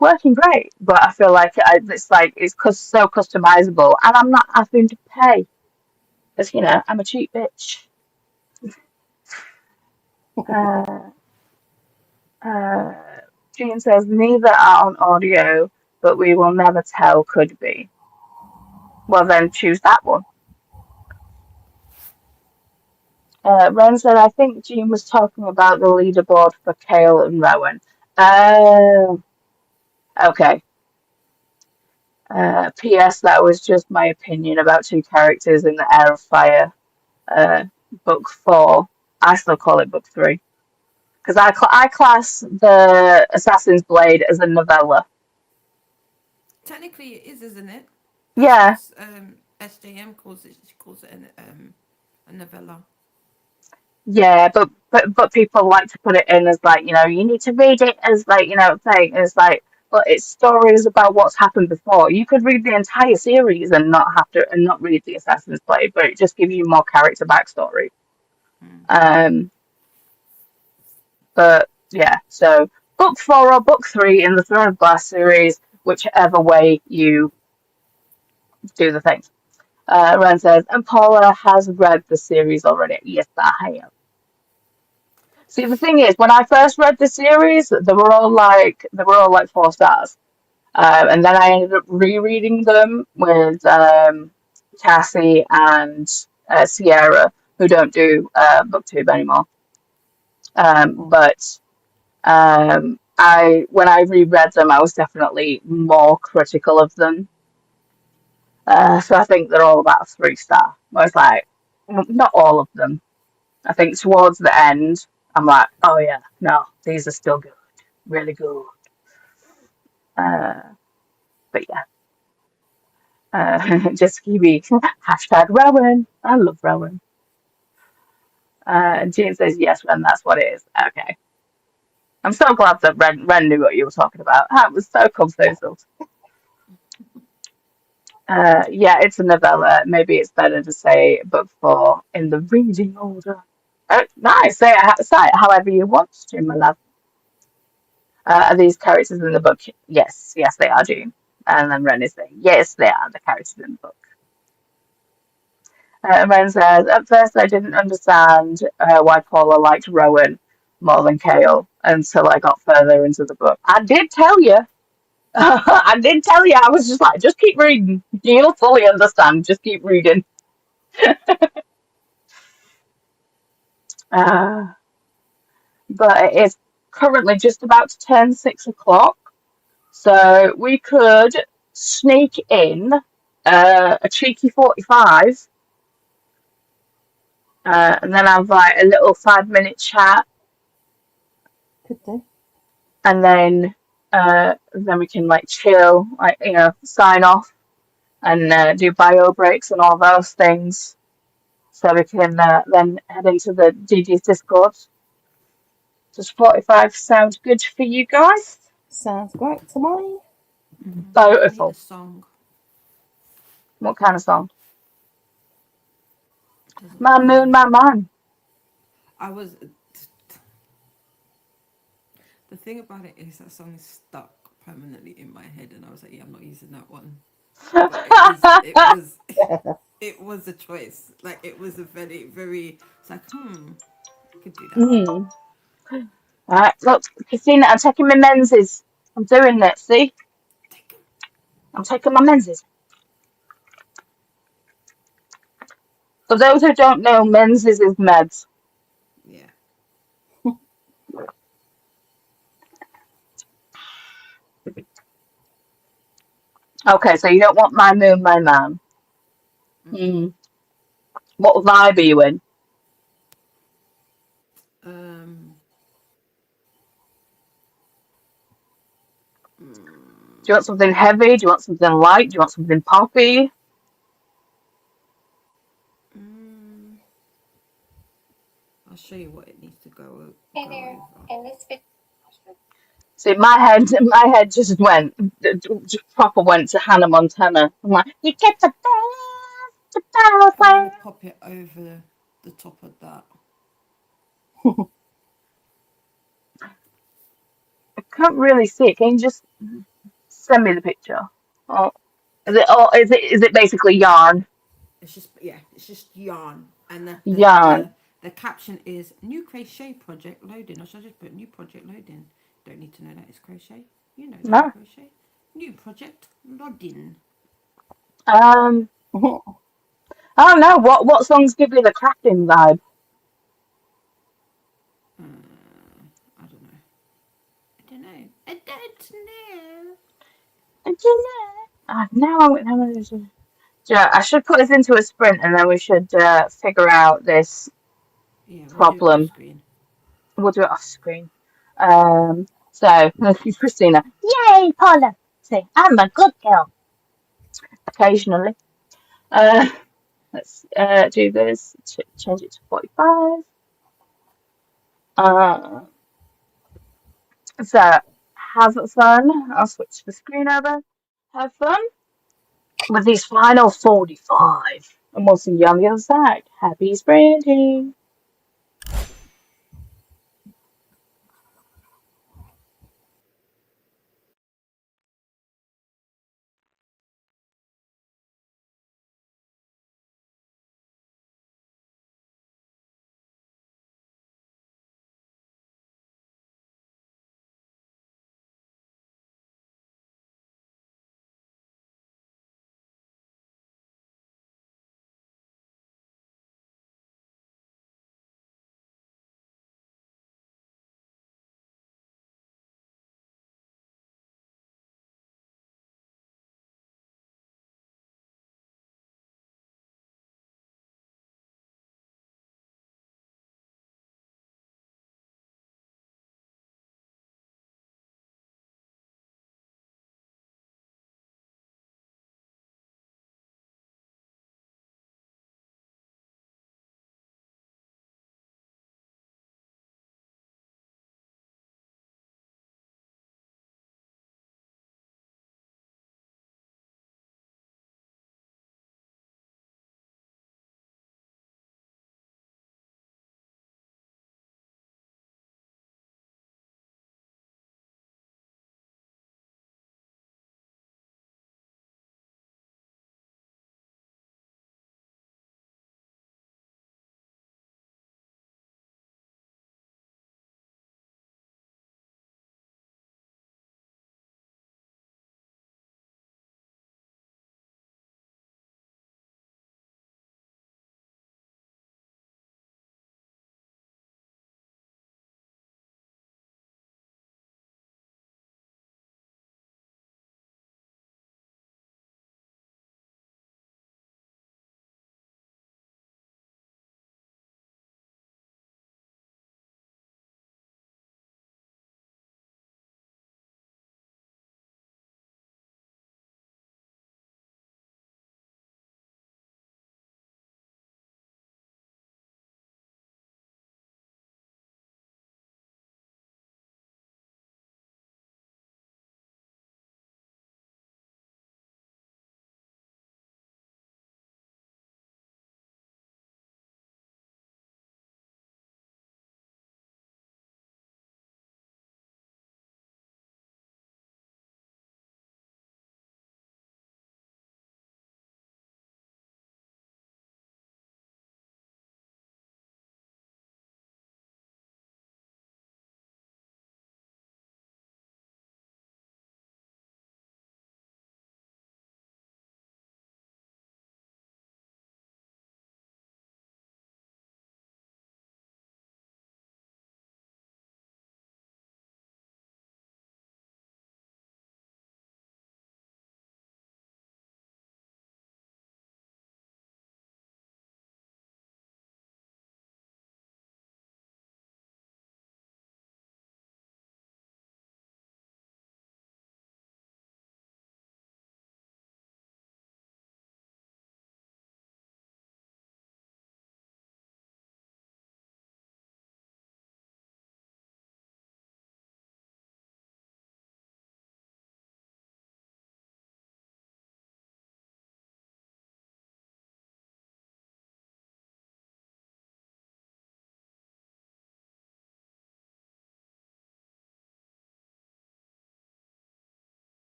working great. But I feel like it's so customizable, and I'm not having to pay because I'm a cheap bitch. Uh, uh, Jean says neither are on audio, but we will never tell. Could be. Well, then choose that one. Ren said, I think Jean was talking about the leaderboard for Kale and Rowan. Oh, okay. P.S. That was just my opinion about two characters in the Air of Fire, book 4. I still call it book 3 because I class the Assassin's Blade as a novella. Technically, it is, isn't it? That's Yeah, what SJM calls it. She calls it a novella. yeah, but people like to put it in as like you need to read it as like thing. It's like, but it's stories about what's happened before. You could read the entire series and not read the Assassin's Blade, but it just gives you more character backstory. Mm. Um, but yeah, so book 4 or book 3 in the Throne of Glass series, whichever way you do the things. Ren says, and Paula has read the series already. Yes, I have. See, the thing is, when I first read the series, they were all like 4 stars, and then I ended up rereading them with Cassie and Sierra, who don't do booktube anymore. hmm. But I when I reread them, I was definitely more critical of them. So I think they're all about a 3 star. I was like, not all of them. I think towards the end, I'm like, oh yeah, no, these are still good, really good. Uh, but yeah, just Kiwi. Hashtag Rowan. I love Rowan. Jean says yes, Ren, that's what it is. Okay. I'm so glad that Ren knew what you were talking about. That was so confusing. Yeah, it's a novella. Maybe it's better to say book 4 in the reading order. Oh, nice. Say it however you want to, my love. Are these characters in the book? Yes, yes, they are, Jean. And then Ren is saying, yes, they are the characters in the book. Ren says, at first I didn't understand why Paula liked Rowan more than Kale until I got further into the book. I did tell you. I did tell you. I was just like, just keep reading. You'll fully understand. Just keep reading. Uh, but it is currently just about to turn 6 o'clock. So we could sneak in a cheeky 45 and then have like a little 5 minute chat, Could do. and then we can like chill, like sign off and do bio breaks and all those things. So we can then head into the DG's Discord. Does 45 sound good for you guys? Sounds great to me. I need a Beautiful. song. What kind of song? Doesn't My moon, my man. I was. The thing about it is that song is stuck permanently in my head, and I was like, yeah, I'm not using that one. But it was a choice. Like it was a very, very. It's like, I could do that one. Hmm. Right, look, Christina, I'm taking my menses. I'm doing it, see? Take 'em. I'm taking my menses. For those who don't know, menses is meds. Yeah. Okay, so you don't want my moon, my man. Mm-mm. Hmm. What vibe are you in? Um, Do you want something heavy? Do you want something light? Do you want something poppy? mm, I'll show you what it needs to Hey go there. over. In this video, See, my head just went, just proper went to Hannah Montana. I'm like, you get the I'm gonna bell. pop it over the top of that. I can't really see it. Can you just send me the picture? Oh, is it basically yarn? It's just it's just yarn, and Yarn. the caption is new crochet project loading. Or should I just put new project loading? Don't need to know that it's crochet. You know that it's No. crochet. New project loading. Um. I don't know. What songs give you the crafting vibe? I don't know. I don't know. I don't know. I don't know. Now I'm. Yeah, I should put this into a sprint, and then we should figure out this Yeah, we'll do it off problem. screen. We'll do it off screen. So let's see, Christina. Yay, Paula. Say, I'm a good girl. Occasionally. Uh, let's do this. Change it to 45. Uh, so have fun. I'll switch the screen over. Have fun with these final 45. And we'll see you on the other side. Happy sprinting.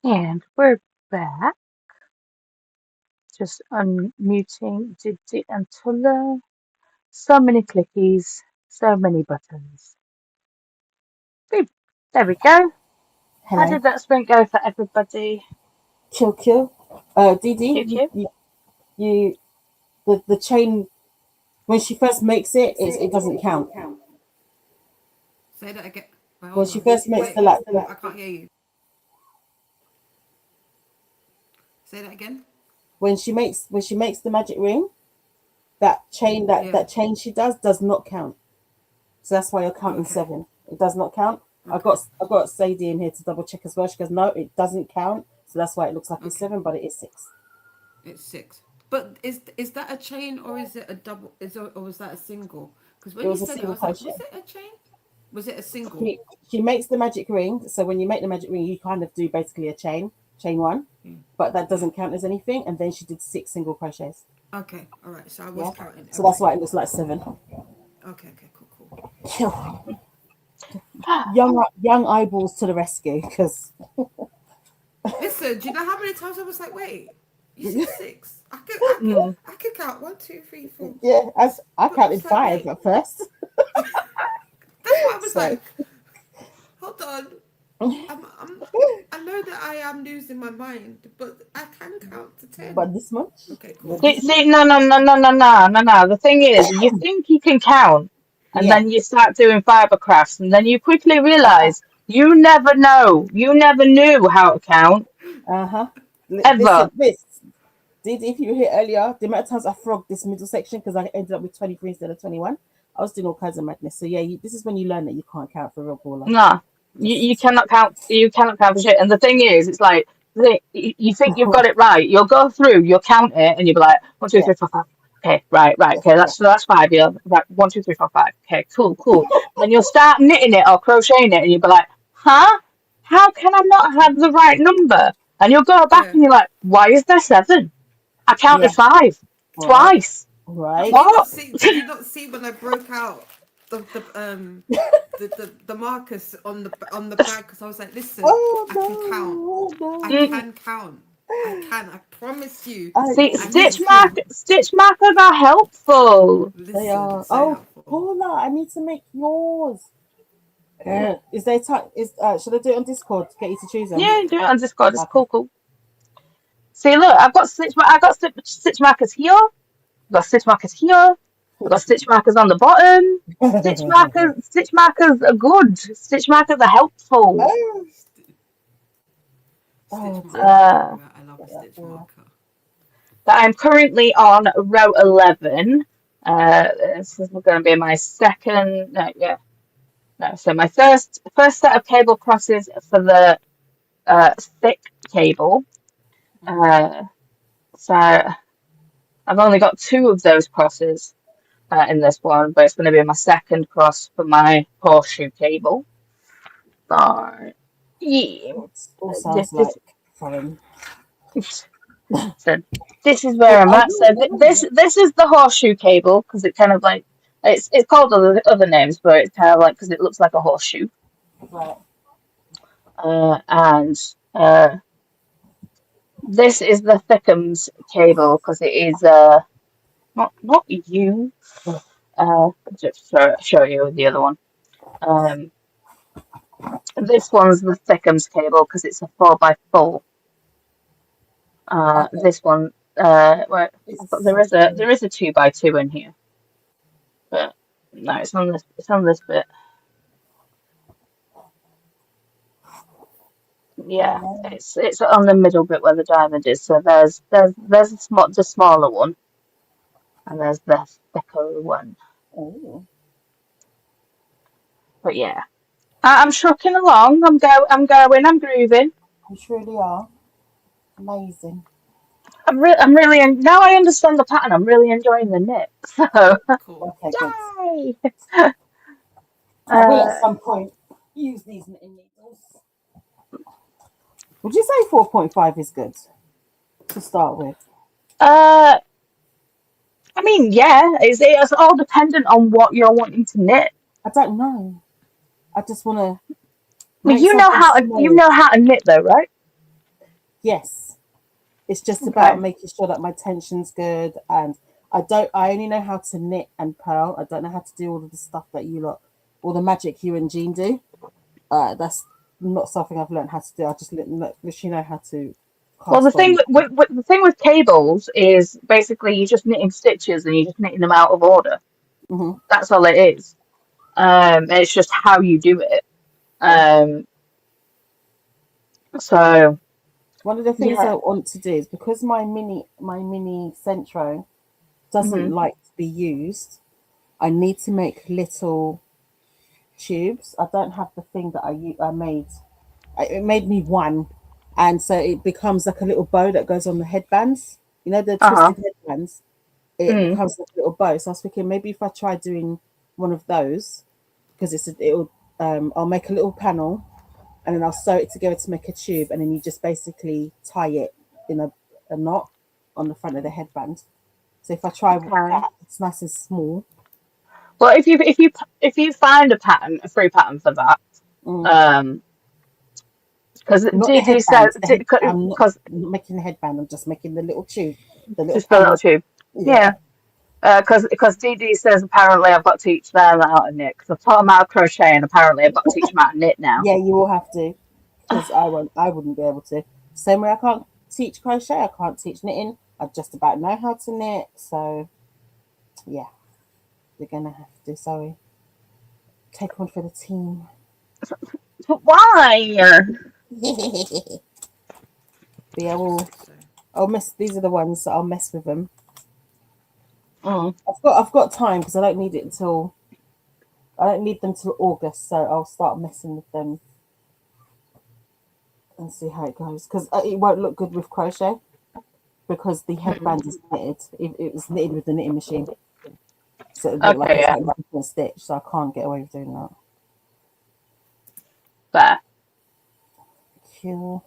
And we're back. Just unmuting Diddy and Tulla. So many clickies, so many buttons. Boop. There we go. How Hello. did that sprint go for everybody? Kill. Didi, QQ? you the chain when she first makes it, it doesn't count. Say that again. Wait, When hold she on. first makes Wait, the like, I can't hear you. Say that again. when she makes the magic ring, that chain Yeah. that chain she does not count. So that's why you're counting Okay. 7. It does not count. Okay. I got Sadie in here to double check as well. She goes, no, it doesn't count. So that's why it looks like it's Okay. 7, but it is 6. It's 6. But is that a chain or is it a double? Or was that a single? Because It when you was a said it, I single was like, crochet. was it a chain? Was it a single? She makes the magic ring. So when you make the magic ring, you kind of do basically a chain 1, Yeah. but that Yeah. doesn't count as anything. And then she did 6 single crochets. Okay. All right. So I was counting. So that's why it looks like 7. Okay. Cool. Young eyeballs to the rescue, because Listen, do you know how many times I was like, wait, you said 6? I could count 1, 2, 3, 4. yeah, as I But I counted was like, 5 wait. at first. That's why I was So like, hold on. I know that I am losing my mind, but I can count to 10. but this much. Okay, cool. See, no. The thing is, you think you can count, and Yeah. then you start doing fiber crafts, and then you quickly realize you never know. You never knew how to count, Listen, ever. if you were here earlier, the amount of times I frogged this middle section because I ended up with 23 instead of 21. I was doing all kinds of madness. So yeah, this is when you learn that you can't count for a real baller. No, you Just cannot count. You cannot count for shit. And the thing is, it's like you think you've got it right. You'll go through, you'll count it, and you'll be like 1, 2, yeah, 3, 4, 5. Okay, right. Okay, yeah. that's 5. Yeah, right. 1, 2, 3, 4, 5. Okay, cool. Then you'll start knitting it or crocheting it, and you'll be like, huh? How can I not have the right number? And you'll go back Yeah. and you're like, why is there 7? I counted Yeah. Right. twice. Right. What? Did you not see when I broke out the markers on the bag? Because I was like, listen, I can count. No. I can count. I can. I promise you. See, And you stitch markers are helpful. They listen. are. So helpful. Paula, I need to make yours. Is there time? Should I do it on Discord to get you to choose them? Yeah, do it on Discord. It's Okay. cool. See, look, I've got stitch markers here. I've got stitch markers here. I've got stitch markers on the bottom. Stitch markers are good. Stitch markers are helpful. Oh, Stitch dear. marker. I love a stitch marker. But I'm currently on row 11. This is going to be my second. No. So my first set of cable crosses for the thick cable. So I've only got 2 of those crosses in this one, but it's going to be my second cross for my horseshoe cable. So, yeah. It all sounds like fun. So this is where I'm at. So this is the horseshoe cable because it kind of like it's called other names, but it's kind of like because it looks like a horseshoe. Right. And this is the thickums cable because it is not you. Just show you the other one. This one's the thickums cable because it's a 4x4. Okay. This one, there is a 2x2 in here, but no, it's on this bit. Yeah, it's on the middle bit where the diamond is. So there's the smaller one, and there's the thicker one. Oh. But yeah, I'm trucking along. I'm I'm grooving. You surely are. Amazing. I'm really now I understand the pattern. I'm really enjoying the knit. So Cool. Okay, good. yay! I will at some point use these knitting needles. Would you say 4.5 is good to start with? I mean, yeah, it's all dependent on what you're wanting to knit. I don't know. I just want to. Well, you know how to knit though, right? Yes, it's just about Okay. making sure that my tension's good, and I only know how to knit and purl. I don't know how to do all of the stuff that you lot, all the magic you and Jean do. That's not something I've learned how to do. I just literally know how to Well, the cast thing on. with the thing with cables is basically you're just knitting stitches and you're just knitting them out of order. Hmm. That's all it is. It's just how you do it. Yeah. Um, so One of the things yeah. I want to do is because my mini Centro doesn't Hmm. like to be used. I need to make little tubes. I don't have the thing that I made. It made me one, and so it becomes like a little bow that goes on the headbands. You know the Uh-huh. twisted headbands. It Mm. becomes like a little bow. So I was thinking maybe if I try doing one of those, because it'll I'll make a little panel and then I'll sew it together to make a tube, and then you just basically tie it in a knot on the front of the headband. So if I try Okay. that, it's nice and small. Well, if you find a free pattern for that, Mm. um, because Not the DD said, headband. The head. because Not making the headband. I'm just making the little tube, the little just the little panel. tube. Yeah. Yeah. Because DD says apparently I've got to teach them how to knit. Because I've taught them how to crochet, and apparently I've got to teach them how to knit now. Yeah, you will have to, because I won't. I wouldn't be able to. Same way I can't teach crochet. I can't teach knitting. I just about know how to knit. So yeah, you're gonna have to. Sorry, take one for the team. But why? But yeah, So I'll mess. These are the ones that I'll mess with them. Mm. I've got time because I don't need them till August. So I'll start messing with them and see how it goes. Because it won't look good with crochet because the Mm. headband is knitted. It was knitted with the knitting machine. So it looked like Okay, it's yeah, like a different stitch, so I can't get away with doing that. fair. Cool.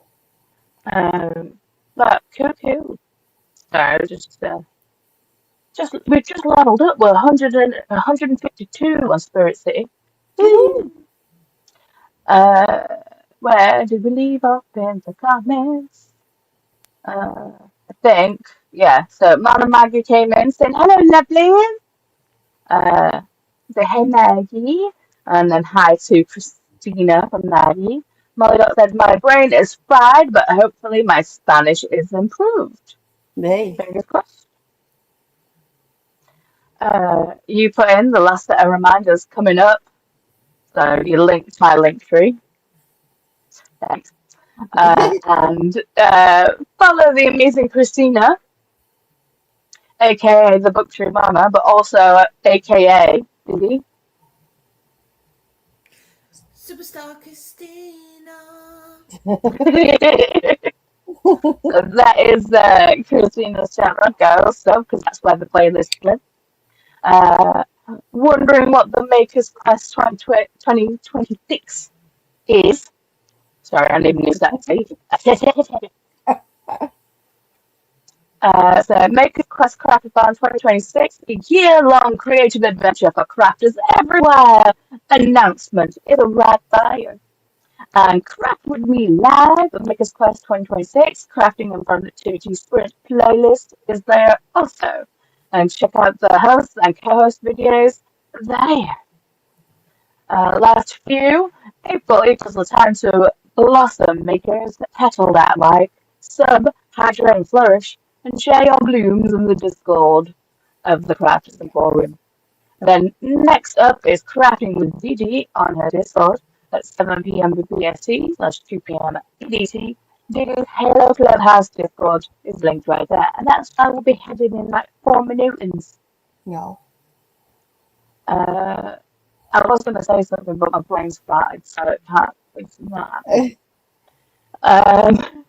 But cool. So just we've just leveled up. We're 152 on Spirit City. Woohoo! Woo! Uh, where did we leave off in the comments? I think, yeah. So Mama Maggie came in saying, "Hello, lovely." Uh, say, "Hey, Maggie," and then hi to Christina from Maggie. Molly Dot said, "My brain is fried, but hopefully my Spanish is improved." Hey. Fingers crossed. You put in the last set of reminders coming up, so you linked my link tree. Thanks. And follow the amazing Christina, aka the Book Tree Mama, but also aka Diddy. Superstar Christina. So that is Christina's channel, girls, so because that's where the playlist lives. Uh, Wondering what the Makers Quest 2026 is. Sorry, I didn't even use that. So Makers Quest Craftathon 2026, a year-long creative adventure for crafters everywhere. Announcement is a right fire. And Craft with Me Live at Makers Quest 2026 Crafting and Productivity Sprint playlist is there also. And check out the hosts and co-host videos there. Last few, April equals the time to blossom, makers, petal that like, sub, hydrate and flourish, and share your blooms in the Discord of the Crafters Emporium. Then next up is Crafting with Didi on her Discord at 7 p.m. BST/2 p.m. EDT. Didi's Halo Clubhouse Discord is linked right there, and that's where we'll be heading in like 4 minutes. No. Uh, I was going to say something, but my brain's fried, so it can't. It's not happening. Um,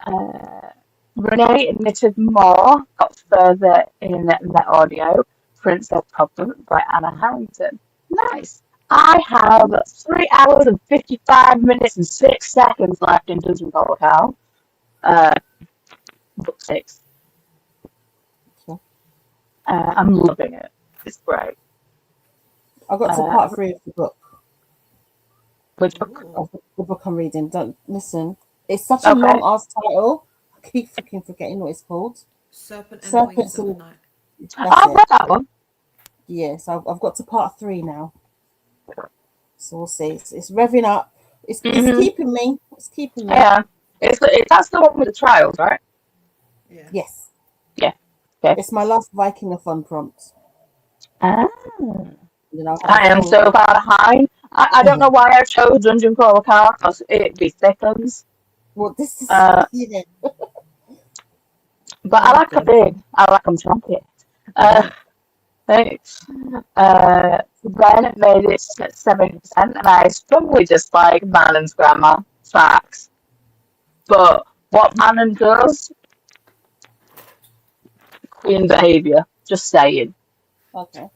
uh, Renee admitted more, got further in the audio. Princess Problem by Anna Harrington. Nice. I have 3 hours and 55 minutes and 6 seconds left in Dungeon Gold Hell. Uh, book 6. Okay. I'm loving it. It's great. I got to part 3 of the book. Which book? Ooh. Of the book I'm reading. Don't listen. It's such a Okay. long ass title. I keep fucking forgetting what it's called. Serpent and the Wings Serpents of and Night. that's I've it. read that one. Yes, I've got to part 3 now. So we'll see. It's revving up. It's Hmm. keeping me. It's keeping me. Yeah. That's the one with the trials, right? Yeah. Yes. Yeah. Okay. It's my last Viking-a-thon prompt. Ah. You know, I'll I am follow so it. far behind. I don't know why I chose Dungeon Crawler Car because it be thickens. Well, this is Uh, yeah. but I Oh like them dear. big. I like them chunky. Uh, Yeah. thanks. Then it made it 70%, and I strongly dislike Mannon's grammar facts. But what Mannon does, Queen behaviour. Just saying. Okay.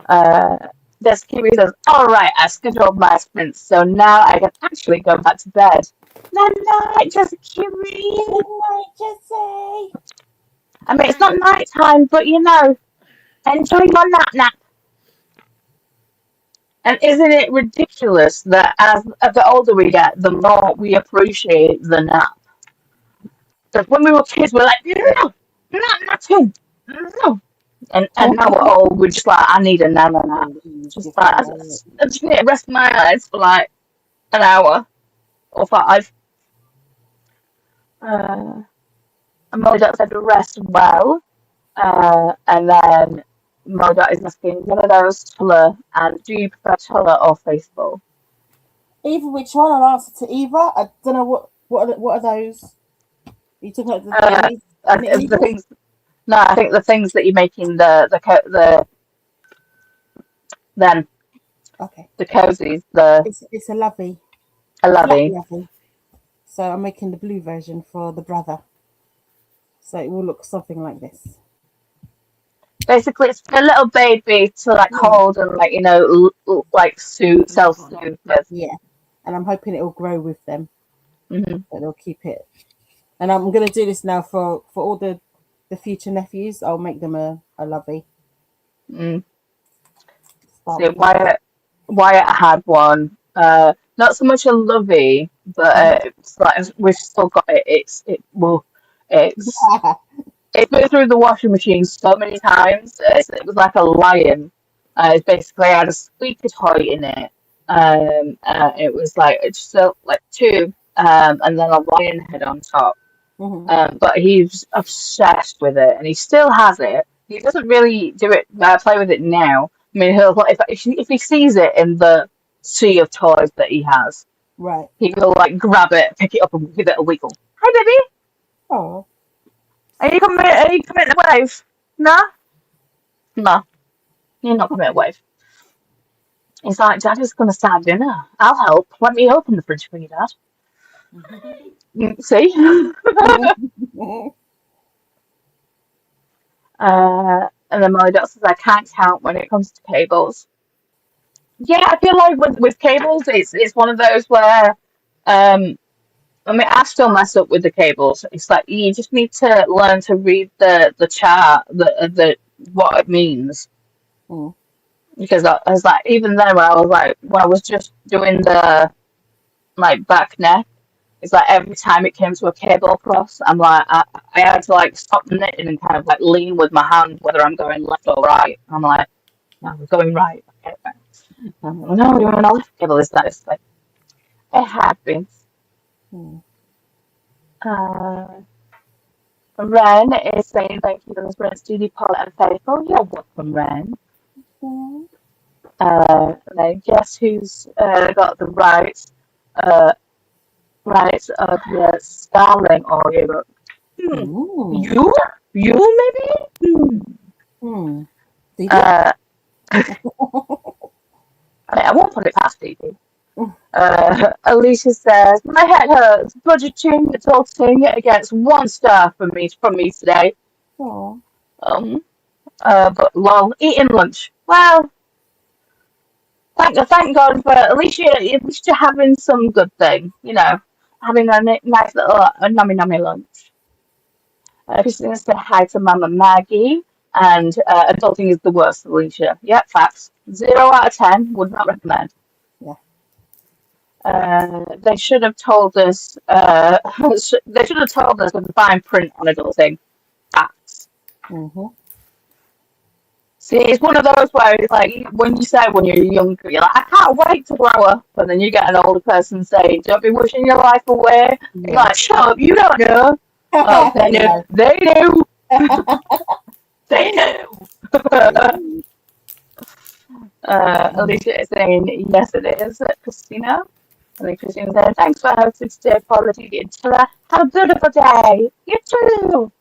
Uh, this Kiwi says, "Alright, I scheduled my sprints, so now I can actually go back to bed." Night night, just Kiwi. Good night, Jesse. I mean, it's not night time, but enjoy your nap. And isn't it ridiculous that as the older we get, the more we appreciate the nap? Because when we were kids, we're like, no, not napping, no. And now we're old, we're just like, I need a nap. It's Just like, different, I just need to rest my eyes for like an hour or 5. And Moda said rest well. And then Moda is asking, one of those Tuller, and do you prefer Tuller or Faithful? either which one, I'll answer to either. I don't know what are those. Are you talking about the Uh, knit, knit the needles? things, no, I think the things that you're making then Okay. the cozies, the It's a lovey, a flat lovey. lovey. So I'm making the blue version for the brother. So it will look something like this. Basically, it's for a little baby to like Yeah. hold and like like Love on. self-soothe with. Yeah. And I'm hoping it will grow with them. Hmm. That they'll keep it. And I'm gonna do this now for all the future nephews. I'll make them a lovey. Mm. Start See, with that. Wyatt had one. Not so much a lovey, but Mhm. it's like we've still got it. It's it's been through the washing machine so many times. It was like a lion. It's basically had a squeaky toy in it. It was like it's still like two, and then a lion head on top. Mhm. But he's obsessed with it, and he still has it. He doesn't really play with it now. I mean, he'll if he sees it in the sea of toys that he has, Right. he will like grab it, pick it up, and give it a wiggle. Hi, baby. Oh. Are you coming? Are you coming to wave? No, no, you're not coming to wave. He's like, Daddy's gonna start dinner. I'll help. Let me open the fridge for you, Dad. See? And then my dad says I can't count when it comes to cables. Yeah, I feel like with cables, it's one of those where, I mean, I still mess up with the cables. It's like you just need to learn to read the chart, the what it means. Mm. Because I was like, even then when I was just doing the like back neck, it's like every time it came to a cable cross, I had to like stop knitting and kind of like lean with my hand whether I'm going left or right. I'm like, no, we're going right. Okay, right. No, you're on a left cable this time. It's like it happens. Mm. Uh, Ren is saying thank you for the sprints, Judy, Paul, and Faithful. You're welcome, Ren. Mm. Then guess who's got the uh, rights of the Starling audiobook? Hmm. Mm. You? You maybe? Hmm. Mm. Did you? Uh, I won't put it past DP. Alicia says, my head hurts. Budgeting, adulting, it gets 1 star from me today. Oh. Um, but lol, eating lunch. Well, thank God for at least you're having some good thing, having a nice little nummy nummy lunch. Christina said hi to Mama Maggie, and adulting is the worst, Alicia. Yep, facts. 0 out of 10, would not recommend. Yeah. They should have told us. They should have told us the fine print on adulting. Facts. Mm-hmm. See, it's one of those where it's like when you say when you're younger, you're like, I can't wait to grow up, and then you get an older person saying, "Don't be wishing your life away." And you're Yeah. like, "Shut up, you don't know." Oh, they knew. No. They knew. They knew. Alicia is saying, yes, it is, Christina. And then Christina said, thanks for hosting today, Quality Intella. Have a beautiful day. You too.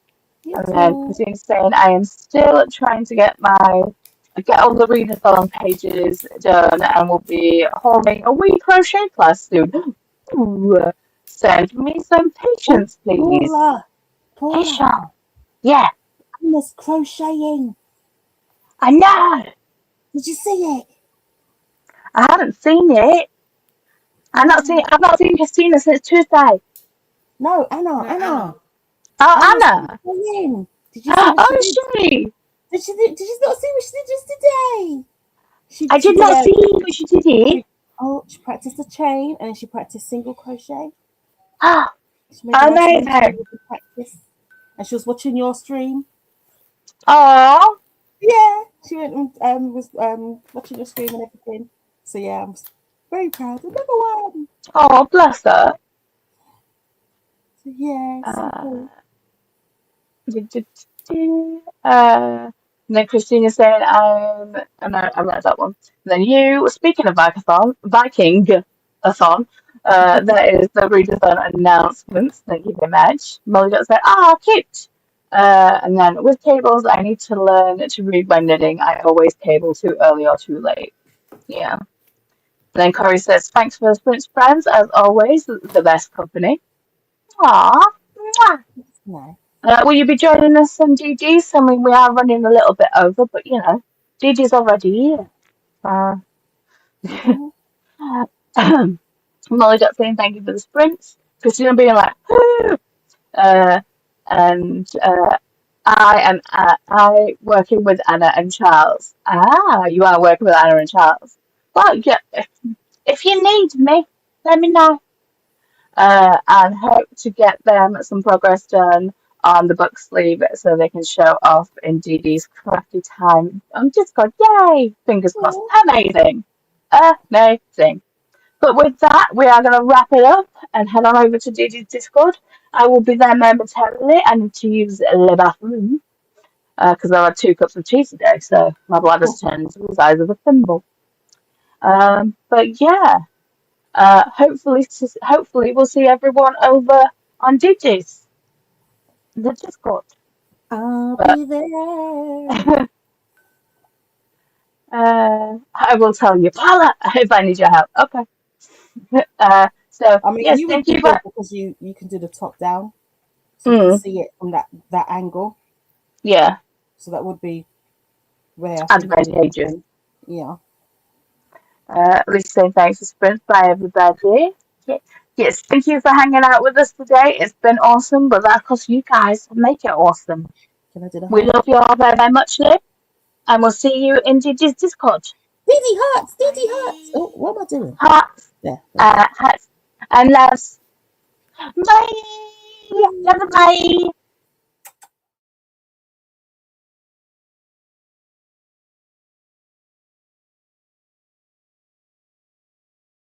You And then too. Christina's saying, I am still trying to get all the readathon pages done and will be holding a wee crochet class soon. Ooh, send me some Oh, patience, please. Paula. Patience. Yeah, Anna's crocheting. I know. Did you see it? I haven't seen it. I've not seen Christina since Tuesday. No, Anna. No, Anna. Oh, Anna's Anna. crocheting. Did you see what she Oh, did? she. Did you not see what she did just today? I She did did not a see what she did it. she practiced a chain and then she practiced single crochet. Oh, She made a nice little chain amazing. with the practice. And she was watching your stream. Oh, Yeah. She went and was watching your stream and everything. So yeah, I'm very proud of number one. oh, bless her. So yeah, so Uh, cool. and then Christina saying, and I read that one. And then you, speaking of Viking-a-thon, that is the readathon announcements. Thank you very much. Molly got to say, cute. And then with cables, I need to learn to read by knitting. I always cable too early or too late. Yeah. And then Corey says, thanks for the Sprint's friends, as always, the best company. Aww. Mwah. No. Will you be joining us on DD's? I mean, we are running a little bit over, but you know, DD's already here. Mm-hmm. Molly Duck saying thank you for the sprints. Christina being like, whoo! Uh, and I working with Anna and Charles. Ah, you are working with Anna and Charles. Well, yeah, if you need me, let me know. And hope to get them some progress done on the book sleeve so they can show off in DD's crafty time on Discord. Yay! Fingers crossed. Amazing. Amazing. But with that, we are going to wrap it up and head on over to DD's Discord. I will be there momentarily. I need to use le bathroom because I had 2 cups of tea today, so my bladder's turned into the size of a thimble. But yeah, hopefully we'll see everyone over on Digi's the Discord. I'll But be there. I will tell you, Paula, if I need your help. Okay. So I mean, yes, you would thank be you. good because you can do the top down, so you can see it from that angle. Yeah, So that would be where I think it would be advantageous. good. Yeah. At least saying thanks for Sprint. Bye, everybody. Yes, thank you for hanging out with us today. It's been awesome, but that's because you guys make it awesome. Can I do the We heart? love you all very, very much, Liv, and we'll see you in Digi's Discord. Diddy hearts, Diddy hearts. Bye. Oh, what am I doing? Hearts, There. There. hearts, and loves. Bye. Love, bye.